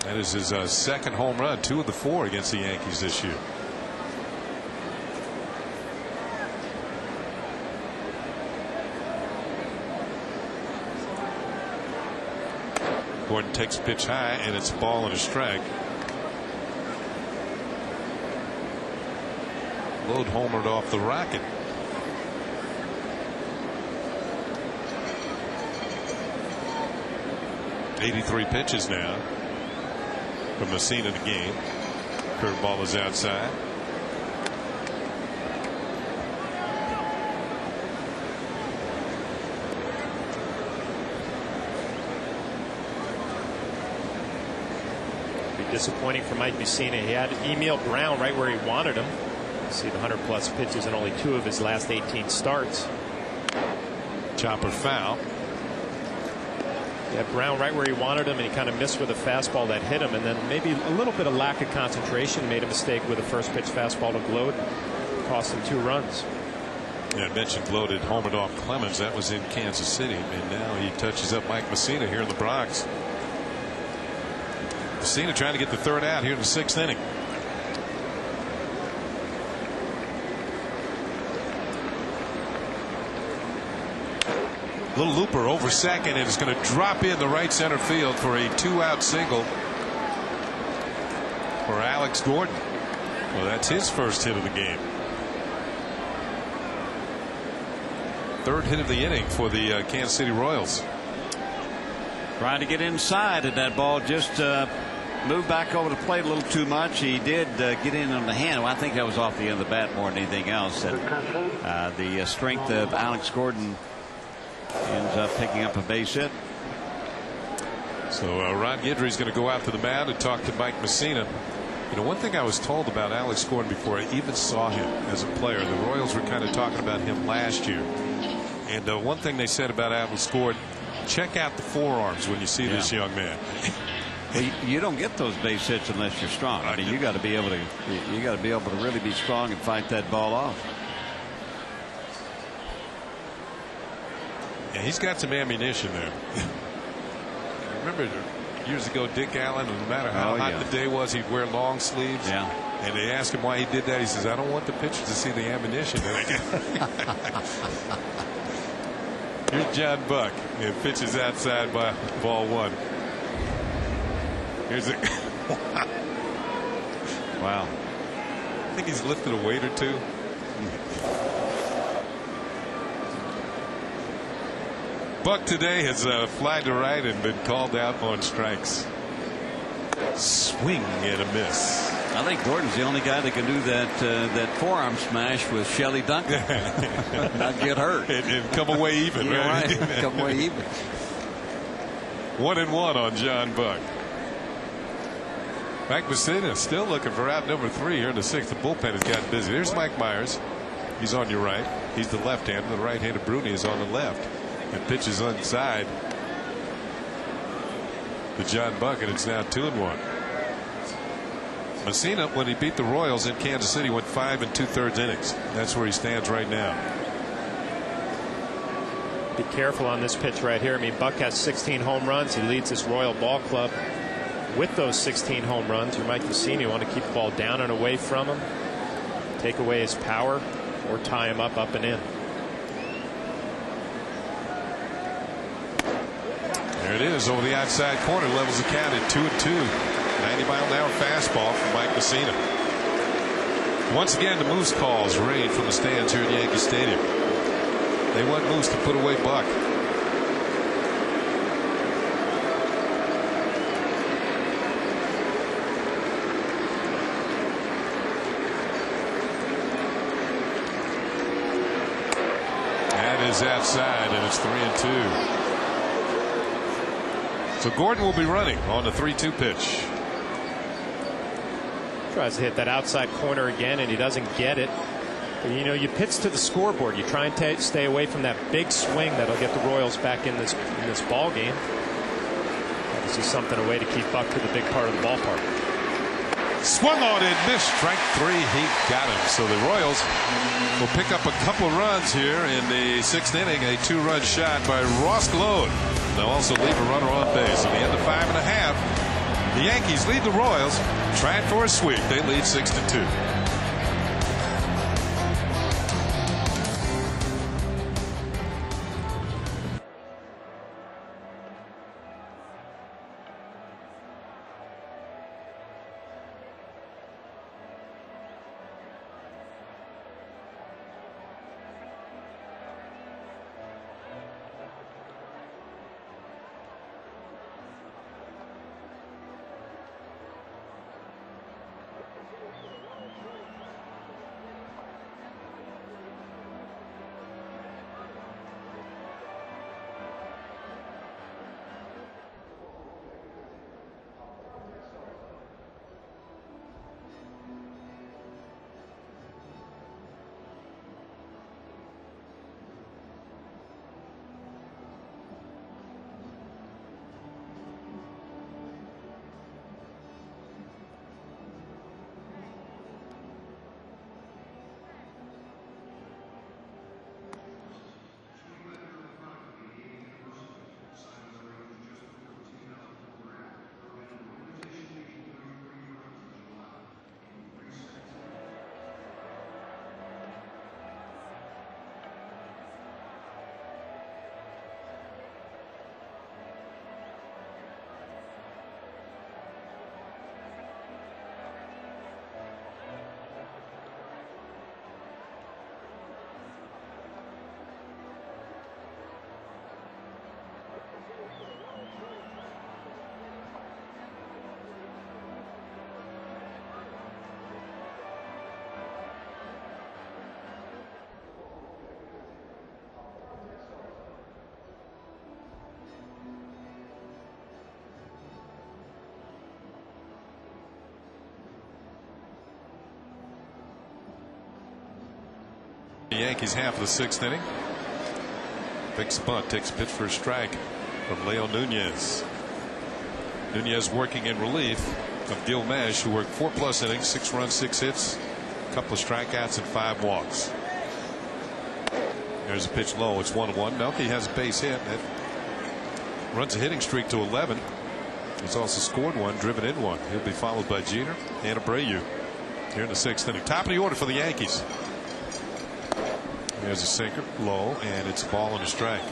Speaker 2: That is his 2nd home run, 2 of the 4 against the Yankees this year. Gordon takes a pitch high, and it's a ball and a strike. Glode homered off the Rocket. .83 pitches now from Messina in the game. Curveball is outside.
Speaker 4: Be disappointing for Mike Messina. He had Emil Brown right where he wanted him. See the 100+ pitches in only 2 of his last 18 starts.
Speaker 2: Chopper foul.
Speaker 4: Yeah, Brown right where he wanted him, and he kind of missed with a fastball that hit him, and then maybe a little bit of lack of concentration. Made a mistake with a first pitch fastball to Glode, cost him 2 runs.
Speaker 2: Yeah, I mentioned Glode had homered off Clemens. That was in Kansas City, and now he touches up Mike Messina here in the Bronx. Messina trying to get the 3rd out here in the 6th inning. Little looper over second, and it's going to drop in the right center field for a 2-out single for Alex Gordon. Well, that's his first hit of the game. Third hit of the inning for the Kansas City Royals.
Speaker 3: Trying to get inside, and that ball just moved back over the plate a little too much. He did get in on the hand. Well, I think that was off the end of the bat more than anything else. And, the strength of Alex Gordon ends up picking up a base hit.
Speaker 2: So Ron Guidry's going to go out to the mound and talk to Mike Messina. You know, one thing I was told about Alex Gordon before I even saw him as a player, the Royals were kind of talking about him last year. And one thing they said about Alex Gordon, check out the forearms when you see this young man.
Speaker 3: Well, you don't get those base hits unless you're strong. I mean, you got to be able to really be strong and fight that ball off.
Speaker 2: Yeah, he's got some ammunition there. Remember years ago, Dick Allen, no matter how hot the day was, he'd wear long sleeves.
Speaker 3: Yeah.
Speaker 2: And they asked him why he did that. He says, I don't want the pitchers to see the ammunition. Here's John Buck. It pitches outside by ball one. Here's it.
Speaker 3: Wow.
Speaker 2: I think he's lifted a weight or two. Buck today has flied to right and been called out on strikes. Swing and a miss.
Speaker 3: I think Gordon's the only guy that can do that forearm smash with Shelley Duncan. Not get hurt
Speaker 2: and come away even.
Speaker 3: Right? Come away even.
Speaker 2: 1-1 on John Buck. Mike Messina still looking for out number 3 here in the 6th. The bullpen has gotten busy. There's Mike Myers. He's on your right. He's the left-hander. The right-handed Bruni is on the left. And pitches inside to John Buck, and it's now 2-1. Messina, when he beat the Royals in Kansas City, went 5 2/3 innings. That's where he stands right now.
Speaker 4: Be careful on this pitch right here. I mean, Buck has 16 home runs. He leads this Royal ball club with those 16 home runs. You might Messina, you want to keep the ball down and away from him, take away his power, or tie him up and in.
Speaker 2: There it is over the outside corner, levels the count at 2-2. 90-mile-an-hour fastball from Mike Messina. Once again, the Moose calls rain from the stands here at Yankee Stadium. They want Moose to put away Buck. That is outside, and it's 3-2. So Gordon will be running on the 3-2 pitch.
Speaker 4: Tries to hit that outside corner again, and he doesn't get it. But, you know, you pitch to the scoreboard. You try and stay away from that big swing that'll get the Royals back in this ball game. Obviously, something away to keep Buck to the big part of the ballpark.
Speaker 2: Swung on and missed. Strike 3. He got him. So the Royals will pick up a couple of runs here in the 6th inning. A 2-run shot by Ross Glode. They'll also leave a runner on base. At the end of 5.5, the Yankees lead the Royals, trying for a sweep. They lead 6-2. the Yankees half of the 6th inning. Big bunt takes a pitch for a strike from Leo Nunez. Nunez working in relief of Gil Mesh, who worked 4+ innings, 6 runs, 6 hits, a couple of strikeouts and 5 walks. There's a pitch low. It's 1-1. Melky has a base hit that runs a hitting streak to 11. He's also scored 1, driven in 1. He'll be followed by Jeter and Abreu here in the 6th inning. Top of the order for the Yankees. There's a sinker, low, and it's a ball and a strike.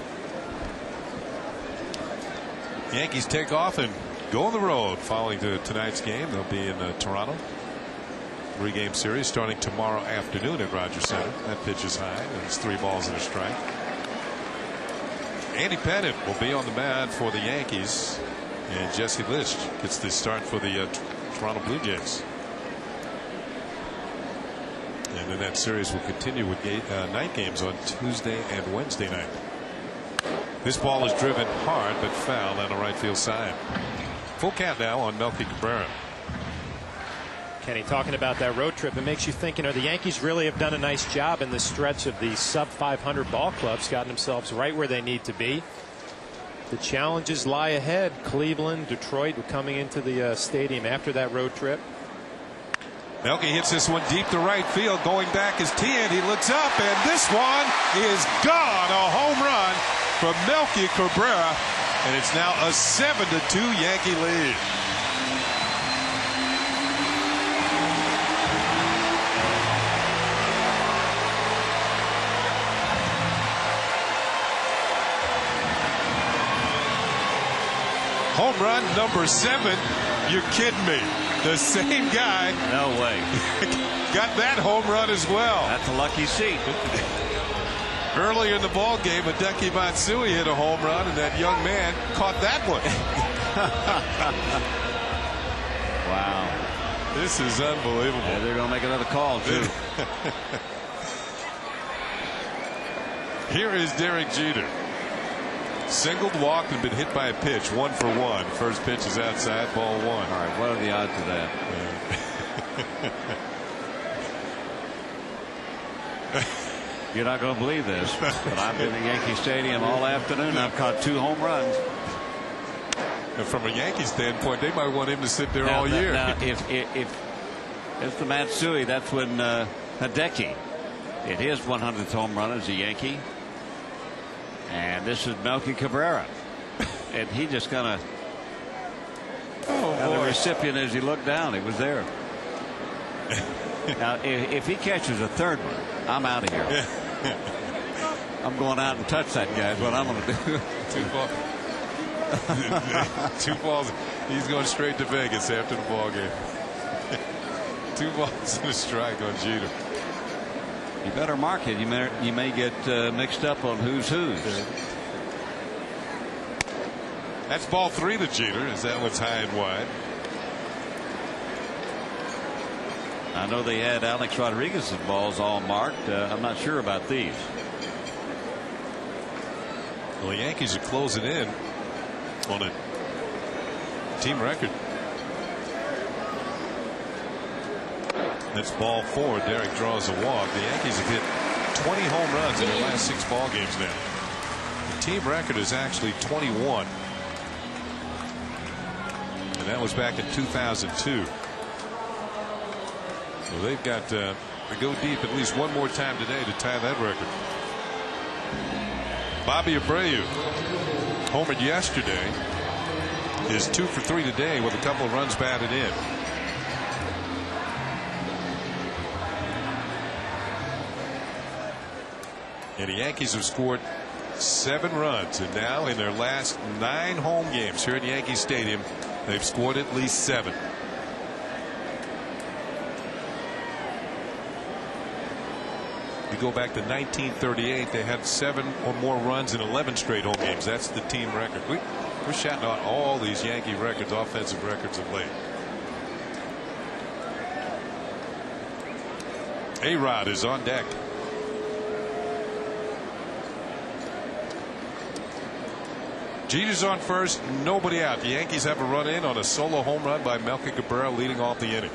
Speaker 2: Yankees take off and go on the road following tonight's game. They'll be in Toronto. 3-game series starting tomorrow afternoon at Rogers Center. That pitch is high, and it's 3 balls and a strike. Andy Pettitte will be on the mound for the Yankees, and Jesse Lisch gets the start for the Toronto Blue Jays. And then that series will continue with night games on Tuesday and Wednesday night. This ball is driven hard but foul on the right field side. Full count now on Melky Cabrera.
Speaker 4: Kenny, talking about that road trip, it makes you think, the Yankees really have done a nice job in this stretch of the sub 500 ball clubs, gotten themselves right where they need to be. The challenges lie ahead. Cleveland, Detroit were coming into the stadium after that road trip.
Speaker 2: Melky hits this one deep to right field. Going back is Tien. He looks up, and this one is gone. A home run from Melky Cabrera, and it's now a 7-2 Yankee lead. Home run number 7. You're kidding me. The same guy.
Speaker 3: No way.
Speaker 2: Got that home run as well.
Speaker 3: That's a lucky seat.
Speaker 2: Earlier in the ball game, Hideki Matsui hit a home run, and that young man caught that one.
Speaker 3: Wow.
Speaker 2: This is unbelievable.
Speaker 3: Yeah, they're going to make another call, too.
Speaker 2: Here is Derek Jeter. Singled, walked, and been hit by a pitch. 1 for 1. First pitch is outside, ball 1.
Speaker 3: All right, what are the odds of that? You're not going to believe this, but I've been in Yankee Stadium all afternoon. I've caught 2 home runs.
Speaker 2: And from a Yankee standpoint, they might want him to sit there all year.
Speaker 3: Now, if it's the Matsui, that's when Hideki hit his 100th home run as a Yankee. And this is Melky Cabrera. And he just kind of the recipient as he looked down. He was there. Now, if he catches a 3rd one, I'm out of here. I'm going out and touch that guy is what I'm going to do.
Speaker 2: 2 balls. He's going straight to Vegas after the ball game. 2 balls and a strike on Jeter.
Speaker 3: You better mark it. You may get mixed up on who's.
Speaker 2: That's ball 3 to Jeter. Is that what's high and wide?
Speaker 3: I know they had Alex Rodriguez's balls all marked. I'm not sure about these.
Speaker 2: Well, the Yankees are closing in on a team record. That's ball 4. Derek draws a walk. The Yankees have hit 20 home runs in their last 6 ball games now. The team record is actually 21. And that was back in 2002. So they've got to go deep at least one more time today to tie that record. Bobby Abreu homered yesterday. Is 2 for 3 today with a couple of runs batted in. And the Yankees have scored 7 runs, and now in their last 9 home games here at Yankee Stadium, they've scored at least 7. You go back to 1938, they had 7 or more runs in 11 straight home games. That's the team record. We're shouting out all these Yankee records, offensive records of late. A-Rod is on deck. Jeter's on first, nobody out. The Yankees have a run in on a solo home run by Melky Cabrera leading off the inning.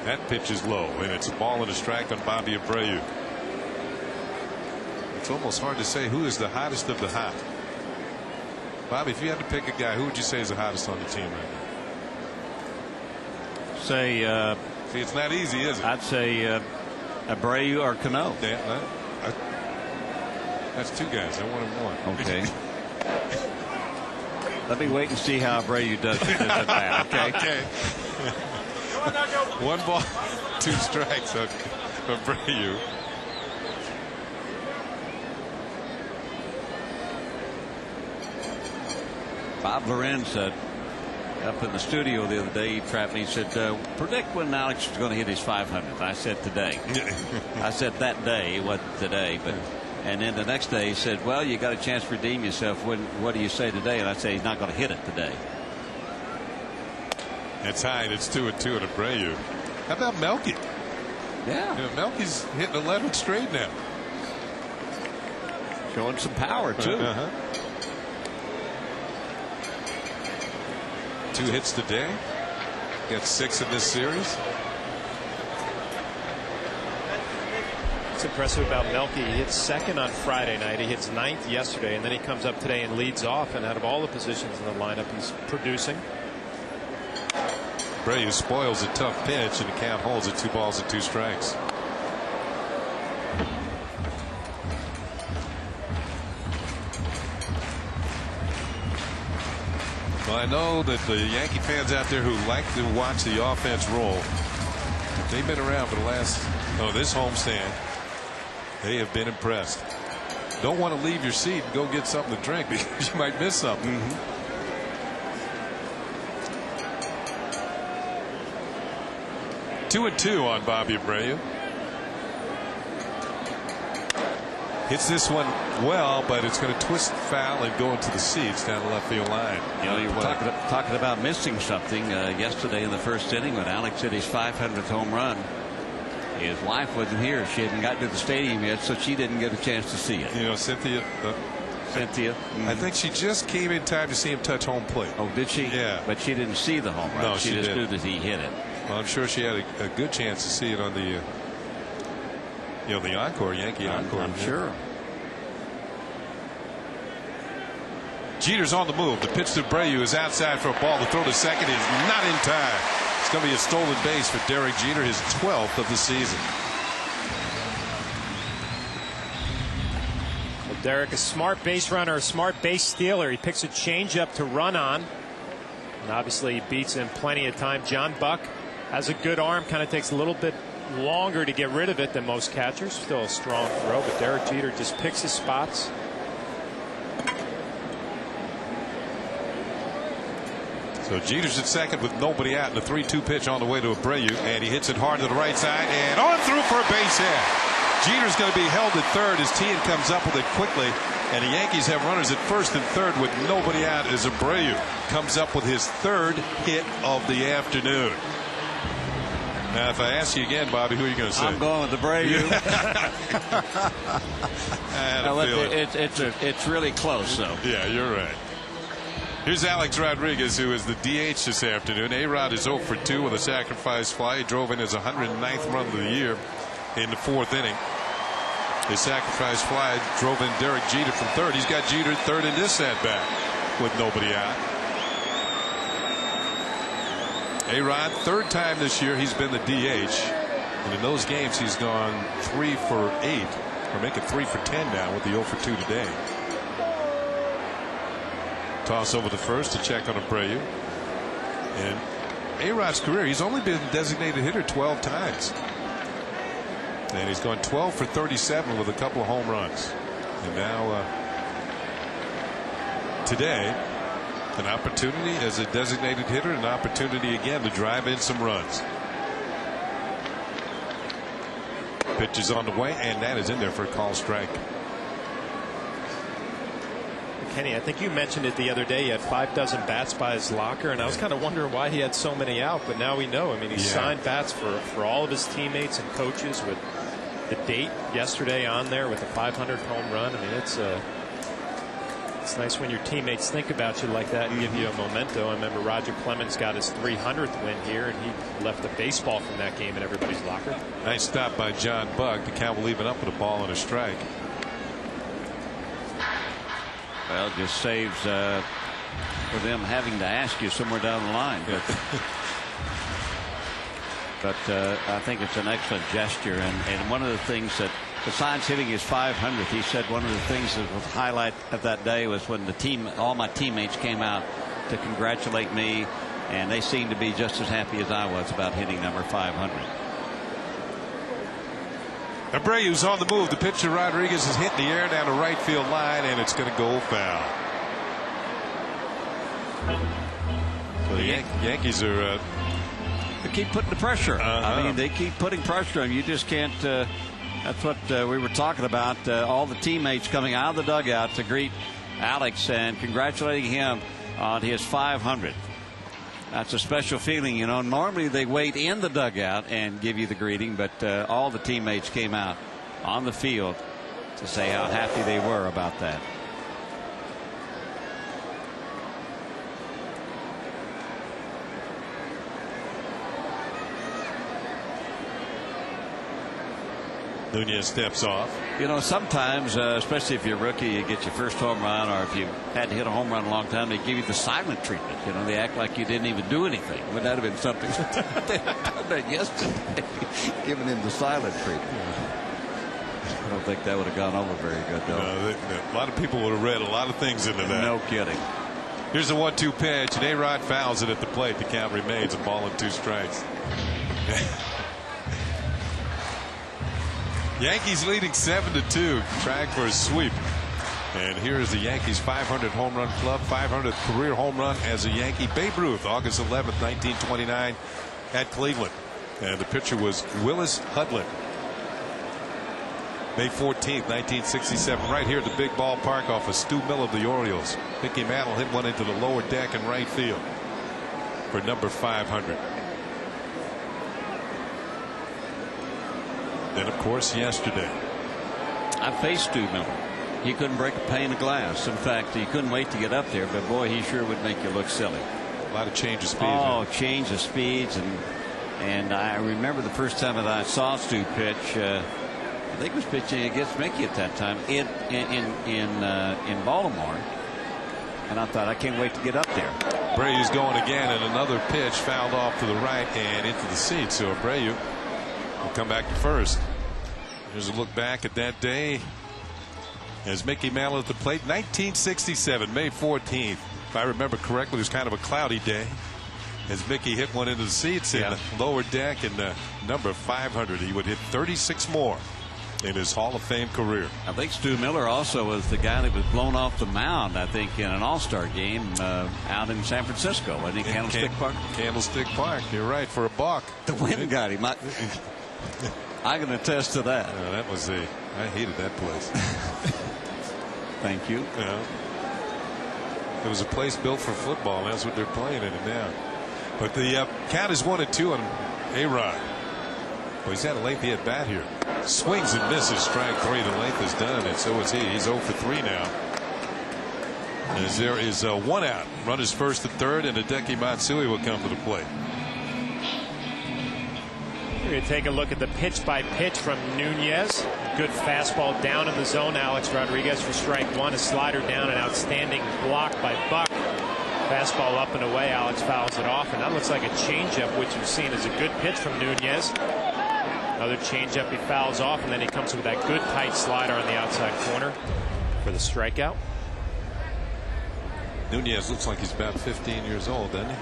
Speaker 2: That pitch is low, and it's a ball and a strike on Bobby Abreu. It's almost hard to say who is the hottest of the hot. Bobby, if you had to pick a guy, who would you say is the hottest on the team right now?
Speaker 3: Say,
Speaker 2: see, it's not easy, is it?
Speaker 3: I'd say Abreu or Cano.
Speaker 2: Yeah, that's two guys. I want him one.
Speaker 3: Okay. Let me wait and see how Abreu does at bat. Okay.
Speaker 2: Okay. 1 ball, 2 strikes on Abreu.
Speaker 3: Bob Lorenz up in the studio the other day, he trapped me. He said, predict when Alex is going to hit his 500th. I said today. I said that day. It wasn't today, but. And then the next day he said, well, you got a chance to redeem yourself. What do you say today? And I say he's not going to hit it today.
Speaker 2: It's high. It's 2-2 at Abreu. How about Melky?
Speaker 3: Yeah.
Speaker 2: Melky's hitting 11 straight now.
Speaker 3: Showing some power, too.
Speaker 2: 2 hits today. Got 6 in this series.
Speaker 4: What's impressive about Melky, he hits second on Friday night. He hits 9th yesterday, and then he comes up today and leads off. And out of all the positions in the lineup, he's producing.
Speaker 2: Abreu spoils a tough pitch, and the count holds at 2 balls and 2 strikes. Well, I know that the Yankee fans out there who like to watch the offense roll, they've been around for the last, this homestand. They have been impressed. Don't want to leave your seat and go get something to drink because you might miss something. 2-2 on Bobby Abreu. Hits this one well, but it's going to twist foul and go into the seats down the left field line.
Speaker 3: You know, you were talking about missing something yesterday in the first inning when Alex hit his 500th home run. His wife wasn't here. She hadn't gotten to the stadium yet, so she didn't get a chance to see it.
Speaker 2: You know, Cynthia. I think she just came in time to see him touch home plate.
Speaker 3: Oh, did she?
Speaker 2: Yeah.
Speaker 3: But she didn't see the home run.
Speaker 2: No,
Speaker 3: she just knew that he hit it.
Speaker 2: Well, I'm sure she had a good chance to see it on the, the encore, Yankee encore.
Speaker 3: I'm sure.
Speaker 2: Jeter's on the move. The pitch to Abreu is outside for a ball. The throw to second is not in time. It's going to be a stolen base for Derek Jeter, his 12th of the season.
Speaker 4: Well, Derek, a smart base runner, a smart base stealer. He picks a changeup to run on. And obviously he beats him plenty of time. John Buck has a good arm, kind of takes a little bit longer to get rid of it than most catchers. Still a strong throw, but Derek Jeter just picks his spots.
Speaker 2: So Jeter's at second with nobody out, and a 3-2 pitch on the way to Abreu, and he hits it hard to the right side and on through for a base hit. Jeter's going to be held at third as Tien comes up with it quickly, and the Yankees have runners at first and third with nobody out as Abreu comes up with his 3rd hit of the afternoon. Now, if I ask you again, Bobby, who are you going to say?
Speaker 3: I'm going with Abreu. It's really close, though.
Speaker 2: Yeah, you're right. Here's Alex Rodriguez, who is the DH this afternoon. A-Rod is 0 for 2 with a sacrifice fly. He drove in his 109th run of the year in the 4th inning. His sacrifice fly drove in Derek Jeter from third. He's got Jeter third in this at-bat with nobody out. A-Rod, 3rd time this year he's been the DH. And in those games he's gone 3 for 8. Or make it 3 for 10 now with the 0 for 2 today. Toss over to first to check on Abreu. And A-Rod's career, he's only been designated hitter 12 times. And he's gone 12 for 37 with a couple of home runs. And now today, an opportunity as a designated hitter, an opportunity again to drive in some runs. Pitch is on the way, and that is in there for a call strike.
Speaker 4: Kenny, I think you mentioned it the other day. He had 6 bats by his locker, and I was kind of wondering why he had so many out. But now we know. I mean, he signed bats for all of his teammates and coaches with the date yesterday on there with the 500th home run. I mean, it's It's nice when your teammates think about you like that and give you a memento. I remember Roger Clemens got his 300th win here, and he left a baseball from that game in everybody's locker.
Speaker 2: Nice stop by John Bug. The count will even up with a ball and a strike.
Speaker 3: Well, it just saves for them having to ask you somewhere down the line. But I think it's an excellent gesture. And one of the things that, besides hitting his 500th, he said one of the things that was the highlight of that day was when all my teammates came out to congratulate me, and they seemed to be just as happy as I was about hitting number 500.
Speaker 2: Abreu's on the move. The pitcher Rodriguez is hit in the air down the right field line, and it's going to go foul. So the Yankees are.
Speaker 3: They keep putting the pressure. I mean, they keep putting pressure on you. Just can't. That's what we were talking about. All the teammates coming out of the dugout to greet Alex and congratulating him on his 500. That's a special feeling, you know. Normally they wait in the dugout and give you the greeting, but all the teammates came out on the field to say how happy they were about that.
Speaker 2: Nunez steps off.
Speaker 3: You know, sometimes, especially if you're a rookie, you get your first home run, or if you hadn't hit a home run in a long time, they give you the silent treatment. You know, they act like you didn't even do anything. Would that have been something? They done that yesterday, giving him the silent treatment. I don't think that would have gone over very good, though.
Speaker 2: No, a lot of people would have read a lot of things into that.
Speaker 3: No kidding.
Speaker 2: Here's the 1-2 pitch, and A-Rod fouls it at the plate. The count remains a ball and 2 strikes. Yankees leading 7-2, trying for a sweep. And here is the Yankees 500 home run club, 500th career home run as a Yankee. Babe Ruth, August 11th, 1929 at Cleveland. And the pitcher was Willis Hudlin. May 14th, 1967, right here at the big ballpark off of Stu Miller of the Orioles. Mickey Mantle hit one into the lower deck in right field for number 500. And of course, yesterday,
Speaker 3: I faced Stu Miller. He couldn't break a pane of glass. In fact, he couldn't wait to get up there, but boy, he sure would make you look silly.
Speaker 2: A lot of change of speed.
Speaker 3: Oh, change of speeds. And I remember the first time that I saw Stu pitch, I think he was pitching against Mickey at that time in Baltimore. And I thought, I can't wait to get up there.
Speaker 2: Abreu's going again, and another pitch fouled off to the right and into the seat. So Abreu will come back to first. Here's a look back at that day as Mickey Mantle at the plate. 1967, May 14th. If I remember correctly, it was kind of a cloudy day as Mickey hit one into the seats in the lower deck, and number 500. He would hit 36 more in his Hall of Fame career.
Speaker 3: I think Stu Miller also was the guy that was blown off the mound, I think, in an all-star game out in San Francisco. Wasn't he? Candlestick Park?
Speaker 2: Candlestick Park. You're right, for a balk.
Speaker 3: The wind got him. I can attest to that.
Speaker 2: That was I hated that place.
Speaker 3: Thank you.
Speaker 2: Yeah. It was a place built for football, and that's what they're playing in it now. But the count is 1-2 on A-Rod. Well, he's had a lengthy at bat here. Swings and misses. Strike 3. The length is done, and so is he. He's 0 for 3 now. As there is one out. Runners first and third, and Hideki Matsui will come to the plate.
Speaker 4: We're going to take a look at the pitch by pitch from Nunez. Good fastball down in the zone. Alex Rodriguez for strike 1. A slider down, an outstanding block by Buck. Fastball up and away. Alex fouls it off, and that looks like a changeup, which you've seen is a good pitch from Nunez. Another changeup he fouls off, and then he comes with that good tight slider on the outside corner for the strikeout.
Speaker 2: Nunez looks like he's about 15 years old, doesn't he?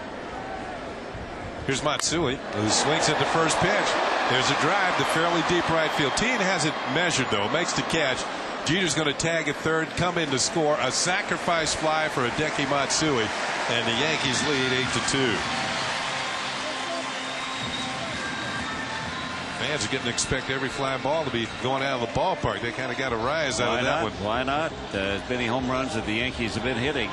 Speaker 2: Here's Matsui, who swings at the first pitch. There's a drive to fairly deep right field. Teen has it measured, though. Makes the catch. Jeter's going to tag at third, come in to score. A sacrifice fly for Hideki Matsui, and the Yankees lead 8-2. Fans are getting to expect every fly ball to be going out of the ballpark. They kind of got a rise out of that one.
Speaker 3: Why not? As many home runs that the Yankees have been hitting.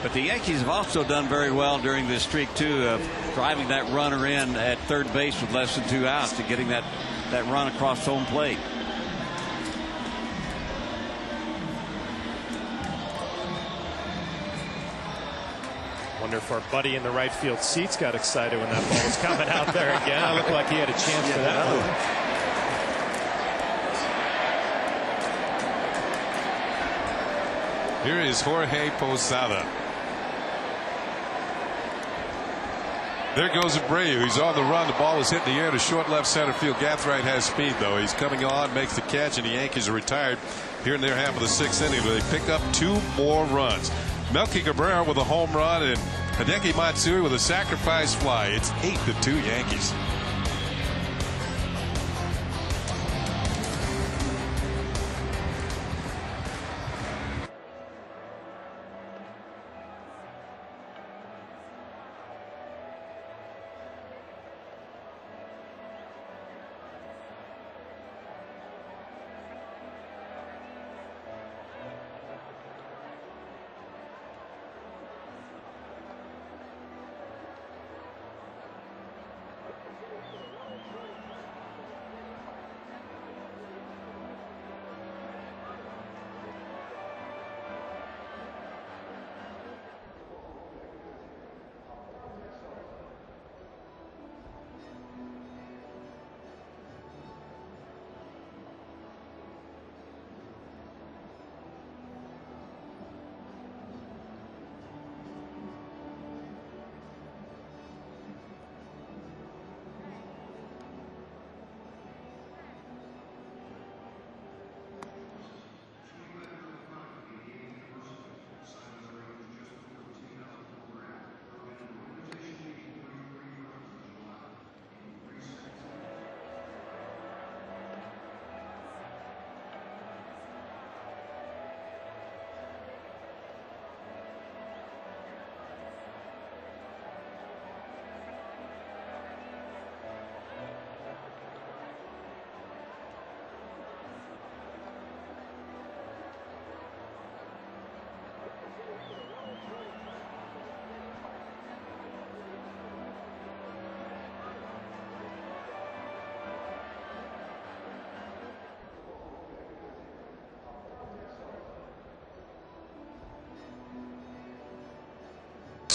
Speaker 3: But the Yankees have also done very well during this streak, too, of driving that runner in at third base with less than 2 outs and getting that run across home plate.
Speaker 4: Wonder if our buddy in the right field seats got excited when that ball was coming out there again. It looked like he had a chance for that one.
Speaker 2: Here is Jorge Posada. There goes Abreu. He's on the run. The ball is hit in the air to short left center field. Gathright has speed, though. He's coming on, makes the catch, and the Yankees are retired here in their half of the 6th inning. But they pick up 2 more runs. Melky Cabrera with a home run and Hideki Matsui with a sacrifice fly. It's 8-2 Yankees.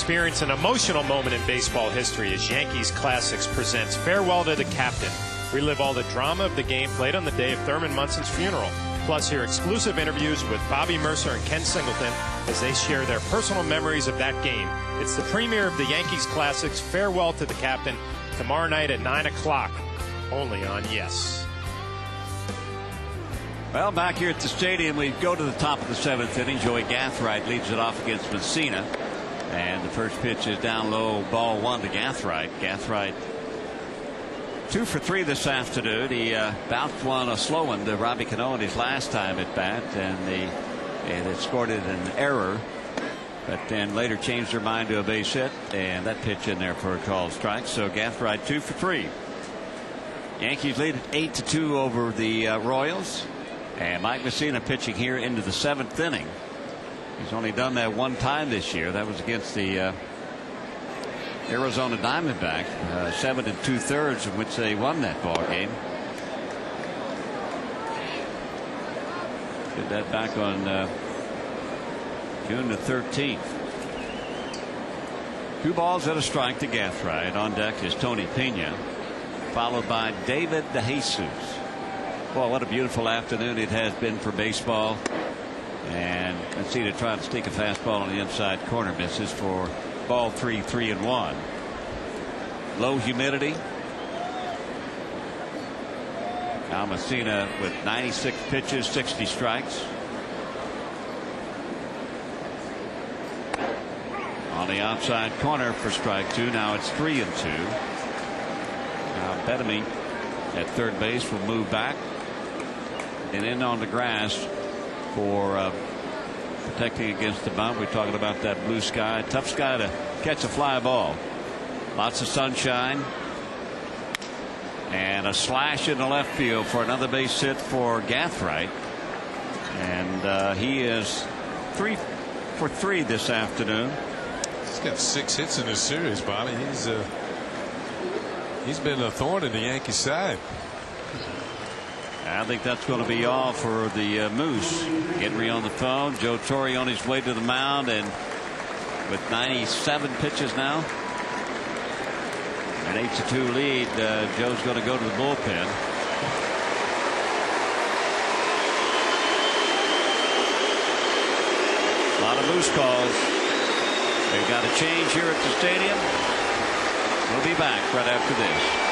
Speaker 4: Experience an emotional moment in baseball history as Yankees Classics presents Farewell to the Captain. Relive all the drama of the game played on the day of Thurman Munson's funeral. Plus, hear exclusive interviews with Bobby Mercer and Ken Singleton as they share their personal memories of that game. It's the premiere of the Yankees Classics Farewell to the Captain tomorrow night at 9 o'clock, only on Yes.
Speaker 3: Well, back here at the stadium, we go to the top of the 7th inning. Joey Gathright leads it off against Messina. And the first pitch is down low, ball 1 to Gathright. Gathright 2 for 3 this afternoon. He bounced a slow one to Robbie Cano his last time at bat, and it scored it an error, but then later changed their mind to a base hit, and that pitch in there for a called strike. So Gathright 2 for 3. Yankees lead at 8-2 over the Royals, and Mike Messina pitching here into the 7th inning. He's only done that one time this year. That was against the Arizona Diamondbacks, 7 2/3 in which they won that ball game. Did that back on June the 13th. 2 balls and a strike to Gathright. On deck is Tony Pena, followed by David DeJesus. Well, what a beautiful afternoon it has been for baseball. And Messina trying to stick a fastball on the inside corner, misses for ball 3, 3-1. Low humidity. Now Messina with 96 pitches, 60 strikes. On the outside corner for strike 2. Now it's 3-2. Now Bettamy at third base will move back and in on the grass for protecting against the bump. We're talking about that blue sky. Tough sky to catch a fly ball. Lots of sunshine. And a slash in the left field for another base hit for Gathright. And he is 3 for 3 this afternoon.
Speaker 2: He's got 6 hits in this series, Bobby. He's been a thorn in the Yankee side.
Speaker 3: I think that's going to be all for the Moose. Henry on the phone. Joe Torre on his way to the mound, and with 97 pitches now. An 8-2 lead. Joe's going to go to the bullpen. A lot of Moose calls. They've got a change here at the stadium. We'll be back right after this.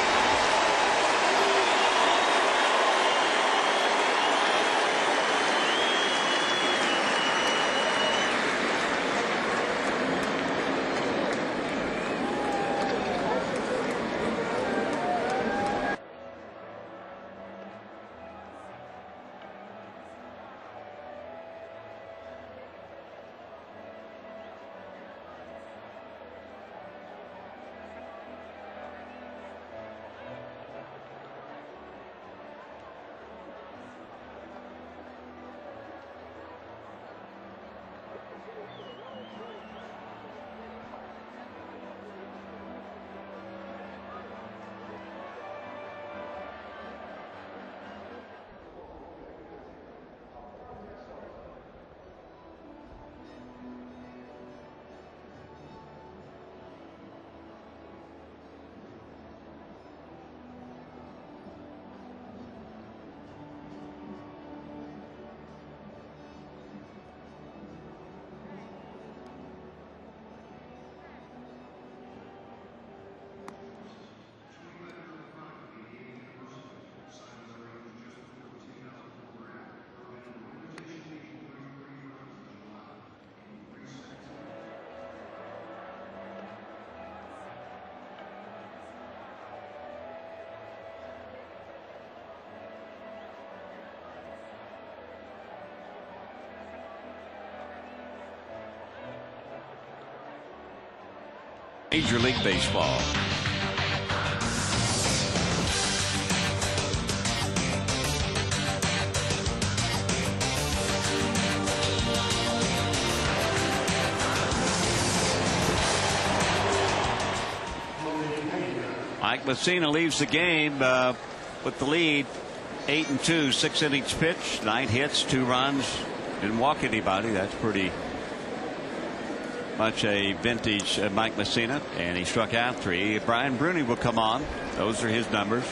Speaker 3: Major League Baseball. Mike Messina leaves the game with the lead. 8-2, 6 innings pitched, 9 hits, 2 runs. Didn't walk anybody. That's pretty much a vintage Mike Messina, and he struck out 3. Brian Bruni will come on. Those are his numbers.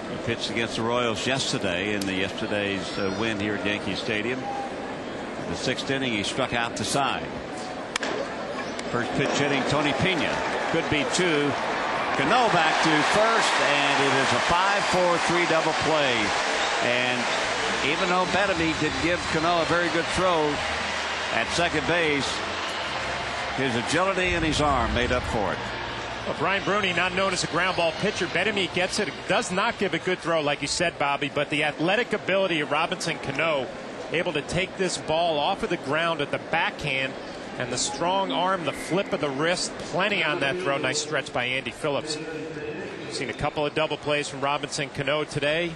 Speaker 3: He pitched against the Royals yesterday in yesterday's win here at Yankee Stadium. In the 6th inning, he struck out the side. First pitch hitting Tony Pena. Could be 2. Cano back to first, and it is a 5-4-3 double play. And even though Bettamy did give Cano a very good throw at second base, his agility and his arm made up for it.
Speaker 4: Well, Brian Bruni, not known as a ground ball pitcher. Bettamy gets it. Does not give a good throw, like you said, Bobby, but the athletic ability of Robinson Cano, able to take this ball off of the ground at the backhand, and the strong arm, the flip of the wrist, plenty on that throw. Nice stretch by Andy Phillips. We've seen a couple of double plays from Robinson Cano today.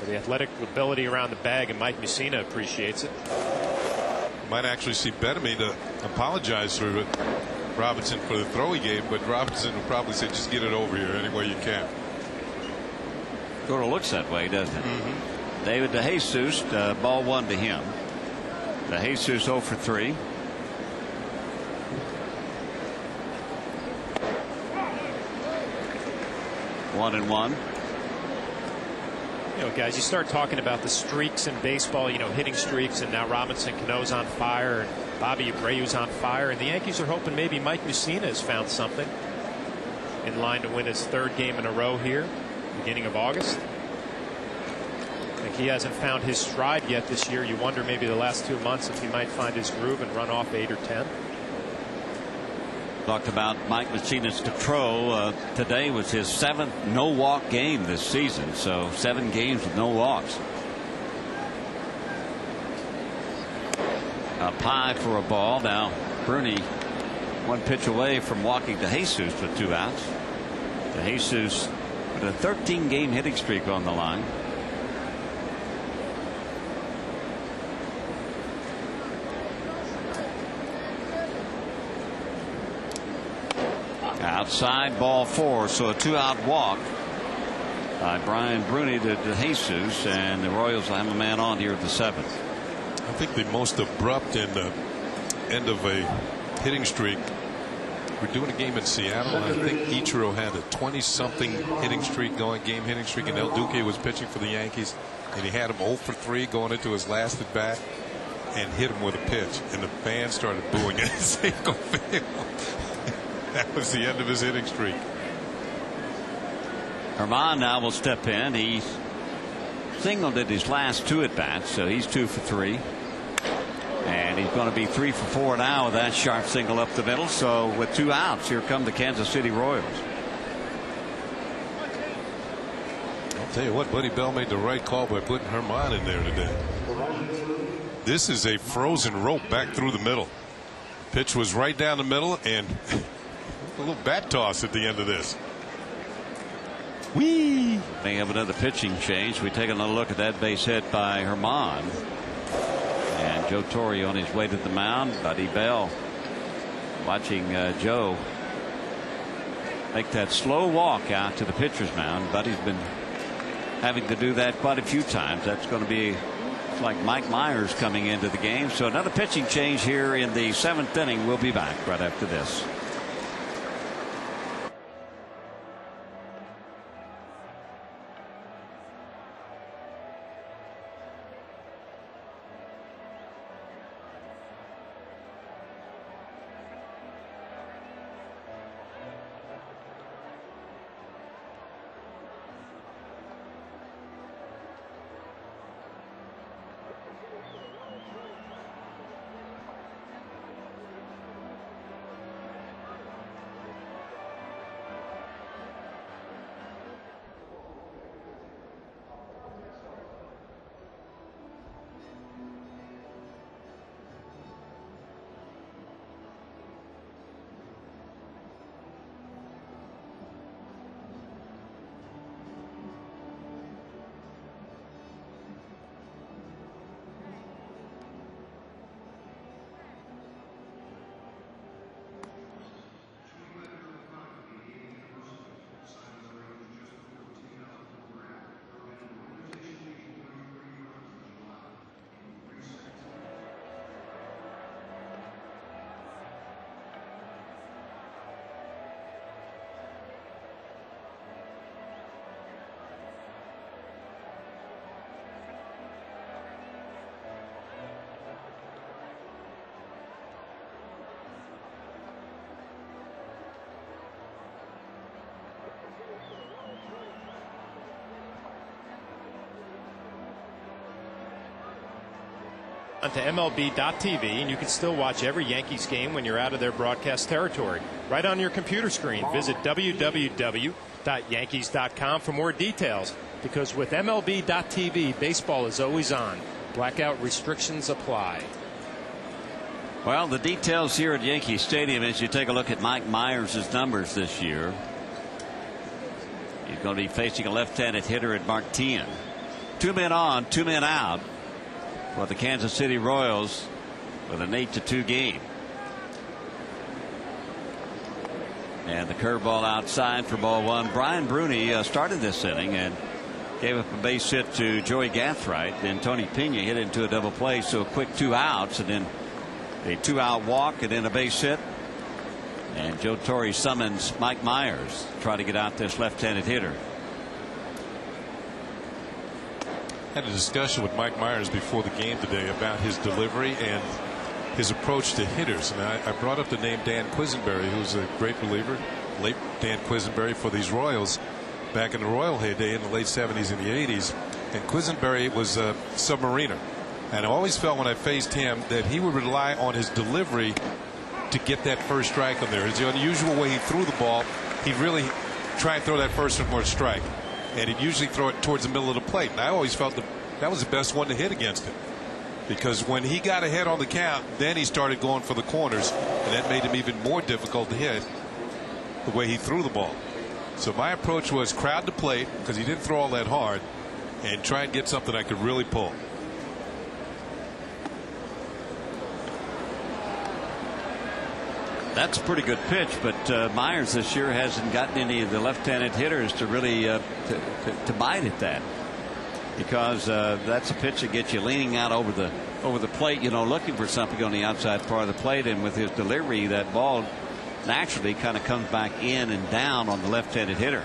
Speaker 4: The athletic ability around the bag, and Mike Messina appreciates it.
Speaker 2: Might actually see Bettamy to apologize for Robinson for the throw he gave, but Robinson will probably say, just get it over here any way you can.
Speaker 3: Sort of looks that way, doesn't it? David DeJesus, ball 1 to him. DeJesus 0 for 3. One and one.
Speaker 4: You know, guys, you start talking about the streaks in baseball, you know, hitting streaks, and now Robinson Cano's on fire, and Bobby Abreu's on fire, and the Yankees are hoping maybe Mike Messina has found something in line to win his 3rd game in a row here, beginning of August. I think he hasn't found his stride yet this year. You wonder maybe the last 2 months if he might find his groove and run off 8 or 10.
Speaker 3: Talked about Mike Messina's control. Today was his 7th no-walk game this season, so 7 games with no walks. Up high for a ball. Now Bruni 1 pitch away from walking DeJesus with 2 outs. DeJesus with a 13-game hitting streak on the line. Outside, ball 4, so a 2-out walk by Brian Bruni to DeJesus, and the Royals will have a man on here at the 7th.
Speaker 2: I think the most abrupt and end of a hitting streak. We're doing a game in Seattle, and I think Ichiro had a 20-something hitting streak going, game hitting streak, and El Duque was pitching for the Yankees, and he had him 0 for 3 going into his last at bat, and hit him with a pitch, and the fans started booing at Safeco Field. That was the end of his hitting streak.
Speaker 3: Herman now will step in. He singled at his last 2 at bats, so he's 2 for 3. And he's going to be 3 for 4 now with that sharp single up the middle. So with 2 outs, here come the Kansas City Royals.
Speaker 2: I'll tell you what, Buddy Bell made the right call by putting Herman in there today. This is a frozen rope back through the middle. Pitch was right down the middle, and a little bat toss at the end of this.
Speaker 3: Whee! May have another pitching change. We take another look at that base hit by Herman. And Joe Torre on his way to the mound. Buddy Bell watching Joe make that slow walk out to the pitcher's mound. Buddy's been having to do that quite a few times. That's going to be like Mike Myers coming into the game. So another pitching change here in the 7th inning. We'll be back right after this.
Speaker 4: To MLB.tv, and you can still watch every Yankees game when you're out of their broadcast territory right on your computer screen. Visit www.yankees.com for more details, because with MLB.tv, baseball is always on. Blackout restrictions apply.
Speaker 3: Well, the details here at Yankee Stadium as you take a look at Mike Myers' numbers this year. He's going to be facing a left-handed hitter at Martin. 2 men on, 2 men out for the Kansas City Royals with an 8-2 game. And the curveball outside for ball 1. Brian Bruni started this inning and gave up a base hit to Joey Gathright. Then Tony Pena hit into a double play, so a quick 2 outs, and then a 2-out walk and then a base hit. And Joe Torre summons Mike Myers to try to get out this left-handed hitter.
Speaker 2: Had a discussion with Mike Myers before the game today about his delivery and his approach to hitters. And I brought up the name Dan Quisenberry, who's a great reliever, late Dan Quisenberry for these Royals back in the Royal heyday in the late 70s and the 80s. And Quisenberry was a submariner. And I always felt when I faced him that he would rely on his delivery to get that first strike on there. It's the unusual way he threw the ball. He'd really try and throw that first one for a strike. And he'd usually throw it towards the middle of the plate. And I always felt that was the best one to hit against him, because when he got ahead on the count, then he started going for the corners, and that made him even more difficult to hit the way he threw the ball. So my approach was crowd the plate, because he didn't throw all that hard, and try and get something I could really pull.
Speaker 3: That's a pretty good pitch, but Myers this year hasn't gotten any of the left-handed hitters to really to bite at that, because that's a pitch that gets you leaning out over the over the plate, you know, looking for something on the outside part of the plate, and with his delivery, that ball naturally kind of comes back in and down on the left-handed hitter.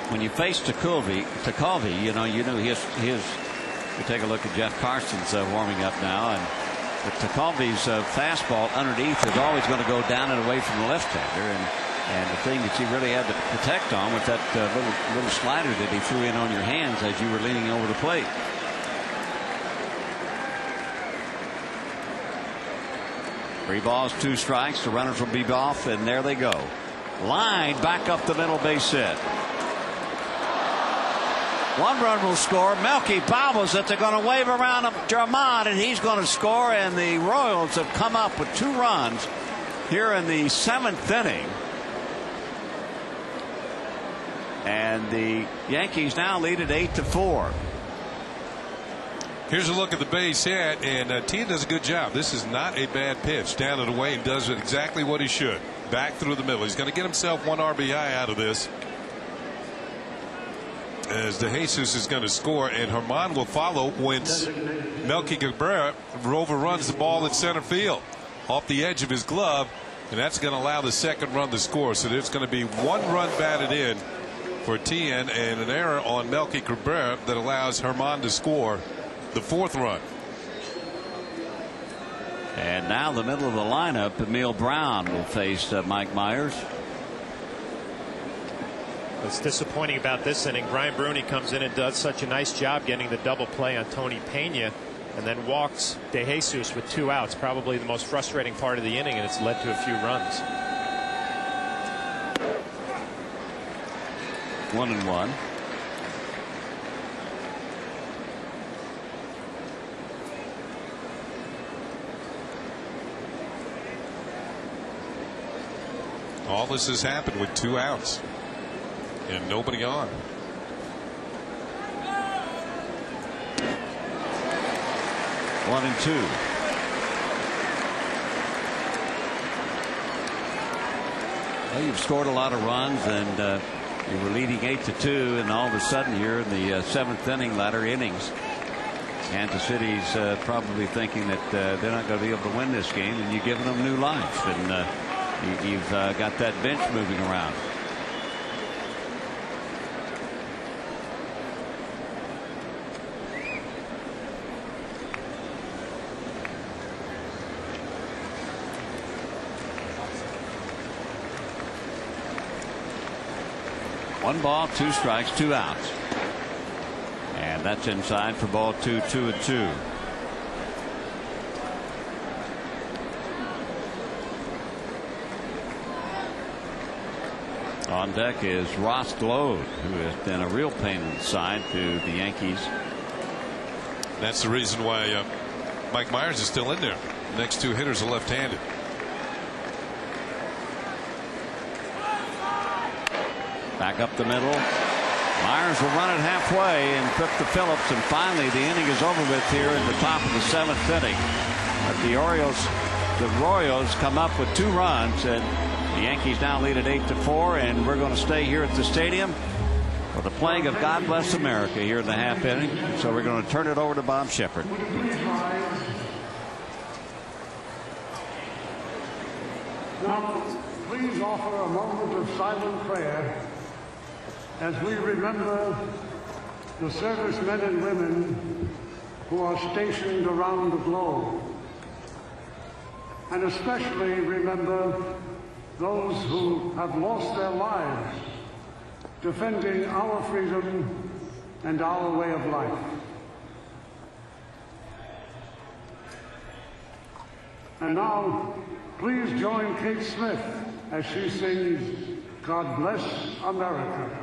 Speaker 3: When you face Tekulve, you know his. We take a look at Jeff Carson's warming up now, and Tekulve's fastball underneath is always going to go down and away from the left-hander, and the thing that you really had to protect on was that little slider that he threw in on your hands as you were leaning over the plate. Three balls, two strikes. The runners will be off, and there they go. Line back up the middle, base hit. One run will score. Melky bobbles it. They're going to wave around Germán, and he's going to score. And the Royals have come up with 2 runs here in the 7th inning. And the Yankees now lead at 8-4.
Speaker 2: Here's a look at the base hit, and Tien does a good job. This is not a bad pitch. Down and away, and does exactly what he should. Back through the middle. He's going to get himself 1 RBI out of this, as De Jesus is going to score, and Germán will follow when Melky Cabrera overruns the ball at center field off the edge of his glove, and that's going to allow the second run to score. So there's going to be 1 run batted in for Tien, and an error on Melky Cabrera that allows Germán to score the 4th run.
Speaker 3: And now the middle of the lineup, Emil Brown will face Mike Myers.
Speaker 4: What's disappointing about this inning, Brian Bruni comes in and does such a nice job getting the double play on Tony Pena, and then walks De Jesus with 2 outs. Probably the most frustrating part of the inning, and it's led to a few runs.
Speaker 3: 1-1.
Speaker 2: All this has happened with 2 outs and nobody on.
Speaker 3: One and two. Well, you've scored a lot of runs, and you were leading 8-2, and all of a sudden you're in the 7th inning, latter innings. Kansas City's probably thinking that they're not going to be able to win this game, and you've given them new life, and you've got that bench moving around. One ball, 2 strikes, 2 outs. And that's inside for ball 2, 2-2. On deck is Ross Glode, who has been a real pain in the side to the Yankees.
Speaker 2: That's the reason why Mike Myers is still in there. The next 2 hitters are left-handed.
Speaker 3: Back up the middle. Myers will run it halfway and flip to Phillips, and finally the inning is over with here at the top of the 7th inning. But the Royals come up with 2 runs, and the Yankees now lead at 8-4, and we're going to stay here at the stadium for the playing of God Bless America here in the half inning. So we're going to turn it over to Bob Shepard.
Speaker 5: Now, please offer a moment of silent prayer as we remember the servicemen and women who are stationed around the globe, and especially remember those who have lost their lives defending our freedom and our way of life. And now, please join Kate Smith as she sings God Bless America.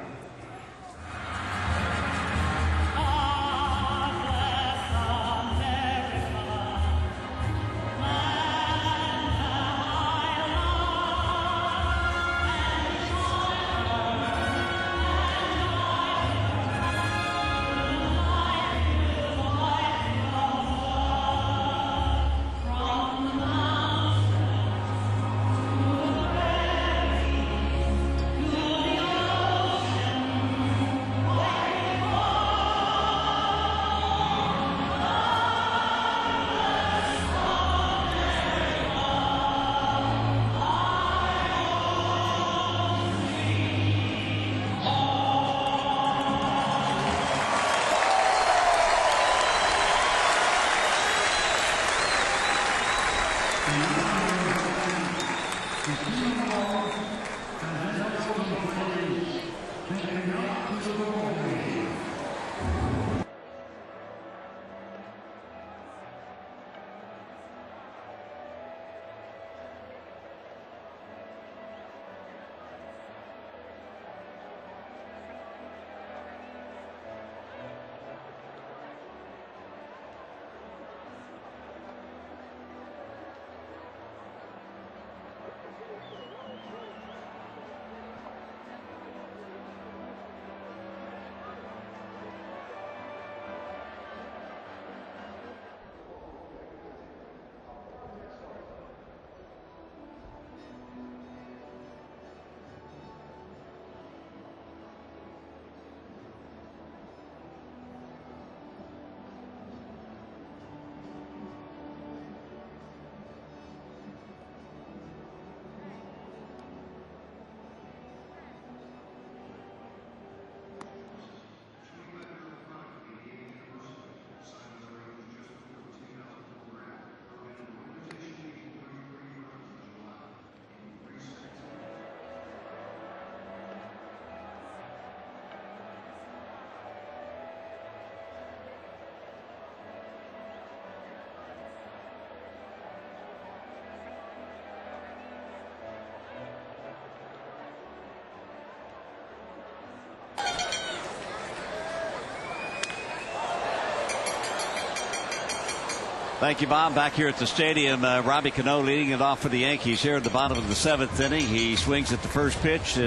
Speaker 3: Thank you, Bob. Back here at the stadium, Robbie Cano leading it off for the Yankees here at the bottom of the 7th inning. He swings at the first pitch,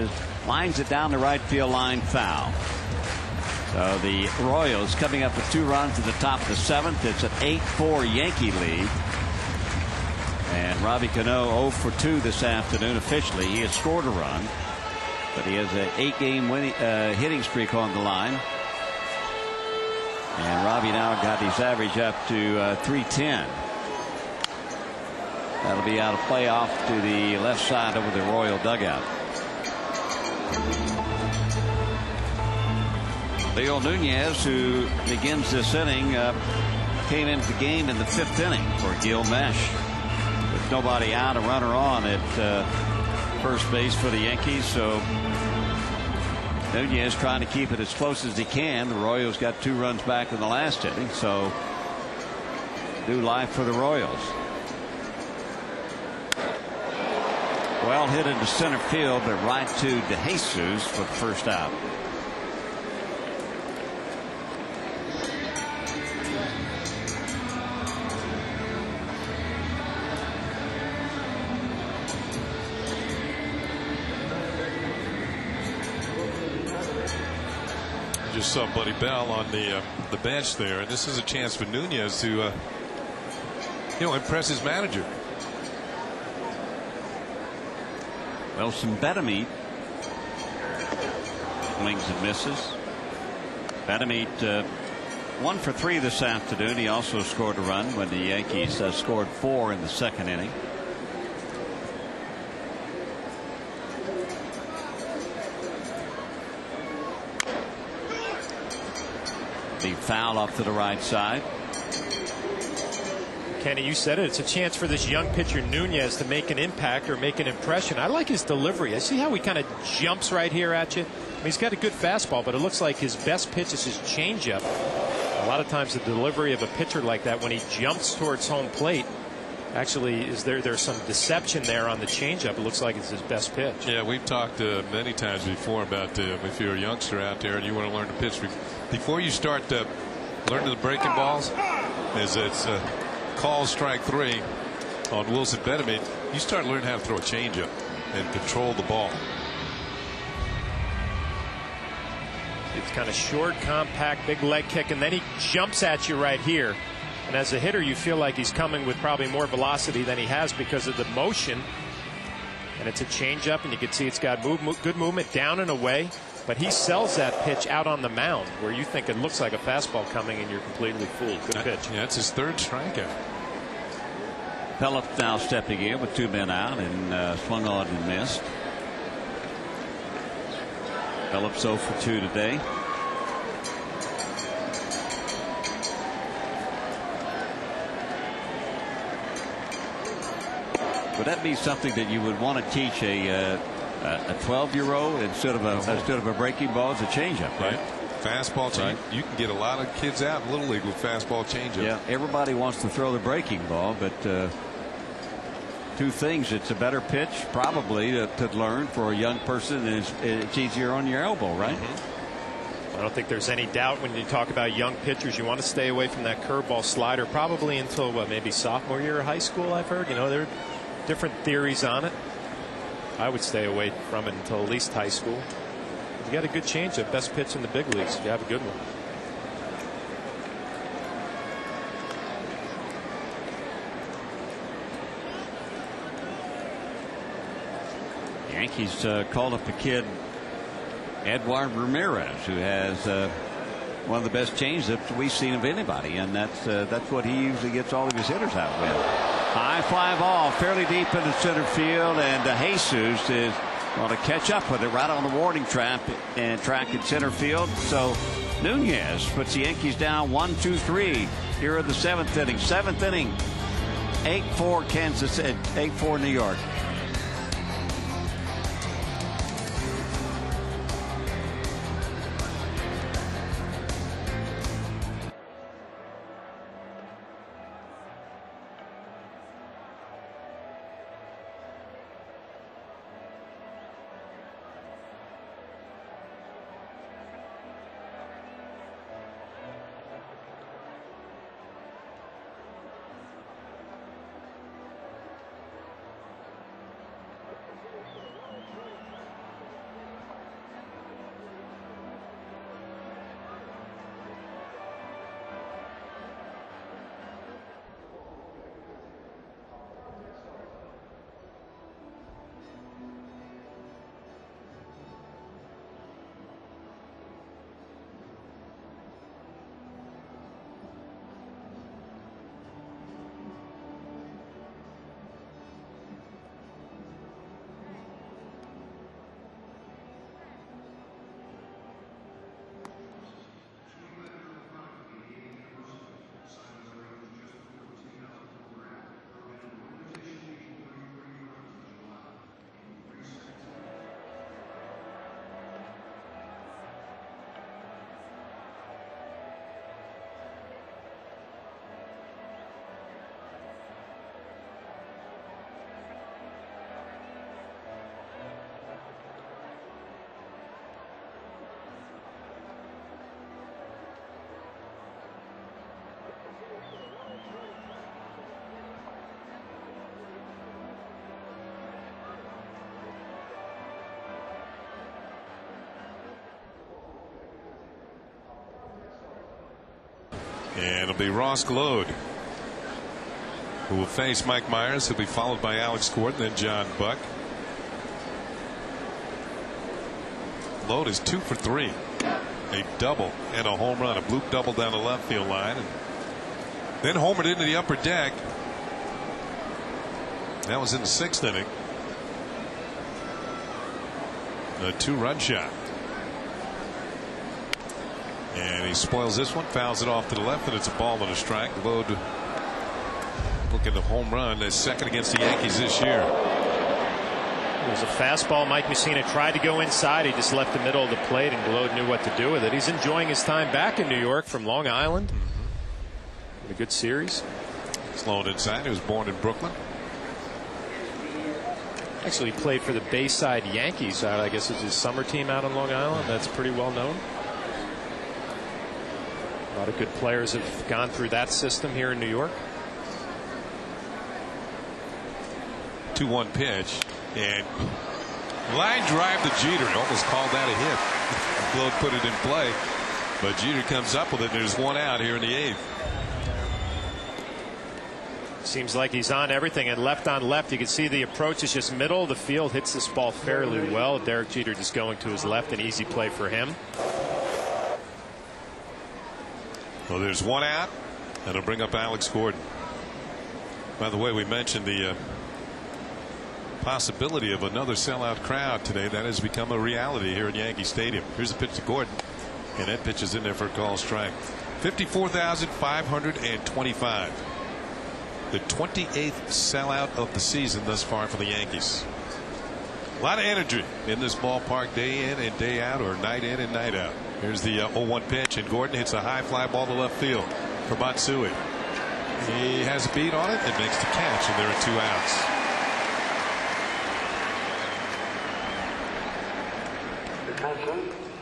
Speaker 3: lines it down the right field line, foul. So the Royals coming up with 2 runs at the top of the 7th. It's an 8-4 Yankee lead. And Robbie Cano 0 for 2 this afternoon officially. He has scored a run, but he has an 8-game hitting streak on the line. And Robbie now got his average up to 310. That'll be out of play off to the left side over the Royal dugout. Leo Nunez, who begins this inning, came into the game in the 5th inning for Gil Mesh. With nobody out, a runner on at first base for the Yankees. So Nunez trying to keep it as close as he can. The Royals got 2 runs back in the last inning, so new life for the Royals. Well hit into center field, but right to DeJesus for the first out.
Speaker 2: Just saw Buddy Bell on the bench there, and this is a chance for Nunez to impress his manager.
Speaker 3: Wilson Betemit swings and misses. Betemit 1 for 3 this afternoon. He also scored a run when the Yankees scored 4 in the 2nd inning. The foul up to the right side.
Speaker 4: Kenny, you said it. It's a chance for this young pitcher Nunez to make an impact or make an impression. I like his delivery. I see how he kind of jumps right here at you. I mean, he's got a good fastball, but it looks like his best pitch is his changeup. A lot of times the delivery of a pitcher like that, when he jumps towards home plate, actually there's some deception there on the changeup. It looks like it's his best pitch.
Speaker 2: Yeah, we've talked many times before about if you're a youngster out there and you want to learn to pitch before you start learning the breaking balls, as it's call strike 3 on Wilson Betemit, you start learning how to throw a changeup and control the ball.
Speaker 4: It's kind of short, compact, big leg kick, and then he jumps at you right here. And as a hitter, you feel like he's coming with probably more velocity than he has because of the motion. And it's a changeup, and you can see it's got good movement down and away. But he sells that pitch out on the mound where you think it looks like a fastball coming and you're completely fooled. Good pitch.
Speaker 2: Yeah, that's his 3rd strikeout.
Speaker 3: Phillips now stepping in with 2 men out and swung on and missed. Phillips 0 for 2 today. Would that be something that you would want to teach a 12-year-old instead of a breaking ball? It's a changeup, right?
Speaker 2: Fastball. Right. You can get a lot of kids out in Little League with fastball changeup.
Speaker 3: Yeah, everybody wants to throw the breaking ball, but 2 things: it's a better pitch, probably to learn for a young person, and it's easier on your elbow, right?
Speaker 4: I don't think there's any doubt when you talk about young pitchers, you want to stay away from that curveball slider probably until maybe sophomore year of high school. I've heard, there are different theories on it. I would stay away from it until at least high school. You got a good changeup, best pitch in the big leagues. You have a good one.
Speaker 3: The Yankees called up a kid, Edward Ramirez, who has one of the best changeups we've seen of anybody, and that's what he usually gets all of his hitters out with. High fly ball fairly deep into center field, and DeJesus is going to catch up with it right on the warning track in center field. So Nunez puts the Yankees down 1-2-3 here in the 7th inning. 7th inning, 8-4 Kansas, 8-4 New York.
Speaker 2: And it'll be Ross Gload who will face Mike Myers. He'll be followed by Alex Gordon, then John Buck. Gload is 2 for 3. A double and a home run. A bloop double down the left field line. And then homered into the upper deck. That was in the 6th inning. A 2-run shot. And he spoils this one, fouls it off to the left, and it's a ball and a strike. Gload looking to home run, his second against the Yankees this year.
Speaker 4: It was a fastball. Mike Mussina tried to go inside. He just left the middle of the plate, and Gload knew what to do with it. He's enjoying his time back in New York from Long Island. A good series.
Speaker 2: Sloan inside. He was born in Brooklyn.
Speaker 4: Actually played for the Bayside Yankees. I guess it's his summer team out on Long Island. That's pretty well known. A lot of good players have gone through that system here in New York.
Speaker 2: 2-1 pitch. And line drive to Jeter. Almost called that a hit. Gload put it in play. But Jeter comes up with it. And there's one out here in the 8th.
Speaker 4: Seems like he's on everything, and left on left. You can see the approach is just middle of the field. Hits this ball fairly well. Derek Jeter just going to his left. An easy play for him.
Speaker 2: Well, there's one out. That'll bring up Alex Gordon. By the way, we mentioned the possibility of another sellout crowd today. That has become a reality here at Yankee Stadium. Here's a pitch to Gordon, and that pitch is in there for a call strike. 54,525. The 28th sellout of the season thus far for the Yankees. A lot of energy in this ballpark, day in and day out, or night in and night out. Here's the 0-1 pitch, and Gordon hits a high fly ball to left field for Matsui. He has a beat on it and makes the catch, and there are 2 outs.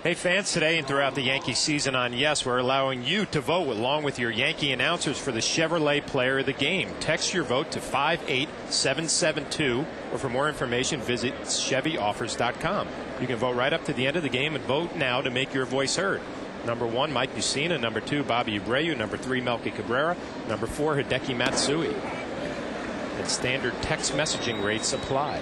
Speaker 4: Hey fans, today and throughout the Yankee season on Yes, we're allowing you to vote along with your Yankee announcers for the Chevrolet Player of the Game. Text your vote to 58772, or for more information visit ChevyOffers.com. You can vote right up to the end of the game, and vote now to make your voice heard. Number 1, Mike Mussina. Number 2, Bobby Abreu. Number 3, Melky Cabrera. Number 4, Hideki Matsui. And standard text messaging rates apply.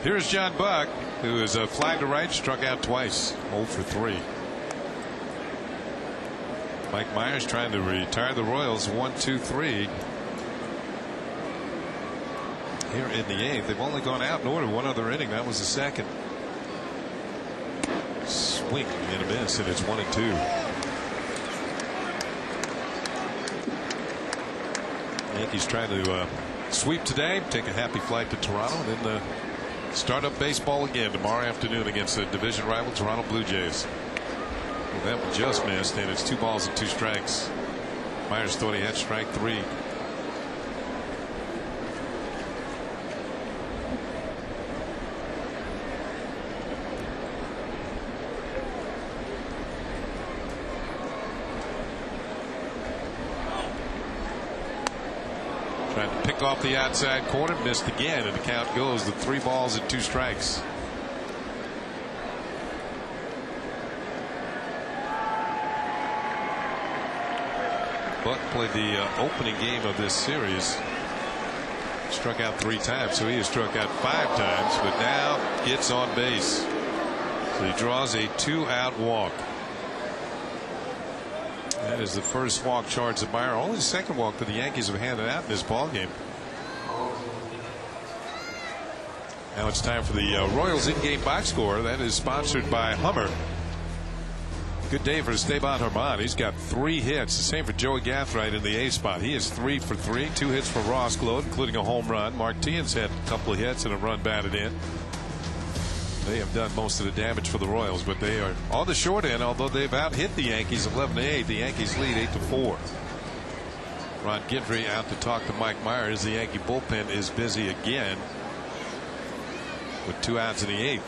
Speaker 2: Here's John Buck, who is flagged to right, struck out twice, 0 for 3. Mike Myers trying to retire the Royals 1-2-3 here in the 8th. They've only gone out in order one other inning. That was the second. Swing and a miss, and it's 1-2. Yankees trying to sweep today, take a happy flight to Toronto, and then start up baseball again tomorrow afternoon against the division rival Toronto Blue Jays. Well, that one just missed, and it's 2 balls and 2 strikes. Myers thought he had strike 3. Trying to pick off the outside corner, missed again, and the count goes to 3 balls and 2 strikes. Buck played the opening game of this series. Struck out 3 times, so he has struck out 5 times, but now gets on base. So he draws a 2-out walk. That is the first walk charged to Meyer. Only the second walk that the Yankees have handed out in this ball game. Now it's time for the Royals in-game box score. That is sponsored by Hummer. Good day for Esteban Herman. He's got 3 hits. The same for Joey Gathright in the A spot. He is 3 for 3. 2 hits for Ross Gload, including a home run. Martinez had a couple of hits and a run batted in. They have done most of the damage for the Royals, but they are on the short end, although they've out-hit the Yankees 11-8. The Yankees lead 8-4. Ron Guidry out to talk to Mike Myers. The Yankee bullpen is busy again with 2 outs in the 8th.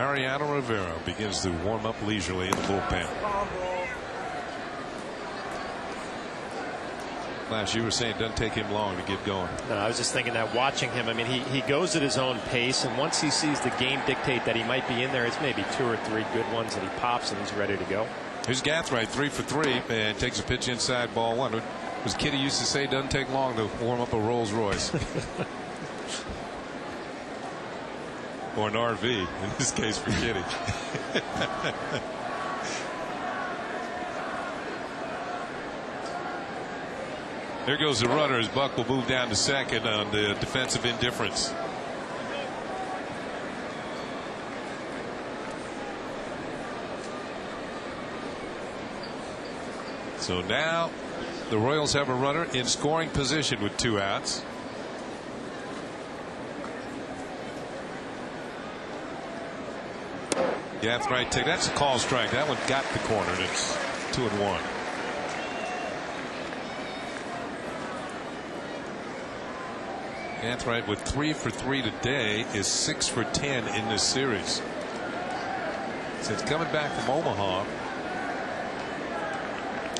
Speaker 2: Mariano Rivera begins to warm up leisurely in the bullpen. Flash, you were saying it doesn't take him long to get going.
Speaker 4: No, I was just thinking that watching him, I mean, he goes at his own pace, and once he sees the game dictate that he might be in there, it's maybe 2 or 3 good ones that he pops and he's ready to go.
Speaker 2: Here's Gathright, 3 for 3, and takes a pitch inside, ball 1. As Kitty used to say, it doesn't take long to warm up a Rolls Royce. Or an RV, in this case for Kitty. There goes the runner as Buck will move down to second on the defensive indifference. So now the Royals have a runner in scoring position with 2 outs. Gathright take that's a call strike. That one got the corner, and it's 2-1. Gathright with 3 for 3 today is 6 for 10 in this series. Since coming back from Omaha,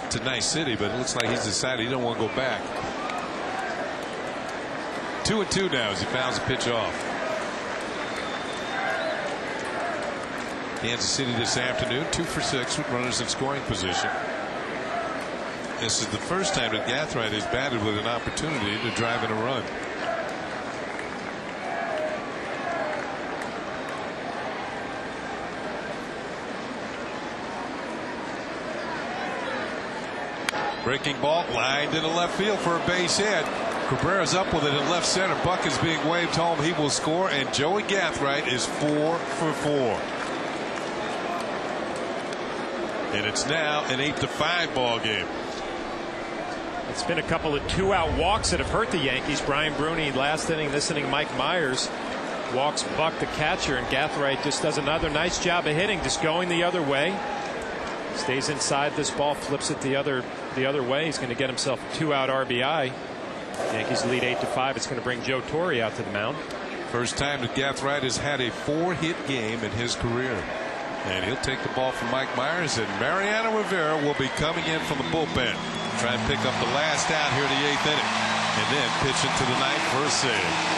Speaker 2: it's a nice city, but it looks like he's decided he don't want to go back. 2-2 now as he fouls a pitch off. Kansas City this afternoon 2 for 6 with runners in scoring position. This is the first time that Gathright has batted with an opportunity to drive in a run. Breaking ball lined into left field for a base hit. Cabrera's up with it in left center. Buck is being waved home. He will score, and Joey Gathright is 4 for 4. And it's now an 8-5 ball game.
Speaker 4: It's been a couple of 2-out walks that have hurt the Yankees. Brian Bruni last inning, this inning Mike Myers walks Buck the catcher, and Gathright just does another nice job of hitting, just going the other way. Stays inside this ball, flips it the other way. He's going to get himself a 2-out RBI. Yankees lead 8-5. It's going to bring Joe Torre out to the mound.
Speaker 2: First time that Gathright has had a 4-hit game in his career. And he'll take the ball from Mike Myers, and Mariano Rivera will be coming in from the bullpen. Try and pick up the last out here in the 8th inning, and then pitch into the 9th for a save.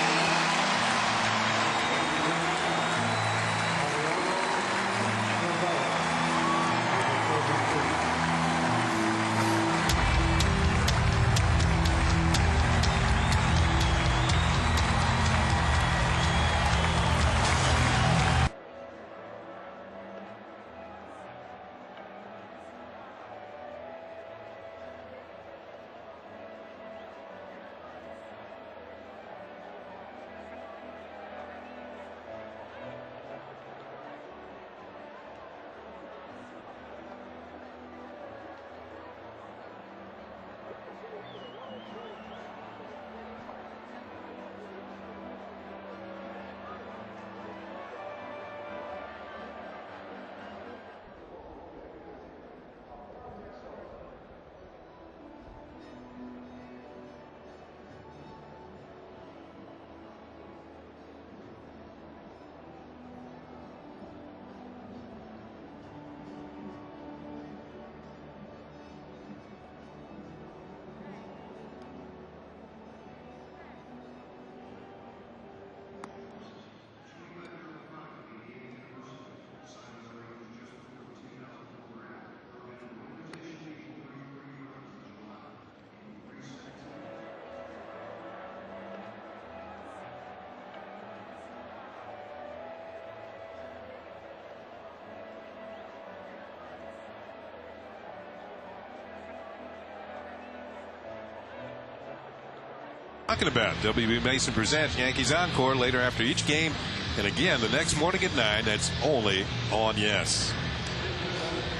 Speaker 2: Talking about WB Mason presents Yankees Encore later after each game, and again the next morning at 9. That's only on Yes.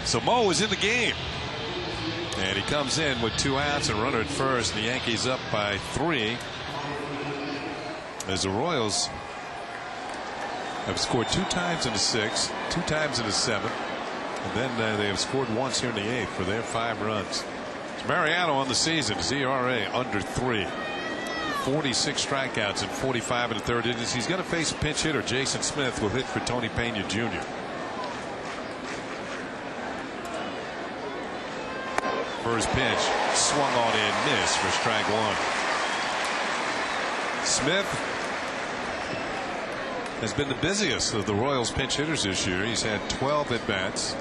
Speaker 2: So Mo is in the game, and he comes in with 2 outs and runner at first, and the Yankees up by 3 as the Royals have scored 2 times in the 6th, 2 times in the 7th, and then they have scored once here in the 8th for their 5 runs. It's Mariano on the season. His ERA under 3. 46 strikeouts and 45 in the third innings. He's going to face a pinch hitter. Jason Smith will hit for Tony Pena Jr. First pitch swung on and missed for strike one. Smith has been the busiest of the Royals pinch hitters this year. He's had 12 at bats.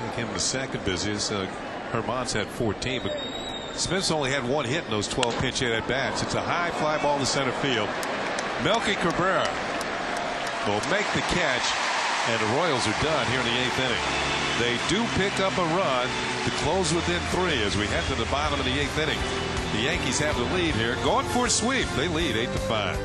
Speaker 2: Make him the second busiest. Herman's had 14, but Smith's only had one hit in those 12 pinch hit at bats. It's a high fly ball to center field. Melky Cabrera will make the catch, and the Royals are done here in the 8th inning. They do pick up a run to close within 3 as we head to the bottom of the 8th inning. The Yankees have the lead here, going for a sweep. They lead 8-5.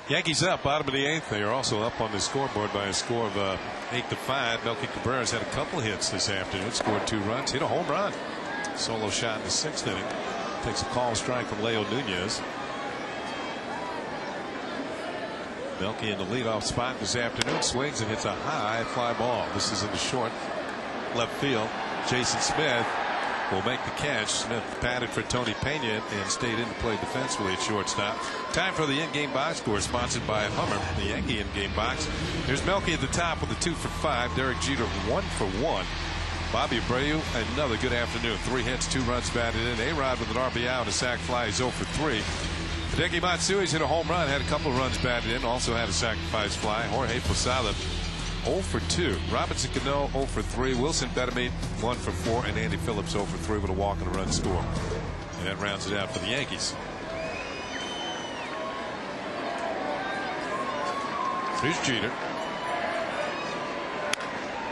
Speaker 2: Yankees up, bottom of the 8th. They are also up on the scoreboard by a score of 8-5. Melky Cabrera's had a couple hits this afternoon, scored 2 runs, hit a home run. Solo shot in the 6th inning. Takes a call strike from Leo Nunez. Melky in the leadoff spot this afternoon, swings and hits a high fly ball. This is in the short left field. Jason Smith will make the catch. Smith patted for Tony Pena and stayed in to play defensively at shortstop. Time for the in-game box score, sponsored by Hummer, the Yankee in-game box. There's Melky at the top with a 2 for 5. Derek Jeter 1 for 1. Bobby Abreu, another good afternoon. 3 hits, 2 runs batted in. A-Rod with an RBI and a sac fly. He's 0 for 3. Hideki Matsui's hit a home run, had a couple of runs batted in, also had a sacrifice fly. Jorge Posada 0 for 2. Robinson Cano 0 for 3. Wilson Betemit 1 for 4. And Andy Phillips 0 for 3 with a walk and a run score. And that rounds it out for the Yankees. Here's Jeter.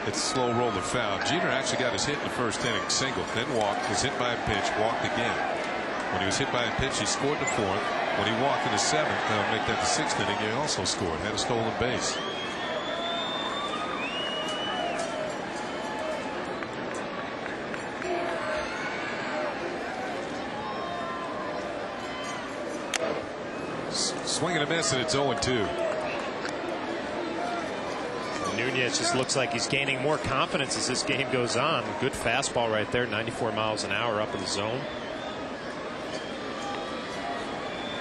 Speaker 2: It's a slow roller foul. Jeter actually got his hit in the first inning. Single, then walked, was hit by a pitch, walked again. When he was hit by a pitch, he scored in the 4th. When he walked in the 7th, make that the 6th inning, he also scored. Had a stolen base. Swing and a miss, and it's 0-2.
Speaker 4: Nunez just looks like he's gaining more confidence as this game goes on. Good fastball right there, 94 miles an hour up in the zone.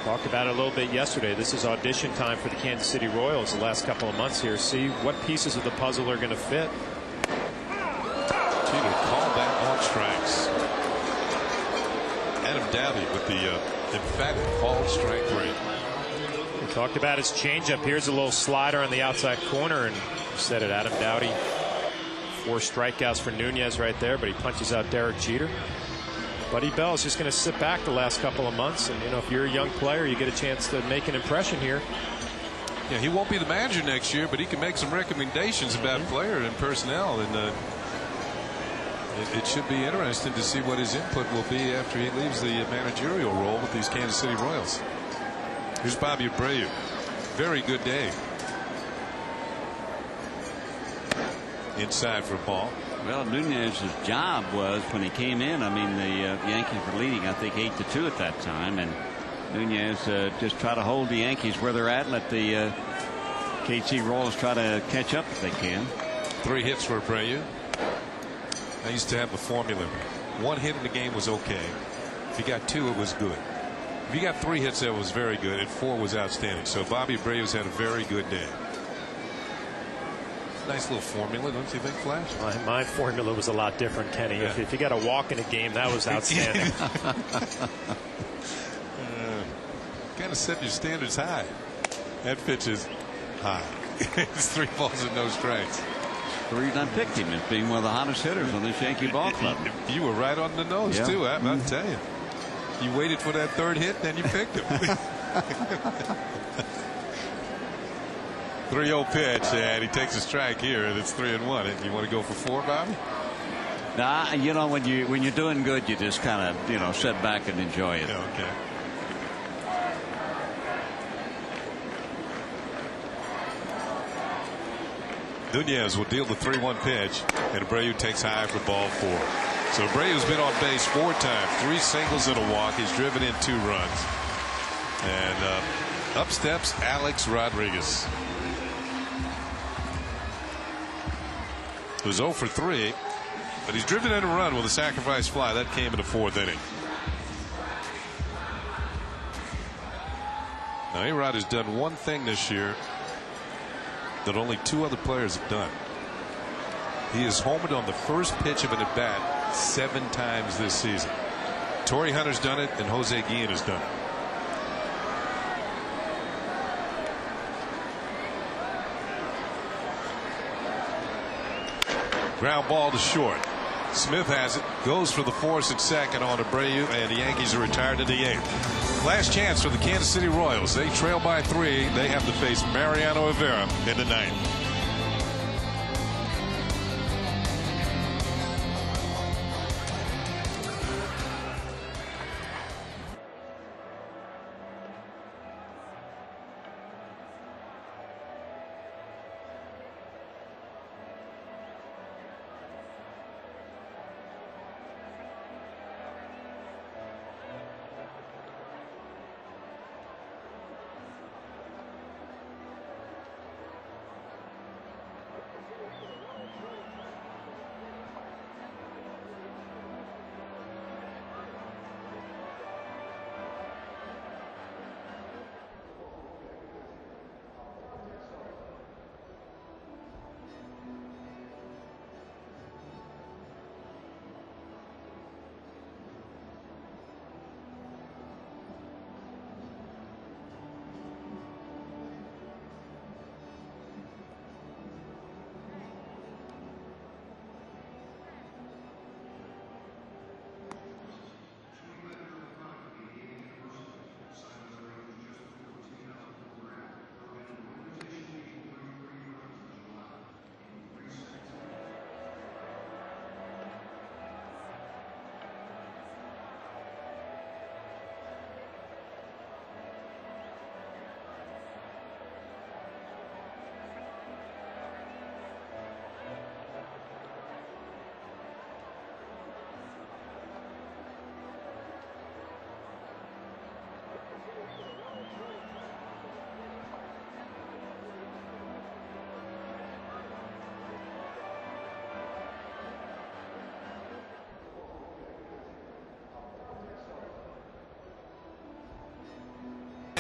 Speaker 4: Talked about it a little bit yesterday. This is audition time for the Kansas City Royals the last couple of months here. See what pieces of the puzzle are going to fit.
Speaker 2: Jeter called that on strikes. Adam Dowdy with the emphatic called strike rate.
Speaker 4: We talked about his changeup. Here's a little slider on the outside corner, and said it, Adam Dowdy. 4 strikeouts for Nunez right there, but he punches out Derek Jeter. Buddy Bell is just going to sit back the last couple of months, and you know, if you're a young player, you get a chance to make an impression here.
Speaker 2: Yeah, he won't be the manager next year, but he can make some recommendations about player and personnel, and it should be interesting to see what his input will be after he leaves the managerial role with these Kansas City Royals. Here's Bobby Abreu. Very good day. Inside for a ball.
Speaker 3: Well, Nunez's job was when he came in. I mean, the Yankees were leading, I think, 8-2 at that time, and Nunez just try to hold the Yankees where they're at and let the KC Royals try to catch up if they can.
Speaker 2: 3 hits for Abreu. I used to have the formula. 1 hit in the game was okay. If you got 2, it was good. If you got 3 hits, that was very good, and 4 was outstanding. So Bobby Abreu's had a very good day. Nice little formula, don't you think, Flash?
Speaker 4: My formula was a lot different, Kenny.
Speaker 2: Yeah.
Speaker 4: If you got a walk in a game, that was outstanding.
Speaker 2: Kind of set your standards high. That pitch is high. It's 3 balls and no strikes.
Speaker 3: The reason I picked him as being one of the hottest hitters on this Yankee ball club.
Speaker 2: You were right on the nose,
Speaker 3: yeah.
Speaker 2: too. I'll tell you. You waited for that 3rd hit, then you picked him. 3-0 pitch, and he takes a strike here, and it's 3-1. You want to go for 4, Bobby?
Speaker 3: Nah, you know, when you're doing good, you just kind of, sit back and enjoy it.
Speaker 2: Yeah, okay. Nunez will deal the 3-1 pitch, and Abreu takes high for ball 4. So Abreu's been on base 4 times, 3 singles and a walk. He's driven in 2 runs. And up steps Alex Rodriguez, who's 0 for 3, but he's driven in a run with a sacrifice fly. That came in the 4th inning. Now, A-Rod has done one thing this year that only 2 other players have done. He has homered on the first pitch of an at-bat 7 times this season. Torrey Hunter's done it, and Jose Guillen has done it. Ground ball to short. Smith has it, goes for the force at second on Abreu, and the Yankees are retired to the 8th. Last chance for the Kansas City Royals. They trail by 3. They have to face Mariano Rivera in the 9th.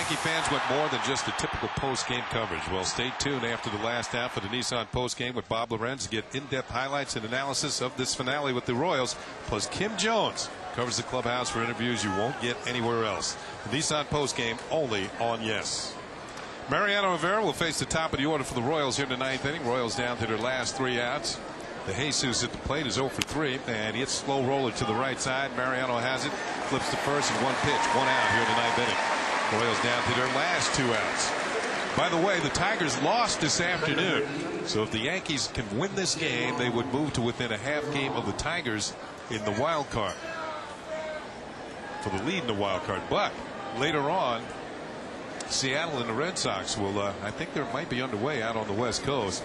Speaker 2: Yankee fans want more than just the typical post-game coverage. Well, stay tuned after the last half of the Nissan post-game with Bob Lorenz to get in-depth highlights and analysis of this finale with the Royals. Plus, Kim Jones covers the clubhouse for interviews you won't get anywhere else. The Nissan post-game only on Yes. Mariano Rivera will face the top of the order for the Royals here in the 9th inning. Royals down to their last 3 outs. The Jesus at the plate is 0 for 3, and he hits slow roller to the right side. Mariano has it, flips to first, and 1 pitch, 1 out here in the 9th inning. Royals down to their last 2 outs. By the way, the Tigers lost this afternoon. So if the Yankees can win this game, they would move to within a half game of the Tigers in the wild card. For the lead in the wild card. But later on, Seattle and the Red Sox will, I think they might be underway out on the West Coast.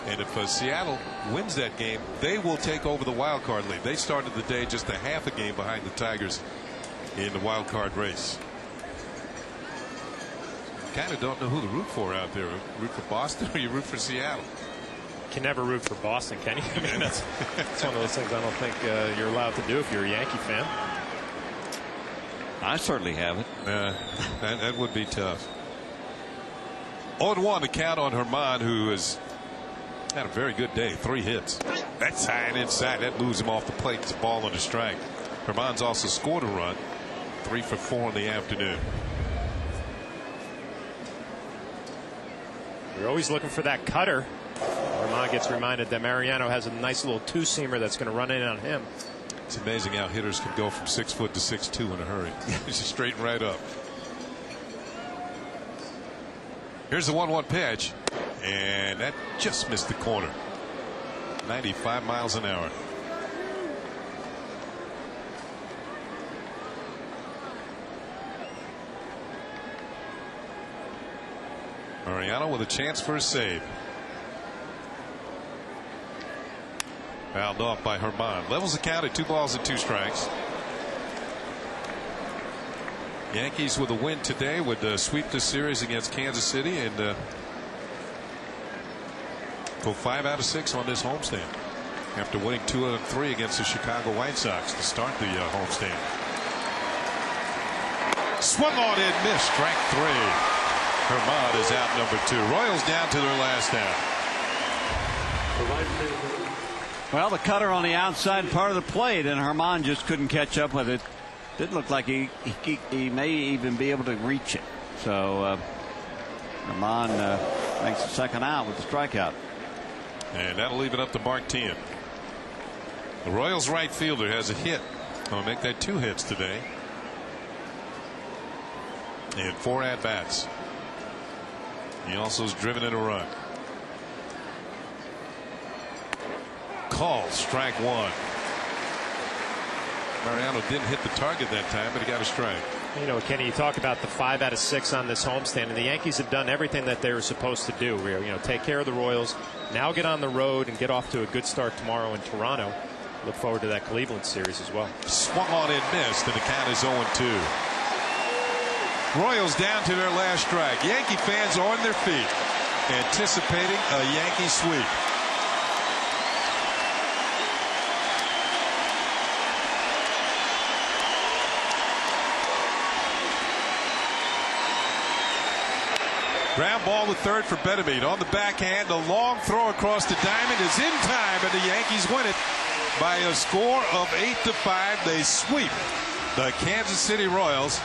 Speaker 2: And if Seattle wins that game, they will take over the wild card lead. They started the day just a half a game behind the Tigers in the wild card race. Kind of don't know who to root for out there. Root for Boston or you root for Seattle?
Speaker 4: Can never root for Boston, can you? I mean, that's one of those things I don't think you're allowed to do if you're a Yankee fan.
Speaker 3: I certainly haven't.
Speaker 2: That would be tough. 0-1 to count on Herman, who has had a very good day. 3 hits. That's high and inside. That moves him off the plate. It's a ball and a strike. Herman's also scored a run. 3 for 4 in the afternoon.
Speaker 4: You're always looking for that cutter. Herman gets reminded that Mariano has a nice little two-seamer that's going to run in on him.
Speaker 2: It's amazing how hitters can go from 6 foot to 6'2" in a hurry. Just straighten right up. Here's the 1-1 pitch, and that just missed the corner. 95 miles an hour. Mariano with a chance for a save. Fouled off by Herman. Levels the count at 2 balls and 2 strikes. Yankees with a win today would sweep this series against Kansas City and go 5 out of 6 on this homestand after winning 2 out of 3 against the Chicago White Sox to start the homestand. Swung on and missed. Strike 3. Herman is out number 2. Royals down to their last out.
Speaker 3: Well, the cutter on the outside part of the plate, and Herman just couldn't catch up with it. Didn't look like he may even be able to reach it. So Herman makes the second out with the strikeout.
Speaker 2: And that'll leave it up to Martin. The Royals right fielder has a hit. I'll make that 2 hits today. And 4 at bats. He also has driven in a run. Call, strike 1. Mariano didn't hit the target that time, but he got a strike.
Speaker 4: You know, Kenny, you talk about the 5 out of 6 on this homestand, and the Yankees have done everything that they were supposed to do. You know, take care of the Royals, now get on the road and get off to a good start tomorrow in Toronto. Look forward to that Cleveland series as well.
Speaker 2: Swung on and missed, and the count is 0-2. Royals down to their last strike. Yankee fans are on their feet, anticipating a Yankee sweep. Ground ball to third for Betemit. On the backhand, a long throw across the diamond is in time, and the Yankees win it by a score of 8-5. They sweep the Kansas City Royals,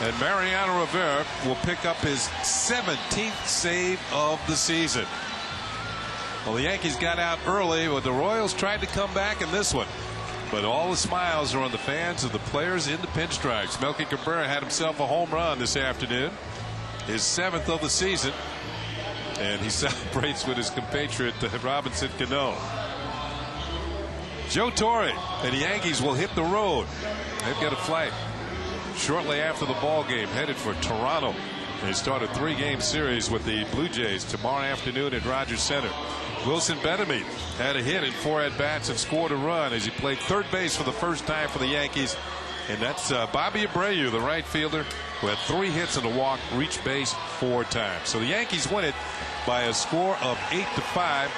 Speaker 2: and Mariano Rivera will pick up his 17th save of the season. Well, the Yankees got out early, but the Royals tried to come back in this one. But all the smiles are on the fans and the players in the pinstripes. Melky Cabrera had himself a home run this afternoon, his 7th of the season, and he celebrates with his compatriot Robinson Cano. Joe Torre and the Yankees will hit the road. They've got a flight shortly after the ball game headed for Toronto. They start a 3-game series with the Blue Jays tomorrow afternoon at Rogers Center. Wilson Betemit had a hit in 4 at-bats and scored a run as he played third base for the first time for the Yankees. And that's Bobby Abreu, the right fielder, who had 3 hits and a walk, reached base 4 times. So the Yankees win it by a score of 8-5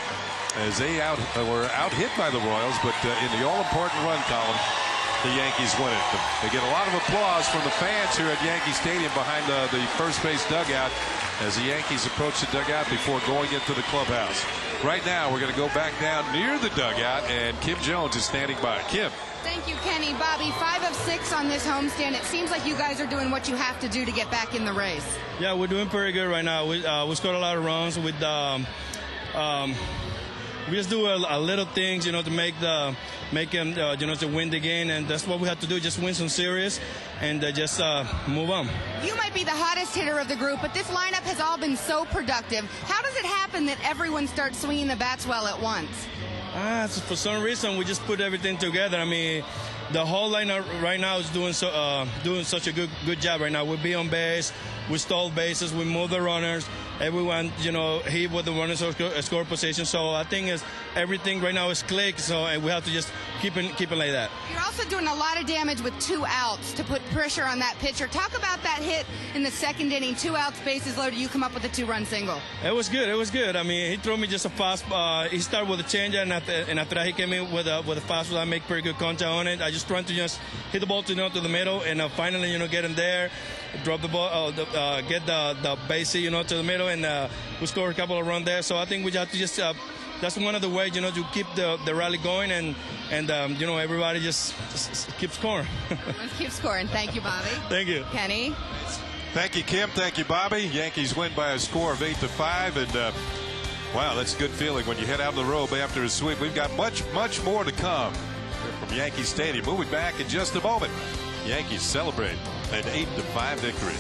Speaker 2: as they were out-hit by the Royals, but in the all-important run column, the Yankees win it. They get a lot of applause from the fans here at Yankee Stadium behind the first base dugout as the Yankees approach the dugout before going into the clubhouse. Right now, we're going to go back down near the dugout, and Kim Jones is standing by. Kim.
Speaker 6: Thank you, Kenny. Bobby, 5 of 6 on this homestand. It seems like you guys are doing what you have to do to get back in the race.
Speaker 7: Yeah, we're doing pretty good right now. We scored a lot of runs with we just do a little things, you know, to make him, you know, to win the game, and that's what we have to do. Just win some series and just move on.
Speaker 6: You might be the hottest hitter of the group, but this lineup has all been so productive. How does it happen that everyone starts swinging the bats well at once?
Speaker 7: So for some reason, we just put everything together. I mean, the whole lineup right now is doing such a good job right now. We be on base, we stole bases, we move the runners. Everyone, you know, hit with the runners score position. So I think everything right now is click. So we have to just keep it like that.
Speaker 6: You're also doing a lot of damage with 2 outs to put pressure on that pitcher. Talk about that hit in the 2nd inning, 2 outs, bases loaded. You come up with a 2-run single.
Speaker 7: It was good. It was good. I mean, he threw me just a fast. He started with a changeup, and after that he came in with a fastball. I make pretty good contact on it. I just tried to just hit the ball to the middle, and finally, you know, get him there, drop the ball, get the base, you know, to the middle, and we scored a couple of runs there. So I think we have to just. That's one of the ways, you know, to keep the rally going, and you know, everybody just keep scoring.
Speaker 6: Let's keep scoring. Thank you, Bobby.
Speaker 7: Thank you,
Speaker 6: Kenny.
Speaker 2: Thank you, Kim. Thank you, Bobby. Yankees win by a score of 8-5, and wow, that's a good feeling when you head out on the road after a sweep. We've got much more to come from Yankee Stadium. Moving back in just a moment. Yankees celebrate an 8-5 victory.